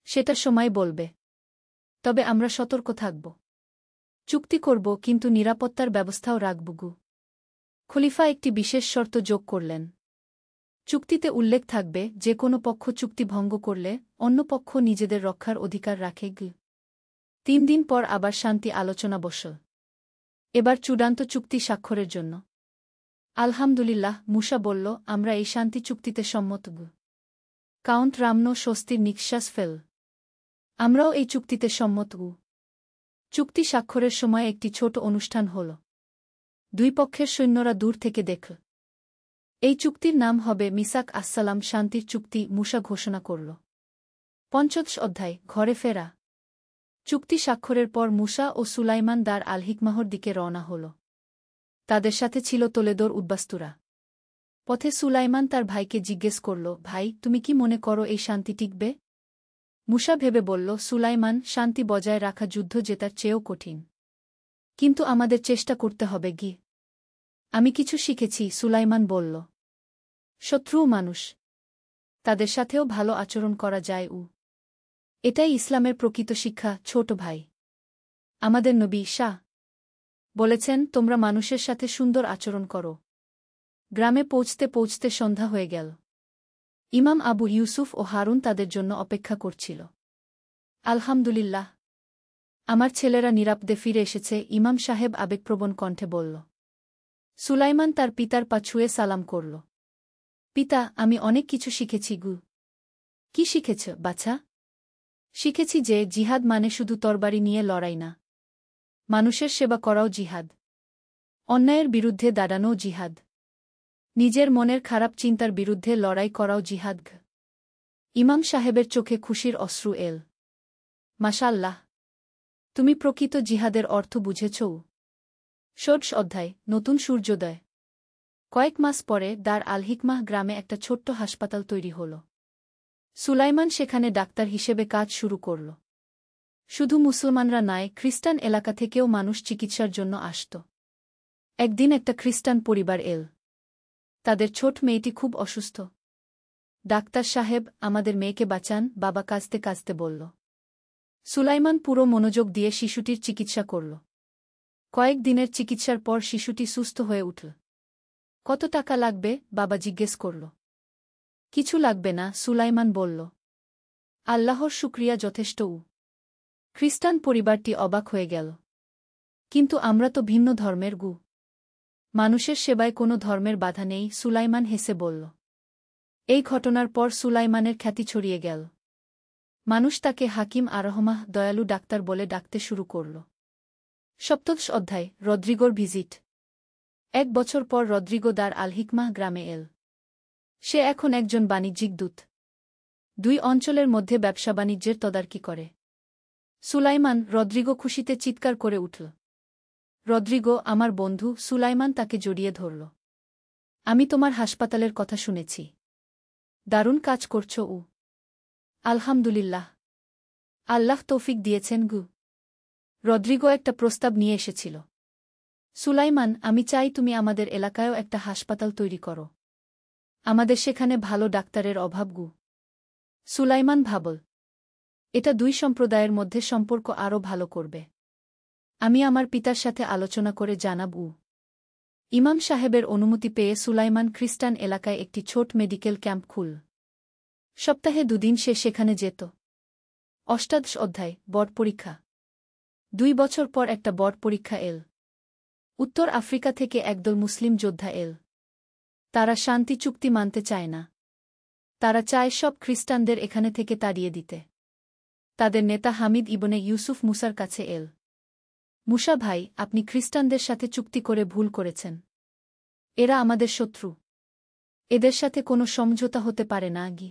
সেটা সময় বলবে। তবে আমরা সতর্ক থাকব। চুক্তি করব, কিন্তু নিরাপত্তার ব্যবস্থাও রাখব। খলিফা একটি বিশেষ শর্ত যোগ করলেন। চুক্তিতে উল্লেখ থাকবে, যে কোনো পক্ষ চুক্তি ভঙ্গ করলে অন্য পক্ষ নিজেদের রক্ষার অধিকার রাখে। 3 দিন পর আবার শান্তি আলোচনা বসল। এবার চূড়ান্ত চুক্তি স্বাক্ষরের জন্য। আলহামদুলিল্লাহ, মুসা বলল, আমরা এই শান্তি চুক্তিতে সম্মত। কাউন্ট রামনো স্বস্তির নিঃশ্বাস ফেল। আমরাও এই চুক্তিতে সম্মত। চুক্তি স্বাক্ষরের সময় একটি ছোট অনুষ্ঠান হল। দুই পক্ষের সৈন্যরা দূর থেকে দেখল। এই চুক্তির নাম হবে মিসাক আসসালাম, শান্তির চুক্তি, মুসা ঘোষণা করল। পঞ্চদশ অধ্যায় ঘরে ফেরা। চুক্তি স্বাক্ষরের পর মুসা ও সুলাইমান দার আল হিকমাহর দিকে রওনা হল। তাদের সাথে ছিল তোলেদোর উদ্বাস্তুরা। পথে সুলাইমান তার ভাইকে জিজ্ঞেস করল, ভাই, তুমি কি মনে করো এই শান্তি টিকবে? মুসা ভেবে বলল, সুলাইমান, শান্তি বজায় রাখা যুদ্ধ জেতার চেয়েও কঠিন। কিন্তু আমাদের চেষ্টা করতে হবে। আমি কিছু শিখেছি, সুলাইমান বলল। শত্রুও মানুষ। তাদের সাথেও ভালো আচরণ করা যায়। এটাই ইসলামের প্রকৃত শিক্ষা, ছোট ভাই। আমাদের নবী শাহ বলেছেন, তোমরা মানুষের সাথে সুন্দর আচরণ করো। গ্রামে পৌঁছতে পৌঁছতে সন্ধ্যা হয়ে গেল। ইমাম আবু ইউসুফ ও হারুন তাদের জন্য অপেক্ষা করছিল। আলহামদুলিল্লাহ, আমার ছেলেরা নিরাপদে ফিরে এসেছে, ইমাম সাহেব আবেগপ্রবণ কণ্ঠে বলল। সুলাইমান তার পিতার পা ছুঁয়ে সালাম করল। পিতা, আমি অনেক কিছু শিখেছি। কি শিখেছ, বাছা? শিখেছি যে জিহাদ মানে শুধু তরবারি নিয়ে লড়াই না। মানুষের সেবা করাও জিহাদ। অন্যায়ের বিরুদ্ধে দাঁড়ানোও জিহাদ। নিজের মনের খারাপ চিন্তার বিরুদ্ধে লড়াই করাও জিহাদ। ইমাম সাহেবের চোখে খুশির অশ্রু এল। মাশাআল্লাহ, তুমি প্রকৃত জিহাদের অর্থ বুঝেছ। ষোড়শ অধ্যায় নতুন সূর্যোদয়। কয়েক মাস পরে দার আল হিকমাহ গ্রামে একটা ছোট্ট হাসপাতাল তৈরি হল। সুলাইমান সেখানে ডাক্তার হিসেবে কাজ শুরু করল। শুধু মুসলমানরা নয়, খ্রিস্টান এলাকা থেকেও মানুষ চিকিৎসার জন্য আসত। একদিন একটা খ্রিস্টান পরিবার এল। তাদের ছোট মেয়েটি খুব অসুস্থ। ডাক্তার সাহেব, আমাদের মেয়েকে বাঁচান, বাবা কাঁদতে কাঁদতে বলল। সুলাইমান পুরো মনোযোগ দিয়ে শিশুটির চিকিৎসা করল। কয়েক দিনের চিকিৎসার পর শিশুটি সুস্থ হয়ে উঠল। কত টাকা লাগবে, বাবা জিজ্ঞেস করল। কিছু লাগবে না, সুলাইমান বলল। আল্লাহর শুকরিয়া যথেষ্ট। খ্রিস্টান পরিবারটি অবাক হয়ে গেল। কিন্তু আমরা তো ভিন্ন ধর্মের। মানুষের সেবায় কোনো ধর্মের বাধা নেই, সুলাইমান হেসে বলল। এই ঘটনার পর সুলাইমানের খ্যাতি ছড়িয়ে গেল। মানুষ তাকে হাকিম আরহমাহ দয়ালু ডাক্তার বলে ডাকতে শুরু করল। ৭ম অধ্যায় রদ্রিগোর ভিজিট। ১ বছর পর রদ্রিগো দার আল হিকমাহ গ্রামে এল। সে এখন একজন বাণিজ্যিক দূত। ২ অঞ্চলের মধ্যে ব্যবসা বাণিজ্যের তদারকি করে। সুলাইমান, রদ্রিগো খুশিতে চিৎকার করে উঠল। রদ্রিগো, আমার বন্ধু। সুলাইমান তাকে জড়িয়ে ধরল। আমি তোমার হাসপাতালের কথা শুনেছি। দারুণ কাজ করছ। আলহামদুলিল্লাহ। আল্লাহ তৌফিক দিয়েছেন গু। রদ্রিগো একটা প্রস্তাব নিয়ে এসেছিল। সুলাইমান, আমি চাই তুমি আমাদের এলাকায়ও একটা হাসপাতাল তৈরি করো। আমাদের সেখানে ভালো ডাক্তারের অভাব গু। সুলাইমান ভাবল, এটা ২ সম্প্রদায়ের মধ্যে সম্পর্ক আরও ভালো করবে। আমি আমার পিতার সাথে আলোচনা করে জানাব। ইমাম সাহেবের অনুমতি পেয়ে সুলাইমান খ্রিস্টান এলাকায় একটি ছোট মেডিকেল ক্যাম্প খুল। সপ্তাহে ২ দিন সে সেখানে যেত। অষ্টাদশ অধ্যায় বট পরীক্ষা। ২ বছর পর একটা বট পরীক্ষা এল। উত্তর আফ্রিকা থেকে একদল মুসলিম যোদ্ধা এল। তারা শান্তি চুক্তি মানতে চায় না। তারা চায় সব খ্রিস্টানদের এখানে থেকে তাড়িয়ে দিতে। তাদের নেতা হামিদ ইবনে ইউসুফ মুসার কাছে এল। মুসা ভাই, আপনি খ্রিস্টানদের সাথে চুক্তি করে ভুল করেছেন। এরা আমাদের শত্রু। এদের সাথে কোনো সমঝোতা হতে পারে না গি।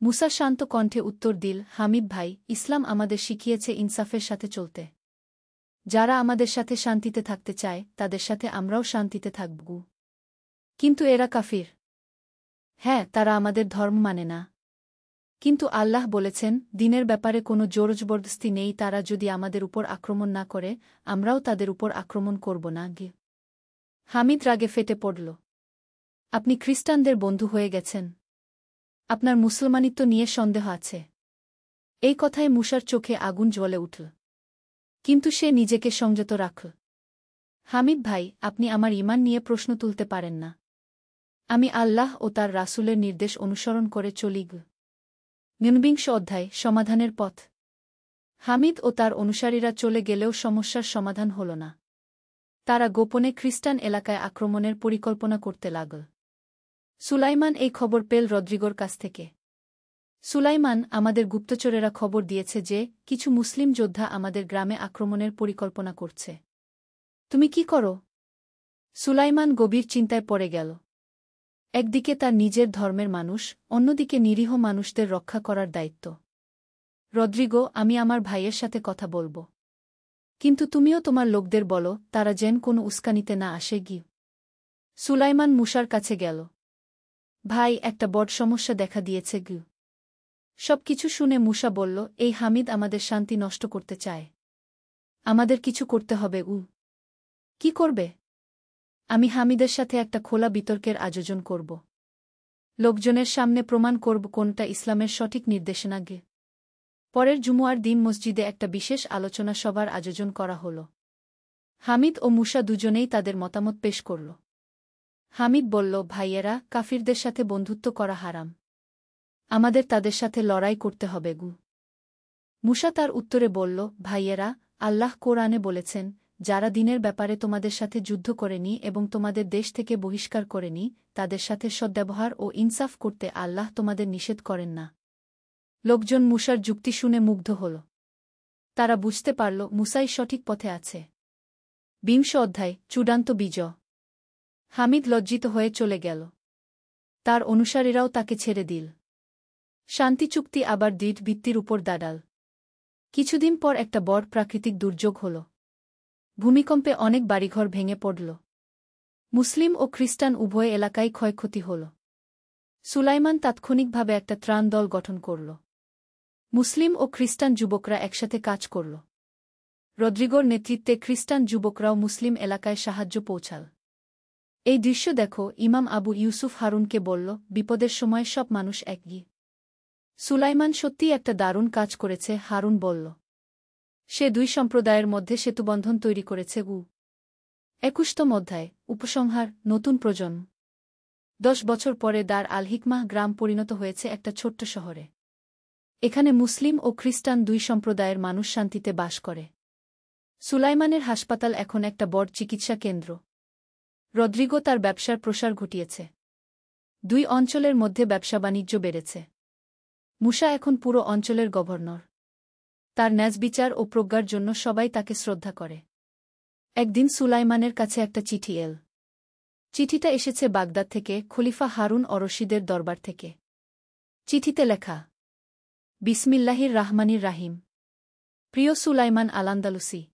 মুসা শান্ত কণ্ঠে উত্তর দিল, হামিদ ভাই, ইসলাম আমাদের শিখিয়েছে ইনসাফের সাথে চলতে। যারা আমাদের সাথে শান্তিতে থাকতে চায় তাদের সাথে আমরাও শান্তিতে থাকব। কিন্তু এরা কাফির। হ্যাঁ, তারা আমাদের ধর্ম মানে না। কিন্তু আল্লাহ বলেছেন, দিনের ব্যাপারে কোনো জোরজবরদস্তি নেই। তারা যদি আমাদের উপর আক্রমণ না করে, আমরাও তাদের উপর আক্রমণ করব না গে। হামিদ রাগে ফেটে পড়ল। আপনি খ্রিস্টানদের বন্ধু হয়ে গেছেন। আপনার মুসলমানিত্ব নিয়ে সন্দেহ আছে। এই কথায় মুসার চোখে আগুন জ্বলে উঠল। কিন্তু সে নিজেকে সংযত রাখল। হামিদ ভাই, আপনি আমার ঈমান নিয়ে প্রশ্ন তুলতে পারেন না। আমি আল্লাহ ও তার রাসূলের নির্দেশ অনুসরণ করে চলি। ২৯ অধ্যায় সমাধানের পথ। হামিদ ও তার অনুসারীরা চলে গেলেও সমস্যার সমাধান হল না। তারা গোপনে খ্রিস্টান এলাকায় আক্রমণের পরিকল্পনা করতে লাগল। সুলাইমান এই খবর পেল রদ্রিগোর কাছ থেকে। সুলাইমান, আমাদের গুপ্তচরেরা খবর দিয়েছে যে কিছু মুসলিম যোদ্ধা আমাদের গ্রামে আক্রমণের পরিকল্পনা করছে। তুমি কি করো? সুলাইমান গভীর চিন্তায় পড়ে গেল। একদিকে তার নিজের ধর্মের মানুষ, অন্যদিকে নিরীহ মানুষদের রক্ষা করার দায়িত্ব। রদ্রিগো, আমি আমার ভাইয়ের সাথে কথা বলব। কিন্তু তুমিও তোমার লোকদের বলো, তারা যেন কোনো উস্কানিতে না আসে গি। সুলাইমান মুসার কাছে গেল। ভাই, একটা বড় সমস্যা দেখা দিয়েছে গি। সবকিছু শুনে মুসা বলল, এই হামিদ আমাদের শান্তি নষ্ট করতে চায়। আমাদের কিছু করতে হবে। কি করবে? আমি হামিদের সাথে একটা খোলা বিতর্কের আয়োজন করব। লোকজনের সামনে প্রমাণ করব কোনটা ইসলামের সঠিক নির্দেশনা গে। পরের জুমুয়ার দিন মসজিদে একটা বিশেষ আলোচনা সভার আয়োজন করা হল। হামিদ ও মুসা দুজনেই তাদের মতামত পেশ করল। হামিদ বলল, ভাইয়েরা, কাফিরদের সাথে বন্ধুত্ব করা হারাম। আমাদের তাদের সাথে লড়াই করতে হবে গু। মুসা তার উত্তরে বলল, ভাইয়েরা, আল্লাহ কোরআনে বলেছেন, যারা দিনের ব্যাপারে তোমাদের সাথে যুদ্ধ করেনি এবং তোমাদের দেশ থেকে বহিষ্কার করেনি, তাদের সাথে সদ্ব্যবহার ও ইনসাফ করতে আল্লাহ তোমাদের নিষেধ করেন না। লোকজন মুসার যুক্তি শুনে মুগ্ধ হল। তারা বুঝতে পারল মুসাই সঠিক পথে আছে। ২০ অধ্যায় চূড়ান্ত বিজয়। হামিদ লজ্জিত হয়ে চলে গেল। তার অনুসারীরাও তাকে ছেড়ে দিল। শান্তি চুক্তি আবার দৃঢ় ভিত্তির উপর দাঁড়াল। কিছুদিন পর একটা বড় প্রাকৃতিক দুর্যোগ হল। ভূমিকম্পে অনেক বাড়িঘর ভেঙে পড়ল। মুসলিম ও খ্রিস্টান উভয় এলাকায় ক্ষয়ক্ষতি হল। সুলাইমান তাৎক্ষণিকভাবে একটা ত্রাণ দল গঠন করল। মুসলিম ও খ্রিস্টান যুবকরা একসাথে কাজ করল। রদ্রিগোর নেতৃত্বে খ্রিস্টান যুবকরাও মুসলিম এলাকায় সাহায্য পৌঁছাল। এই দৃশ্য দেখো, ইমাম আবু ইউসুফ হারুনকে বলল, বিপদের সময় সব মানুষ একই। সুলাইমান সত্যিই একটা দারুণ কাজ করেছে, হারুন বলল। সে ২ সম্প্রদায়ের মধ্যে সেতুবন্ধন তৈরি করেছে। ২১তম অধ্যায় উপসংহার নতুন প্রজন্ম। ১০ বছর পরে দার আল হিকমাহ গ্রাম পরিণত হয়েছে একটা ছোট্ট শহরে। এখানে মুসলিম ও খ্রিস্টান ২ সম্প্রদায়ের মানুষ শান্তিতে বাস করে। সুলাইমানের হাসপাতাল এখন একটা বড় চিকিৎসা কেন্দ্র। রদ্রিগো তার ব্যবসার প্রসার ঘটিয়েছে। দুই অঞ্চলের মধ্যে ব্যবসা-বাণিজ্য বেড়েছে। মুসা এখন পুরো অঞ্চলের গভর্নর। তার ন্যায়বিচার ও প্রজ্ঞার জন্য সবাই তাকে শ্রদ্ধা করে। একদিন সুলাইমানের কাছে একটা চিঠি এল। চিঠিটা এসেছে বাগদাদ থেকে, খলিফা হারুন অর-রশিদের দরবার থেকে। চিঠিতে লেখা, বিসমিল্লাহির রাহমানির রাহিম। প্রিয় সুলাইমান আল-আন্দালুসি,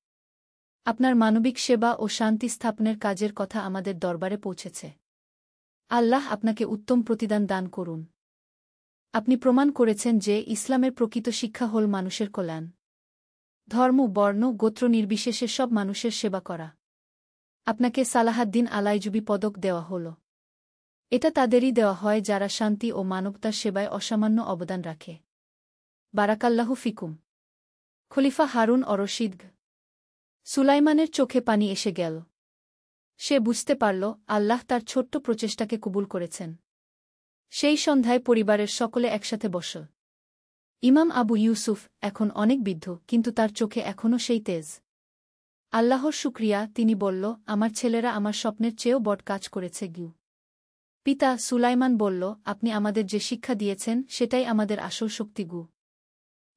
আপনার মানবিক সেবা ও শান্তি স্থাপনের কাজের কথা আমাদের দরবারে পৌঁছেছে। আল্লাহ আপনাকে উত্তম প্রতিদান দান করুন। আপনি প্রমাণ করেছেন যে ইসলামের প্রকৃত শিক্ষা হল মানুষের কল্যাণ। ধর্ম, বর্ণ, গোত্র নির্বিশেষে সব মানুষের সেবা করা। আপনাকে সালাহাদ্দিন আলাইজুবি পদক দেওয়া হল। এটা তাদেরই দেওয়া হয় যারা শান্তি ও মানবতার সেবায় অসামান্য অবদান রাখে। বারাকাল্লাহু ফিকুম। খলিফা হারুন অর-রশিদ। সুলাইমানের চোখে পানি এসে গেল। সে বুঝতে পারল আল্লাহ তার ছোট্ট প্রচেষ্টাকে কবুল করেছেন। সেই সন্ধ্যায় পরিবারের সকলে একসাথে বসল। ইমাম আবু ইউসুফ এখন অনেক বৃদ্ধ, কিন্তু তার চোখে এখনও সেই তেজ। আল্লাহর শুকরিয়া, তিনি বলল, আমার ছেলেরা আমার স্বপ্নের চেয়েও বড় কাজ করেছে। পিতা সুলাইমান বলল, আপনি আমাদের যে শিক্ষা দিয়েছেন সেটাই আমাদের আসল শক্তি।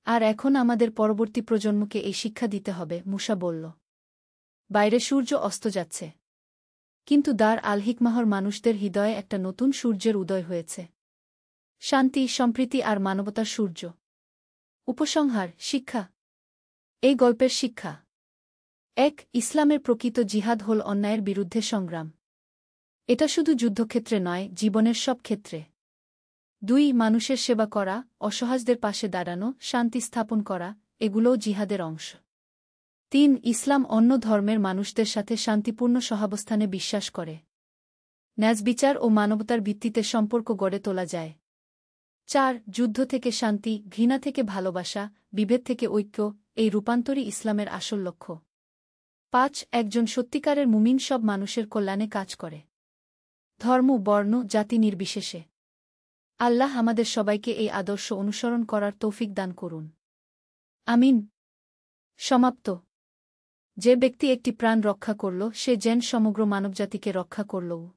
আর এখন আমাদের পরবর্তী প্রজন্মকে এই শিক্ষা দিতে হবে। মুসা বলল। বাইরে সূর্য অস্ত যাচ্ছে, কিন্তু দার আল হিকমাহর মানুষদের হৃদয়ে একটা নতুন সূর্যের উদয় হয়েছে। শান্তি, সম্প্রীতি আর মানবতার সূর্য। উপসংহার, শিক্ষা। এই গল্পের শিক্ষা: ১. ইসলামের প্রকৃত জিহাদ হল অন্যায়ের বিরুদ্ধে সংগ্রাম। এটা শুধু যুদ্ধক্ষেত্রে নয়, জীবনের সব ক্ষেত্রে। ২. মানুষের সেবা করা, অসহায়দের পাশে দাঁড়ানো, শান্তি স্থাপন করা, এগুলোও জিহাদের অংশ। ৩. ইসলাম অন্য ধর্মের মানুষদের সাথে শান্তিপূর্ণ সহাবস্থানে বিশ্বাস করে। ন্যায়বিচার ও মানবতার ভিত্তিতে সম্পর্ক গড়ে তোলা যায়। ৪. যুদ্ধ থেকে শান্তি, ঘৃণা থেকে ভালোবাসা, বিভেদ থেকে ঐক্য, এই রূপান্তরই ইসলামের আসল লক্ষ্য। ৫. একজন সত্যিকারের মুমিন সব মানুষের কল্যাণে কাজ করে, ধর্ম, বর্ণ, জাতি নির্বিশেষে। আল্লাহ আমাদের সবাইকে এই আদর্শ অনুসরণ করার তৌফিক দান করুন। আমিন। সমাপ্ত। যে ব্যক্তি একটি প্রাণ রক্ষা করল, সে যেন সমগ্র মানবজাতিকে রক্ষা করল।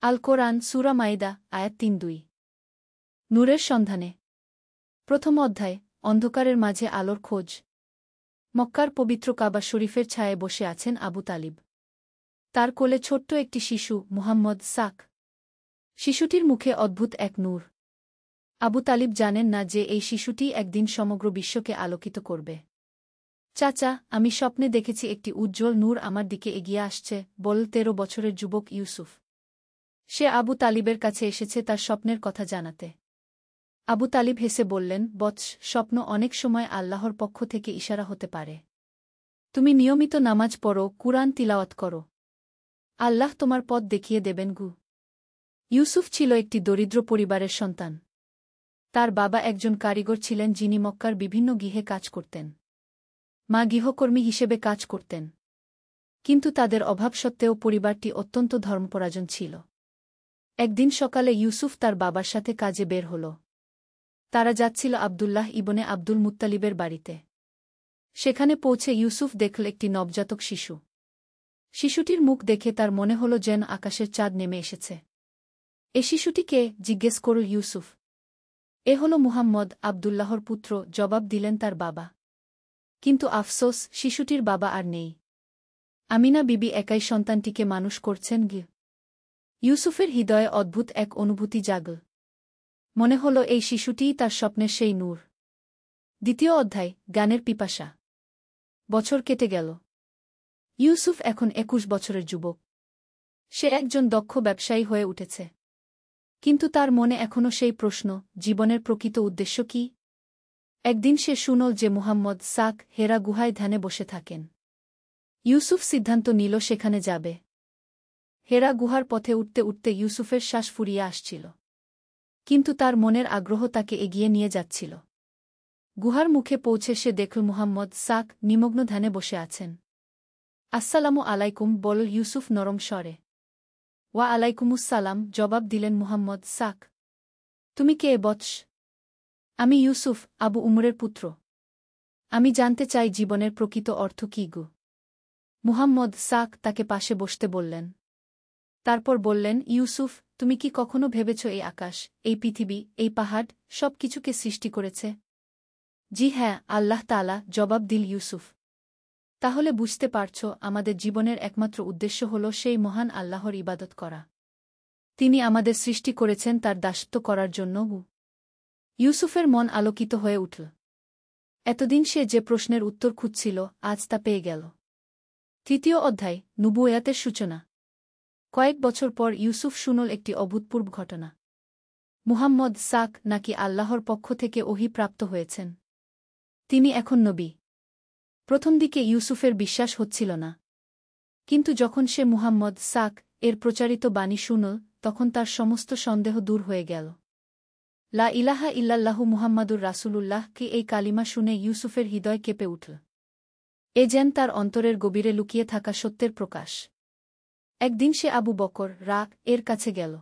আল কোরআন, সূরা মাইদা, আয়াত ৩-২। নূরের সন্ধানে। প্রথম অধ্যায়, অন্ধকারের মাঝে আলোর খোঁজ। মক্কার পবিত্র কাবা শরীফের ছায়ায় বসে আছেন আবু তালিব। তার কোলে ছোট্ট একটি শিশু, মুহাম্মদ সাক। শিশুটির মুখে অদ্ভুত এক নূর। আবু তালিব জানেন না যে এই শিশুটি একদিন সমগ্র বিশ্বকে আলোকিত করবে। চাচা, আমি স্বপ্নে দেখেছি একটি উজ্জ্বল নূর আমার দিকে এগিয়ে আসছে, বলল ১৩ বছরের যুবক ইউসুফ। সে আবু তালিবের কাছে এসেছে তার স্বপ্নের কথা জানাতে। আবু তালিব হেসে বললেন, বৎস, স্বপ্ন অনেক সময় আল্লাহর পক্ষ থেকে ইশারা হতে পারে। তুমি নিয়মিত নামাজ পড়ো, কুরআন তিলাওয়াত করো। আল্লাহ তোমার পথ দেখিয়ে দেবেন। ইউসুফ ছিল একটি দরিদ্র পরিবারের সন্তান। তার বাবা একজন কারিগর ছিলেন যিনি মক্কার বিভিন্ন গৃহে কাজ করতেন। মা গৃহকর্মী হিসেবে কাজ করতেন। কিন্তু তাদের অভাব সত্ত্বেও পরিবারটি অত্যন্ত ধর্মপরায়ণ ছিল। একদিন সকালে ইউসুফ তার বাবার সাথে কাজে বের হল। তারা যাচ্ছিল আবদুল্লাহ ইবনে আব্দুল মুত্তালিবের বাড়িতে। সেখানে পৌঁছে ইউসুফ দেখল একটি নবজাতক শিশু। শিশুটির মুখ দেখে তার মনে হল যেন আকাশের চাঁদ নেমে এসেছে। এ শিশুটি কে? জিজ্ঞেস করল ইউসুফ। এ হল মুহাম্মদ, আবদুল্লাহর পুত্র, জবাব দিলেন তার বাবা। কিন্তু আফসোস, শিশুটির বাবা আর নেই। আমিনা বিবি একাই সন্তানটিকে মানুষ করছেন। ইউসুফের হৃদয়ে অদ্ভুত এক অনুভূতি জাগল। মনে হল এই শিশুটিই তার স্বপ্নের সেই নূর। দ্বিতীয় অধ্যায়, জ্ঞানের পিপাসা। বছর কেটে গেল। ইউসুফ এখন ২১ বছরের যুবক। সে একজন দক্ষ ব্যবসায়ী হয়ে উঠেছে। কিন্তু তার মনে এখনও সেই প্রশ্ন, জীবনের প্রকৃত উদ্দেশ্য কি? একদিন সে শুনল যে মুহাম্মদ সাক হেরা গুহায় ধ্যানে বসে থাকেন। ইউসুফ সিদ্ধান্ত নিল সেখানে যাবে। হেরা গুহার পথে উঠতে উঠতে ইউসুফের শ্বাস ফুরিয়ে আসছিল। কিন্তু তার মনের আগ্রহ তাকে এগিয়ে নিয়ে যাচ্ছিল। গুহার মুখে পৌঁছে সে দেখল মুহাম্মদ সাক নিমগ্ন ধ্যানে বসে আছেন। আসসালামু আলাইকুম, বলল ইউসুফ নরম স্বরে। ওয়া আলাইকুমুসসালাম, জবাব দিলেন মুহাম্মদ সাক। তুমি কে বৎস? আমি ইউসুফ, আবু উমরের পুত্র। আমি জানতে চাই জীবনের প্রকৃত অর্থ কী। মুহাম্মদ সাক তাকে পাশে বসতে বললেন। তারপর বললেন, ইউসুফ, তুমি কি কখনো ভেবেছ এই আকাশ, এই পৃথিবী, এই পাহাড় সব কিছুকে সৃষ্টি করেছে? জি হ্যাঁ, আল্লাহ তাআলা, জবাব দিল ইউসুফ। তাহলে বুঝতে পারছ, আমাদের জীবনের একমাত্র উদ্দেশ্য হল সেই মহান আল্লাহর ইবাদত করা। তিনি আমাদের সৃষ্টি করেছেন তার দাসত্ব করার জন্য। ইউসুফের মন আলোকিত হয়ে উঠল। এতদিন সে যে প্রশ্নের উত্তর খুঁজছিল, আজ তা পেয়ে গেল। তৃতীয় অধ্যায়, নবুওয়াতের সূচনা। কয়েক বছর পর ইউসুফ শুনল একটি অভূতপূর্ব ঘটনা। মুহাম্মদ সাক নাকি আল্লাহর পক্ষ থেকে ওহী প্রাপ্ত হয়েছেন। তিনি এখন নবী। প্রথম দিকে ইউসুফের বিশ্বাস হচ্ছিল না। কিন্তু যখন সে মুহাম্মদ সাক এর প্রচারিত বাণী শুনল, তখন তার সমস্ত সন্দেহ দূর হয়ে গেল। লা ইলাহা ইল্লাল্লাহু মুহাম্মাদুর রাসূলুল্লাহ কে এই কালিমা শুনে ইউসুফের হৃদয় কেঁপে উঠল। এ যেন তার অন্তরের গভীরে লুকিয়ে থাকা সত্যের প্রকাশ। একদিন সে আবু বকর রাত এর কাছে গেল।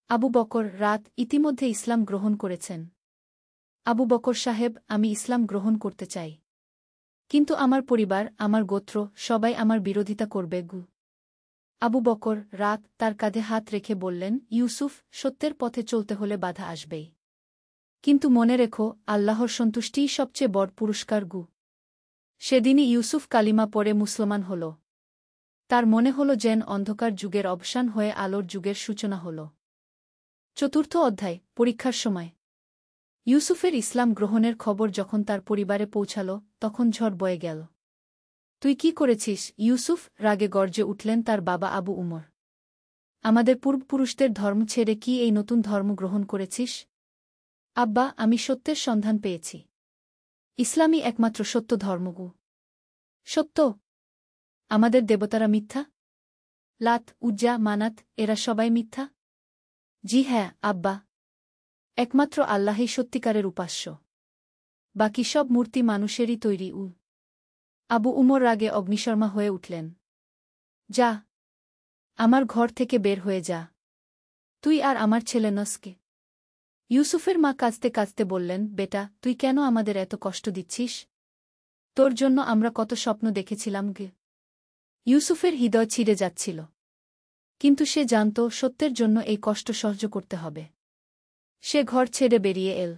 আবু বকর রাত ইতিমধ্যে ইসলাম গ্রহণ করেছেন। আবু বকর সাহেব, আমি ইসলাম গ্রহণ করতে চাই। কিন্তু আমার পরিবার, আমার গোত্র, সবাই আমার বিরোধিতা করবে। আবু বকর রাত তার কাঁধে হাত রেখে বললেন, ইউসুফ, সত্যের পথে চলতে হলে বাধা আসবেই। কিন্তু মনে রেখো, আল্লাহর সন্তুষ্টিই সবচেয়ে বড় পুরস্কার। সেদিনই ইউসুফ কালিমা পড়ে মুসলমান হল। তার মনে হল যেন অন্ধকার যুগের অবসান হয়ে আলোর যুগের সূচনা হল। চতুর্থ অধ্যায়, পরীক্ষার সময়। ইউসুফের ইসলাম গ্রহণের খবর যখন তার পরিবারে পৌঁছাল, তখন ঝড় বয়ে গেল। তুই কি করেছিস ইউসুফ, রাগে গর্জে উঠলেন তার বাবা আবু উমর। আমাদের পূর্বপুরুষদের ধর্ম ছেড়ে কি এই নতুন ধর্ম গ্রহণ করেছিস? আব্বা, আমি সত্যের সন্ধান পেয়েছি। ইসলামই একমাত্র সত্য ধর্ম। সত্য? আমাদের দেবতারা মিথ্যা? লাত, উজ্জা, মানাত এরা সবাই মিথ্যা? জি হ্যাঁ আব্বা, একমাত্র আল্লাহই সত্যিকারের উপাস্য। বাকি সব মূর্তি মানুষেরই তৈরি। আবু উমর রাগে অগ্নিশর্মা হয়ে উঠলেন। যা, আমার ঘর থেকে বের হয়ে যা। তুই আর আমার ছেলে নসকে। ইউসুফের মা কাঁদতে কাঁদতে বললেন, বেটা, তুই কেন আমাদের এত কষ্ট দিচ্ছিস? তোর জন্য আমরা কত স্বপ্ন দেখেছিলাম। ইউসুফের হৃদয় ছিঁড়ে যাচ্ছিল। কিন্তু সে জানত, সত্যের জন্য এই কষ্ট সহ্য করতে হবে। সে ঘর ছেড়ে বেরিয়ে এল।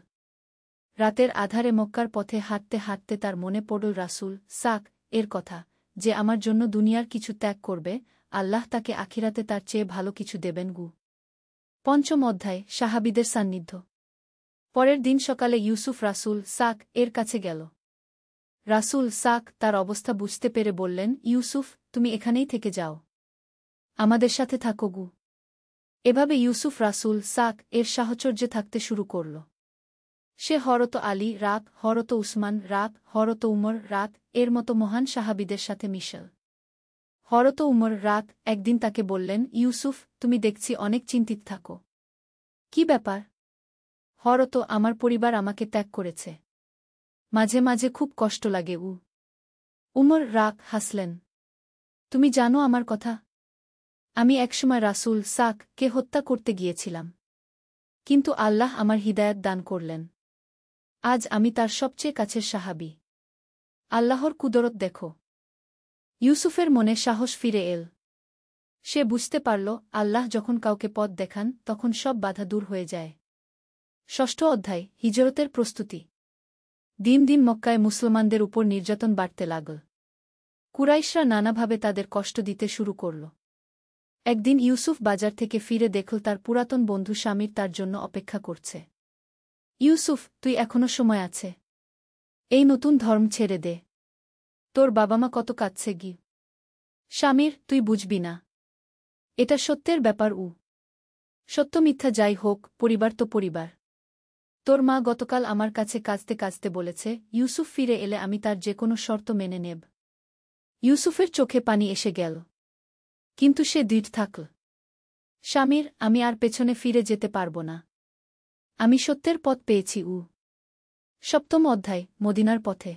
রাতের আধারে মক্কার পথে হাঁটতে হাঁটতে তার মনে পড়ল রাসূল সাক এর কথা, যে আমার জন্য দুনিয়ার কিছু ত্যাগ করবে, আল্লাহ তাকে আখিরাতে তার চেয়ে ভালো কিছু দেবেন। পঞ্চম অধ্যায়, সাহাবীদের সান্নিধ্য। পরের দিন সকালে ইউসুফ রাসূল সাক এর কাছে গেল। রাসূল সাক তার অবস্থা বুঝতে পেরে বললেন, ইউসুফ, তুমি এখানেই থেকে যাও, আমাদের সাথে থাকো। এভাবে ইউসুফ রাসূল সাক এর সাহচর্যে থাকতে শুরু করল। সে হরত আলী রাত, হরত উসমান রাত, হরত উমর রাত এর মতো মহান সাহাবীদের সাথে মিশল। হরত উমর রাত একদিন তাকে বললেন, ইউসুফ, তুমি দেখছি অনেক চিন্তিত থাকো। কি ব্যাপার? হরত, আমার পরিবার আমাকে ত্যাগ করেছে। মাঝে মাঝে খুব কষ্ট লাগে। উমর রাগ হাসলেন। তুমি জানো আমার কথা? আমি একসময় রাসূল সাক কে হত্যা করতে গিয়েছিলাম। কিন্তু আল্লাহ আমার হিদায়াত দান করলেন। আজ আমি তার সবচেয়ে কাছের সাহাবী। আল্লাহর কুদরত দেখো। ইউসুফের মনে সাহস ফিরে এল। সে বুঝতে পারল, আল্লাহ যখন কাউকে পথ দেখান, তখন সব বাধা দূর হয়ে যায়। ষষ্ঠ অধ্যায়, হিজরতের প্রস্তুতি। দিন দিন মক্কায় মুসলমানদের উপর নির্যাতন বাড়তে লাগল। কুরাইশরা নানাভাবে তাদের কষ্ট দিতে শুরু করল। একদিন ইউসুফ বাজার থেকে ফিরে দেখল তার পুরাতন বন্ধু শামির তার জন্য অপেক্ষা করছে। ইউসুফ, তুই এখনো সময় আছে। এই নতুন ধর্ম ছেড়ে দে। তোর বাবা-মা কত কাঁদছে। শামির, তুই বুঝবি না। এটা সত্যের ব্যাপার। সত্য মিথ্যা যাই হোক, পরিবার তো পরিবার। তোর মা গতকাল আমার কাছে কাঁদতে কাঁদতে বলেছে, ইউসুফ ফিরে এলে আমি তার যে কোনো শর্ত মেনে নেব। ইউসুফের চোখে পানি এসে গেল। কিন্তু সে দৃঢ় থাকল। শামির, আমি আর পেছনে ফিরে যেতে পারব না। আমি সত্যের পথ পেয়েছি। সপ্তম অধ্যায়, মদিনার পথে।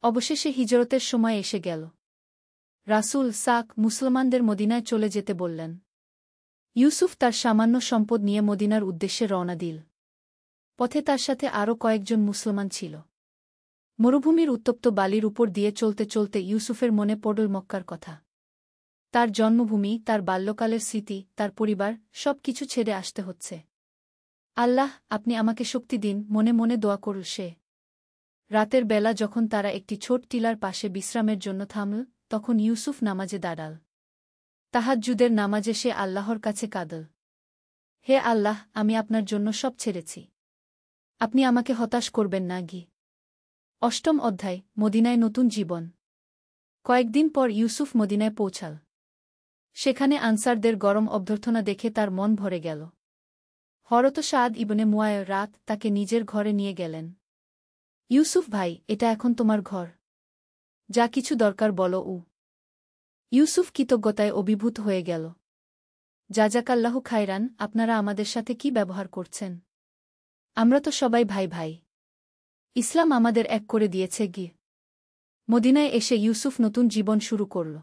অবশেষে হিজরতের সময় এসে গেল। রাসূল সাক মুসলমানদের মদিনায় চলে যেতে বললেন। ইউসুফ তার সামান্য সম্পদ নিয়ে মদিনার উদ্দেশ্যে রওনা দিল। পথে তার সাথে আরও কয়েকজন মুসলমান ছিল। মরুভূমির উত্তপ্ত বালির উপর দিয়ে চলতে চলতে ইউসুফের মনে পড়ল মক্কার কথা। তার জন্মভূমি, তার বাল্যকালের স্মৃতি, তার পরিবার, সব কিছু ছেড়ে আসতে হচ্ছে। আল্লাহ, আপনি আমাকে শক্তি দিন, মনে মনে দোয়া করল সে। রাতের বেলা যখন তারা একটি ছোট টিলার পাশে বিশ্রামের জন্য থামল, তখন ইউসুফ নামাজে দাঁড়াল। তাহাজ্জুদের নামাজে সে আল্লাহর কাছে কাঁদল। হে আল্লাহ, আমি আপনার জন্য সব ছেড়েছি। আপনি আমাকে হতাশ করবেন না গি। অষ্টম অধ্যায়, মদিনায় নতুন জীবন। কয়েকদিন পর ইউসুফ মদিনায় পৌঁছাল। সেখানে আনসারদের গরম অভ্যর্থনা দেখে তার মন ভরে গেল। হরত সাদ ইবনে মুয়ায় রাত তাকে নিজের ঘরে নিয়ে গেলেন। ইউসুফ ভাই, এটা এখন তোমার ঘর। যা কিছু দরকার বলো। ইউসুফ কৃতজ্ঞতায় অভিভূত হয়ে গেল। জাজাকাল্লাহু খায়রান, আপনারা আমাদের সাথে কি ব্যবহার করছেন? আমরা তো সবাই ভাই ভাই। ইসলাম আমাদের এক করে দিয়েছে গি। মদিনায় এসে ইউসুফ নতুন জীবন শুরু করল।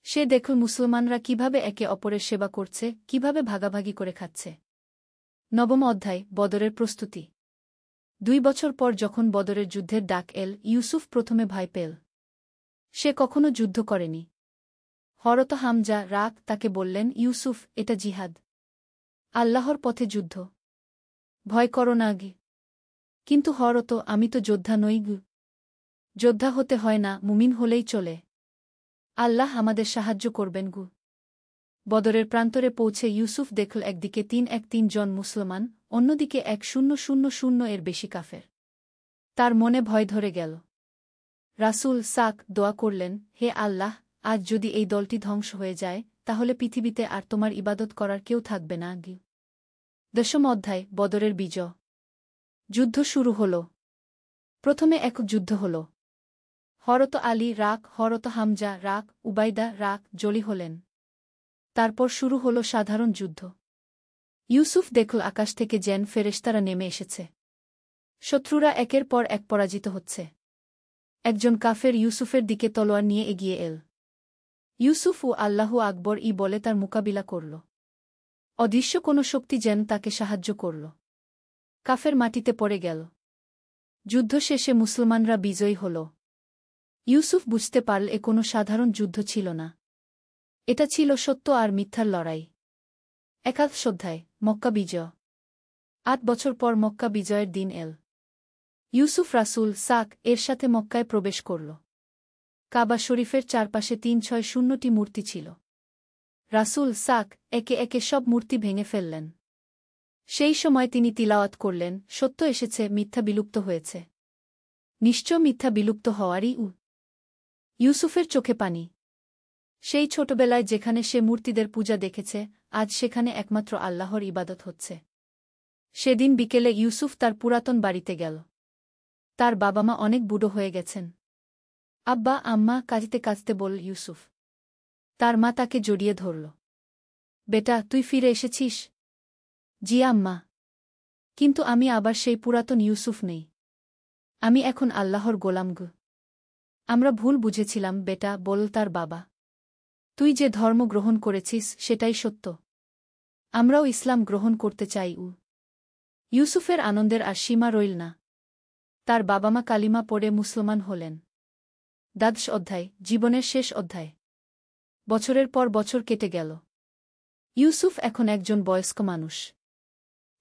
সে দেখল মুসলমানরা কিভাবে একে অপরের সেবা করছে, কিভাবে ভাগাভাগি করে খাচ্ছে। নবম অধ্যায়, বদরের প্রস্তুতি। 2 বছর পর যখন বদরের যুদ্ধের ডাক এল, ইউসুফ প্রথমে ভয় পেল। সে কখনো যুদ্ধ করেনি। হরত হামজা রাগ তাকে বললেন, ইউসুফ, এটা জিহাদ। আল্লাহর পথে যুদ্ধ। ভয় করো না গে। কিন্তু হরত, আমি তো যোদ্ধা নই গু। যোদ্ধা হতে হয় না, মুমিন হলেই চলে। আল্লাহ আমাদের সাহায্য করবেন গু। বদরের প্রান্তরে পৌঁছে ইউসুফ দেখল একদিকে 3 জন মুসলমান, অন্যদিকে 1000 এর বেশি কাফের। তার মনে ভয় ধরে গেল। রাসূল সাক দোয়া করলেন, হে আল্লাহ, আজ যদি এই দলটি ধ্বংস হয়ে যায়, তাহলে পৃথিবীতে আর তোমার ইবাদত করার কেউ থাকবে না গি। 10ম অধ্যায়, বদরের বিজয়। যুদ্ধ শুরু হল। প্রথমে এক যুদ্ধ হল। হরত আলী রাক, হরত হামজা রাক, উবাইদা রাক জলি হলেন। তারপর শুরু হল সাধারণ যুদ্ধ। ইউসুফ দেখল আকাশ থেকে যেন ফেরেশতারা নেমে এসেছে। শত্রুরা একের পর এক পরাজিত হচ্ছে। একজন কাফের ইউসুফের দিকে তলোয়ার নিয়ে এগিয়ে এল। ইউসুফ ও আল্লাহু আকবর বলে তার মোকাবিলা করল। অদৃশ্য কোনো শক্তি যেন তাকে সাহায্য করল। কাফের মাটিতে পড়ে গেল। যুদ্ধ শেষে মুসলমানরা বিজয়ী হল। ইউসুফ বুঝতে পারল এ কোনো সাধারণ যুদ্ধ ছিল না। এটা ছিল সত্য আর মিথ্যার লড়াই। একাদশ অধ্যায়, মক্কা বিজয়। 8 বছর পর মক্কা বিজয়ের দিন এল। ইউসুফ রাসূল সাক এর সাথে মক্কায় প্রবেশ করল। কাবা শরীফের চারপাশে 360টি মূর্তি ছিল। রাসূল সাক একে একে সব মূর্তি ভেঙে ফেললেন। সেই সময় তিনি তিলাওয়াত করলেন, সত্য এসেছে, মিথ্যা বিলুপ্ত হয়েছে। নিশ্চয় মিথ্যা বিলুপ্ত হওয়ারই ইউসুফের চোখে পানি। সেই ছোটবেলায় যেখানে সে মূর্তিদের পূজা দেখেছে, আজ সেখানে একমাত্র আল্লাহর ইবাদত হচ্ছে। সেদিন বিকেলে ইউসুফ তার পুরাতন বাড়িতে গেল। তার বাবা মা অনেক বুড়ো হয়ে গেছেন। আব্বা আম্মা কাঁদতে কাঁদতে বলল ইউসুফ। তার মা তাকে জড়িয়ে ধরল। বেটা, তুই ফিরে এসেছিস? জি আম্মা। কিন্তু আমি আবার সেই পুরাতন ইউসুফ নেই। আমি এখন আল্লাহর গোলাম গু। আমরা ভুল বুঝেছিলাম বেটা, বলল তার বাবা। তুই যে ধর্ম গ্রহণ করেছিস সেটাই সত্য। আমরাও ইসলাম গ্রহণ করতে চাই। ইউসুফের আনন্দের আর সীমা রইল না। তার বাবা মা কালিমা পড়ে মুসলমান হলেন। দ্বাদশ অধ্যায়, জীবনের শেষ অধ্যায়। বছরের পর বছর কেটে গেল। ইউসুফ এখন একজন বয়স্ক মানুষ।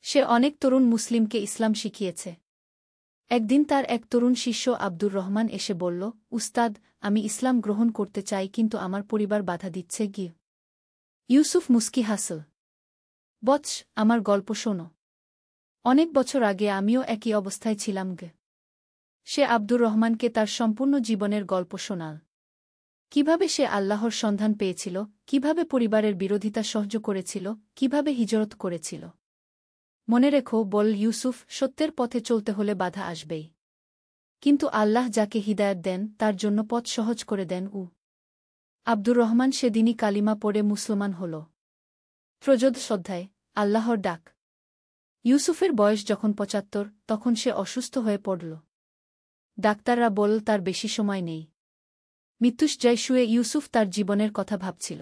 সে অনেক তরুণ মুসলিমকে ইসলাম শিখিয়েছে। একদিন তার এক তরুণ শিষ্য আব্দুর রহমান এসে বলল, উস্তাদ, আমি ইসলাম গ্রহণ করতে চাই, কিন্তু আমার পরিবার বাধা দিচ্ছে গি। ইউসুফ মুস্কি হাসল। বৎস, আমার গল্প শোনো। অনেক বছর আগে আমিও একই অবস্থায় ছিলাম গে। সে আব্দুর রহমানকে তার সম্পূর্ণ জীবনের গল্প শোনাল। কিভাবে সে আল্লাহর সন্ধান পেয়েছিল, কিভাবে পরিবারের বিরোধিতা সহ্য করেছিল, কিভাবে হিজরত করেছিল। মনে রেখো, বল ইউসুফ, সত্যের পথে চলতে হলে বাধা আসবেই। কিন্তু আল্লাহ যাকে হিদায়াত দেন তার জন্য পথ সহজ করে দেন। আব্দুর রহমান সেদিনই কালিমা পড়ে মুসলমান হল। ত্রয়োদশ অধ্যায়, আল্লাহর ডাক। ইউসুফের বয়স যখন 75, তখন সে অসুস্থ হয়ে পড়ল। ডাক্তাররা বলল তার বেশি সময় নেই। মৃত্যুশয্যায় শুয়ে ইউসুফ তার জীবনের কথা ভাবছিল।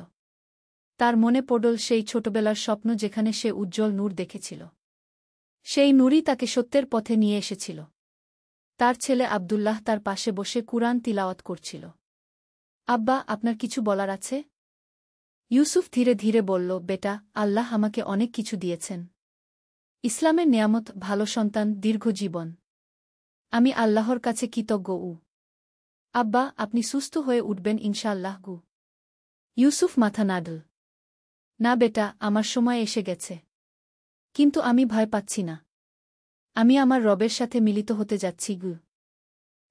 তার মনে পড়ল সেই ছোটবেলার স্বপ্ন যেখানে সে উজ্জ্বল নূর দেখেছিল। সেই নূরই তাকে সত্যের পথে নিয়ে এসেছিল। তার ছেলে আব্দুল্লাহ তার পাশে বসে কুরআন তিলাওয়াত করছিল। আব্বা, আপনার কিছু বলার আছে? ইউসুফ ধীরে ধীরে বলল, বেটা, আল্লাহ আমাকে অনেক কিছু দিয়েছেন। ইসলামের নেয়ামত, ভালো সন্তান, দীর্ঘ জীবন। আমি আল্লাহর কাছে কৃতজ্ঞ। আব্বা, আপনি সুস্থ হয়ে উঠবেন ইনশাআল্লাহ গু। ইউসুফ মাথা নাড়ল। না বেটা, আমার সময় এসে গেছে। কিন্তু আমি ভয় পাচ্ছি না। আমি আমার রবের সাথে মিলিত হতে যাচ্ছি গু।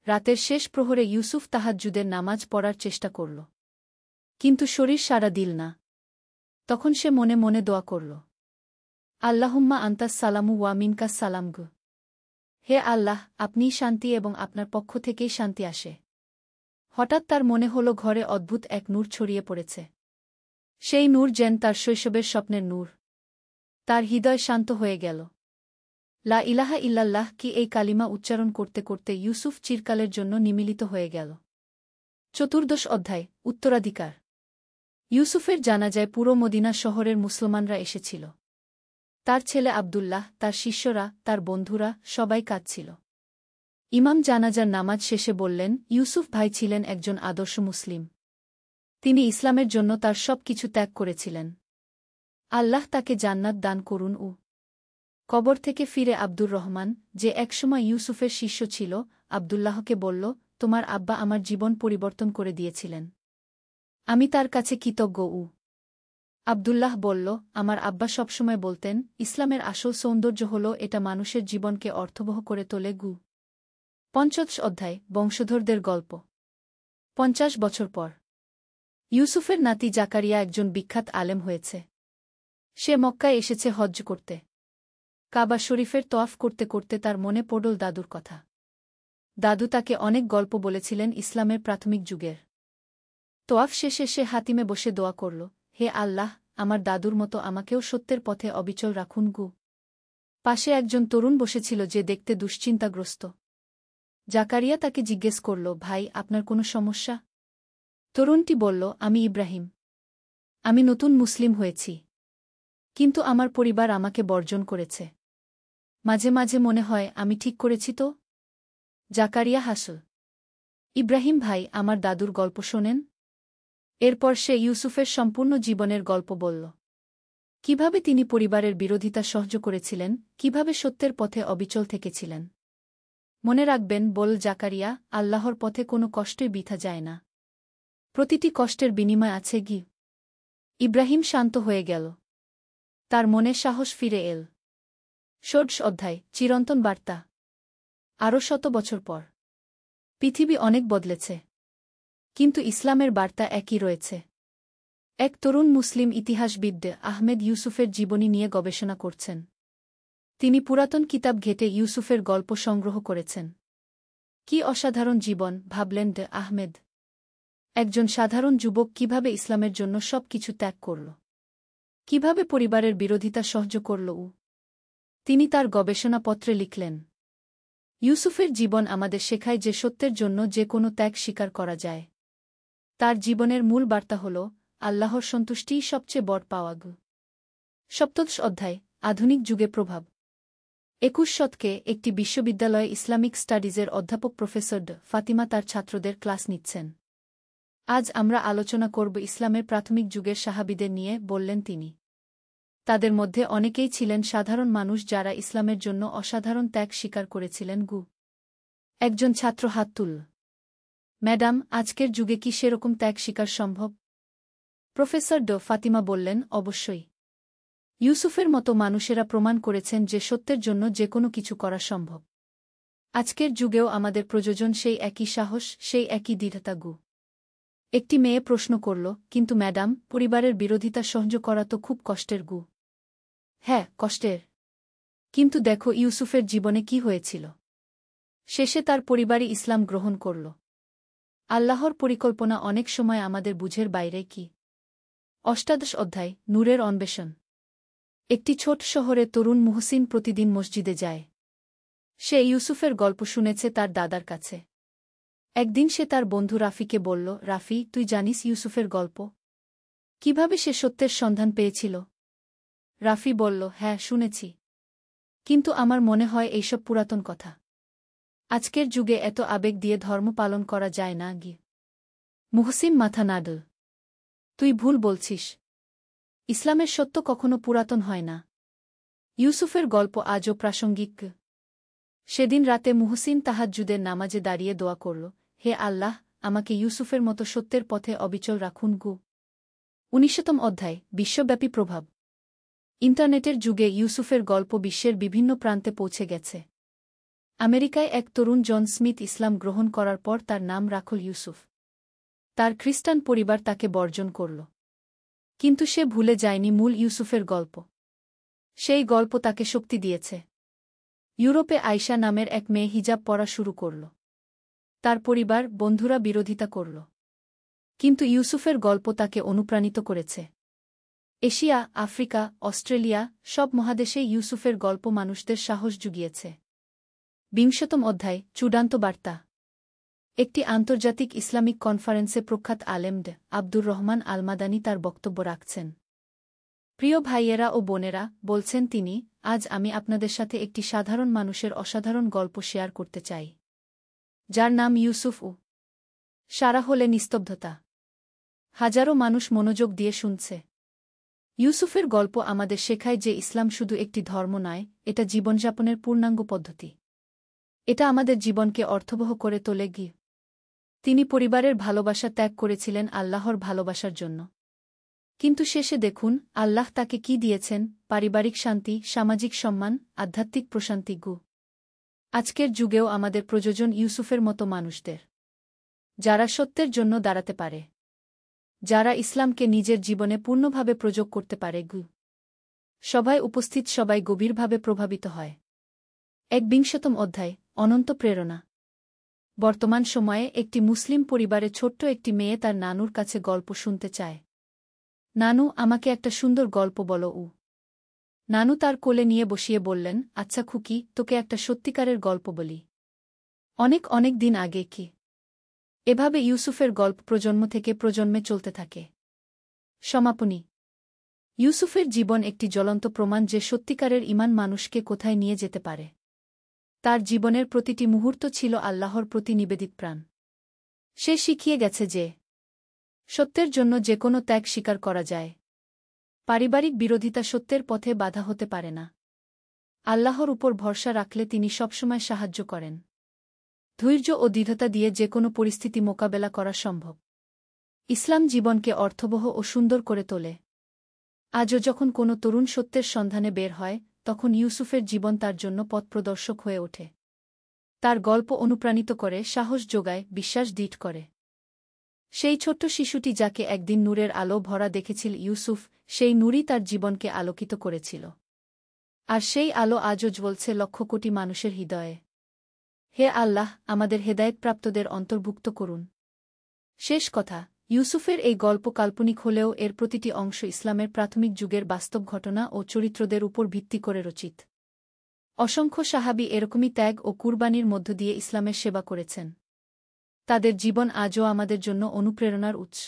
রাতের শেষ প্রহরে ইউসুফ তাহাজ্জুদের নামাজ পড়ার চেষ্টা করল। কিন্তু শরীর সাড়া দিল না। তখন সে মনে মনে দোয়া করল, আল্লাহুম্মা আন্তাস সালামু ওয়া মিনকাস সালাম গু। হে আল্লাহ, আপনিই শান্তি এবং আপনার পক্ষ থেকেই শান্তি আসে। হঠাৎ তার মনে হল ঘরে অদ্ভুত এক নূর ছড়িয়ে পড়েছে। সেই নূর যেন তার শৈশবের স্বপ্নের নূর। তার হৃদয় শান্ত হয়ে গেল। লা ইলাহা ইল্লাল্লাহ কি এই কালিমা উচ্চারণ করতে করতে ইউসুফ চিরকালের জন্য নিমিলিত হয়ে গেল। 14 অধ্যায়, উত্তরাধিকার। ইউসুফের জানাজায় পুরো মদিনা শহরের মুসলমানরা এসেছিল। তার ছেলে আব্দুল্লাহ, তার শিষ্যরা, তার বন্ধুরা, সবাই কাঁদছিল। ইমাম জানাজার নামাজ শেষে বললেন, ইউসুফ ভাই ছিলেন একজন আদর্শ মুসলিম। তিনি ইসলামের জন্য তার সব কিছু ত্যাগ করেছিলেন। আল্লাহ তাকে জান্নাত দান করুন। কবর থেকে ফিরে আব্দুর রহমান, যে একসময় ইউসুফের শিষ্য ছিল, আব্দুল্লাহকে বলল, তোমার আব্বা আমার জীবন পরিবর্তন করে দিয়েছিলেন। আমি তার কাছে কৃতজ্ঞ। আব্দুল্লাহ বলল, আমার আব্বা সবসময় বলতেন, ইসলামের আসল সৌন্দর্য হল এটা মানুষের জীবনকে অর্থবহ করে তোলে গু। ৫০ অধ্যায়, বংশধরদের গল্প। ৫০ বছর পর ইউসুফের নাতি জাকারিয়া একজন বিখ্যাত আলেম হয়েছে। সে মক্কায় এসেছে হজ্জ করতে। কাবা শরীফের তওয়াফ করতে করতে তার মনে পড়ল দাদুর কথা। দাদু তাকে অনেক গল্প বলেছিলেন ইসলামের প্রাথমিক যুগের। তওয়াফ শেষে সে হাতিমে বসে দোয়া করল, হে আল্লাহ, আমার দাদুর মতো আমাকেও সত্যের পথে অবিচল রাখুন গু। পাশে একজন তরুণ বসেছিল যে দেখতে দুশ্চিন্তাগ্রস্ত। জাকারিয়া তাকে জিজ্ঞেস করল, ভাই, আপনার কোনো সমস্যা? তরুণটি বলল, আমি ইব্রাহিম। আমি নতুন মুসলিম হয়েছি। কিন্তু আমার পরিবার আমাকে বর্জন করেছে। মাঝে মাঝে মনে হয় আমি ঠিক করেছি তো। জাকারিয়া হাসল। ইব্রাহিম ভাই, আমার দাদুর গল্প শোনেন। এরপর সে ইউসুফের সম্পূর্ণ জীবনের গল্প বলল। কিভাবে তিনি পরিবারের বিরোধিতা সহ্য করেছিলেন, কিভাবে সত্যের পথে অবিচল থেকেছিলেন। মনে রাখবেন, বল জাকারিয়া, আল্লাহর পথে কোনো কষ্টই বৃথা যায় না। প্রতিটি কষ্টের বিনিময় আছে গি। ইব্রাহিম শান্ত হয়ে গেল। তার মনে সাহস ফিরে এল। ১৬ অধ্যায়, চিরন্তন বার্তা। আরও ১০০ বছর পর পৃথিবী অনেক বদলেছে। কিন্তু ইসলামের বার্তা একই রয়েছে। এক তরুণ মুসলিম ইতিহাসবিদ আহমেদ ইউসুফের জীবনী নিয়ে গবেষণা করছেন। তিনি পুরাতন কিতাব ঘেঁটে ইউসুফের গল্প সংগ্রহ করেছেন। কি অসাধারণ জীবন, ভাবলেন আহমেদ। একজন সাধারণ যুবক কিভাবে ইসলামের জন্য সব কিছু ত্যাগ করল, কিভাবে পরিবারের বিরোধিতা সহ্য করল। তিনি তার গবেষণাপত্রে লিখলেন, ইউসুফের জীবন আমাদের শেখায় যে সত্যের জন্য যে কোনো ত্যাগ স্বীকার করা যায়। তার জীবনের মূল বার্তা হল, আল্লাহর সন্তুষ্টিই সবচেয়ে বড় পাওয়া। ২৭ অধ্যায়, আধুনিক যুগে প্রভাব। ২১ শতকে একটি বিশ্ববিদ্যালয়ে ইসলামিক স্টাডিজের অধ্যাপক প্রফেসর ফাতিমা তার ছাত্রদের ক্লাস নিচ্ছেন। আজ আমরা আলোচনা করব ইসলামের প্রাথমিক যুগের সাহাবীদের নিয়ে, বললেন তিনি। তাদের মধ্যে অনেকেই ছিলেন সাধারণ মানুষ যারা ইসলামের জন্য অসাধারণ ত্যাগ স্বীকার করেছিলেন গু। একজন ছাত্র হাত তুলল। ম্যাডাম, আজকের যুগে কি সেরকম ত্যাগ স্বীকার সম্ভব? প্রফেসর ফাতিমা বললেন, অবশ্যই। ইউসুফের মতো মানুষেরা প্রমাণ করেছেন যে সত্যের জন্য যে কোনো কিছু করা সম্ভব। আজকের যুগেও আমাদের প্রয়োজন সেই একই সাহস, সেই একই দৃঢ়তা গু। একটি মেয়ে প্রশ্ন করল, কিন্তু ম্যাডাম, পরিবারের বিরোধিতা সহ্য করা তো খুব কষ্টের গু। হ্যাঁ, কষ্টের। কিন্তু দেখো ইউসুফের জীবনে কি হয়েছিল। শেষে তার পরিবারই ইসলাম গ্রহণ করল। আল্লাহর পরিকল্পনা অনেক সময় আমাদের বুঝের বাইরে কি। ৮৮ অধ্যায়, নূরের অন্বেষণ। একটি ছোট শহরে তরুণ মুহসিন প্রতিদিন মসজিদে যায়। সে ইউসুফের গল্প শুনেছে তার দাদার কাছে। একদিন সে তার বন্ধু রাফিকে বলল, রাফি, তুই জানিস ইউসুফের গল্প? কিভাবে সে সত্যের সন্ধান পেয়েছিল? রাফি বলল, হ্যাঁ, শুনেছি। কিন্তু আমার মনে হয় এইসব পুরাতন কথা। আজকের যুগে এত আবেগ দিয়ে ধর্ম পালন করা যায় না গি। মুহসিন মাথা নাড়ল। তুই ভুল বলছিস। ইসলামের সত্য কখনো পুরাতন হয় না। ইউসুফের গল্প আজও প্রাসঙ্গিক। সেদিন রাতে মুহসিন তাহাজ্জুদের নামাজে দাঁড়িয়ে দোয়া করল, হে আল্লাহ, আমাকে ইউসুফের মতো সত্যের পথে অবিচল রাখুন গু। ১৯তম অধ্যায়, বিশ্বব্যাপী প্রভাব। ইন্টারনেটের যুগে ইউসুফের গল্প বিশ্বের বিভিন্ন প্রান্তে পৌঁছে গেছে। আমেরিকায় এক তরুণ জন স্মিথ ইসলাম গ্রহণ করার পর তার নাম রাখল ইউসুফ। তার খ্রিস্টান পরিবার তাকে বর্জন করল। কিন্তু সে ভুলে যায়নি মূল ইউসুফের গল্প। সেই গল্প তাকে শক্তি দিয়েছে। ইউরোপে আয়শা নামের এক মেয়ে হিজাব পরা শুরু করল। তার পরিবার, বন্ধুরা বিরোধিতা করল। কিন্তু ইউসুফের গল্প তাকে অনুপ্রাণিত করেছে। এশিয়া, আফ্রিকা, অস্ট্রেলিয়া সব মহাদেশে ইউসুফের গল্প মানুষদের সাহস জুগিয়েছে। ২০তম অধ্যায়, চূড়ান্ত বার্তা। একটি আন্তর্জাতিক ইসলামিক কনফারেন্সে প্রখ্যাত আলেমড আব্দুর রহমান আলমাদানি তার বক্তব্য রাখছেন। প্রিয় ভাইয়েরা ও বোনেরা, বলছেন তিনি, আজ আমি আপনাদের সাথে একটি সাধারণ মানুষের অসাধারণ গল্প শেয়ার করতে চাই, যার নাম ইউসুফ। সারা হলে নিস্তব্ধতা। হাজারো মানুষ মনোযোগ দিয়ে শুনছে। ইউসুফের গল্প আমাদের শেখায় যে ইসলাম শুধু একটি ধর্ম নয়, এটা জীবনযাপনের পূর্ণাঙ্গ পদ্ধতি। এটা আমাদের জীবনকে অর্থবহ করে তোলে। তিনি পরিবারের ভালোবাসা ত্যাগ করেছিলেন আল্লাহর ভালোবাসার জন্য। কিন্তু শেষে দেখুন আল্লাহ তাকে কি দিয়েছেন, পারিবারিক শান্তি, সামাজিক সম্মান, আধ্যাত্মিক প্রশান্তি। আজকের যুগেও আমাদের প্রয়োজন ইউসুফের মতো মানুষদের, যারা সত্যের জন্য দাঁড়াতে পারে, যারা ইসলামকে নিজের জীবনে পূর্ণভাবে প্রয়োগ করতে পারে। সবাই উপস্থিত সবাই গভীরভাবে প্রভাবিত হয়। ২১তম অধ্যায়, অনন্ত প্রেরণা। বর্তমান সময়ে একটি মুসলিম পরিবারে ছোট্ট একটি মেয়ে তার নানুর কাছে গল্প শুনতে চায়। নানু, আমাকে একটা সুন্দর গল্প বলো। নানু তার কোলে নিয়ে বসিয়ে বললেন, আচ্ছা খুকি, তোকে একটা সত্যিকারের গল্প বলি। অনেক অনেক দিন আগে কি। এভাবে ইউসুফের গল্প প্রজন্ম থেকে প্রজন্মে চলতে থাকে। সমাপনী। ইউসুফের জীবন একটি জ্বলন্ত প্রমাণ যে সত্যিকারের ঈমান মানুষকে কোথায় নিয়ে যেতে পারে। তার জীবনের প্রতিটি মুহূর্ত ছিল আল্লাহর প্রতি নিবেদিত প্রাণ। সে শিখিয়ে গেছে যে সত্যের জন্য যে কোনো ত্যাগ স্বীকার করা যায়। পারিবারিক বিরোধিতা সত্যের পথে বাধা হতে পারে না। আল্লাহর উপর ভরসা রাখলে তিনি সবসময় সাহায্য করেন। ধৈর্য ও দৃঢ়তা দিয়ে যে কোনো পরিস্থিতি মোকাবেলা করা সম্ভব। ইসলাম জীবনকে অর্থবহ ও সুন্দর করে তোলে। আজও যখন কোনো তরুণ সত্যের সন্ধানে বের হয়, তখন ইউসুফের জীবন তার জন্য পথপ্রদর্শক হয়ে ওঠে। তার গল্প অনুপ্রাণিত করে, সাহস যোগায়, বিশ্বাস দৃঢ় করে। সেই ছোট্ট শিশুটি যাকে একদিন নূরের আলো ভরা দেখেছিল ইউসুফ, সেই নূরই তার জীবনকে আলোকিত করেছিল। আর সেই আলো আজও জ্বলছে লক্ষ কোটি মানুষের হৃদয়ে। হে আল্লাহ, আমাদের হেদায়েতপ্রাপ্তদের অন্তর্ভুক্ত করুন। শেষ কথা, ইউসুফের এই গল্প কাল্পনিক হলেও এর প্রতিটি অংশ ইসলামের প্রাথমিক যুগের বাস্তব ঘটনা ও চরিত্রদের উপর ভিত্তি করে রচিত। অসংখ্য সাহাবী এরকমই ত্যাগ ও কুরবানির মধ্য দিয়ে ইসলামের সেবা করেছেন। তাদের জীবন আজও আমাদের জন্য অনুপ্রেরণার উৎস।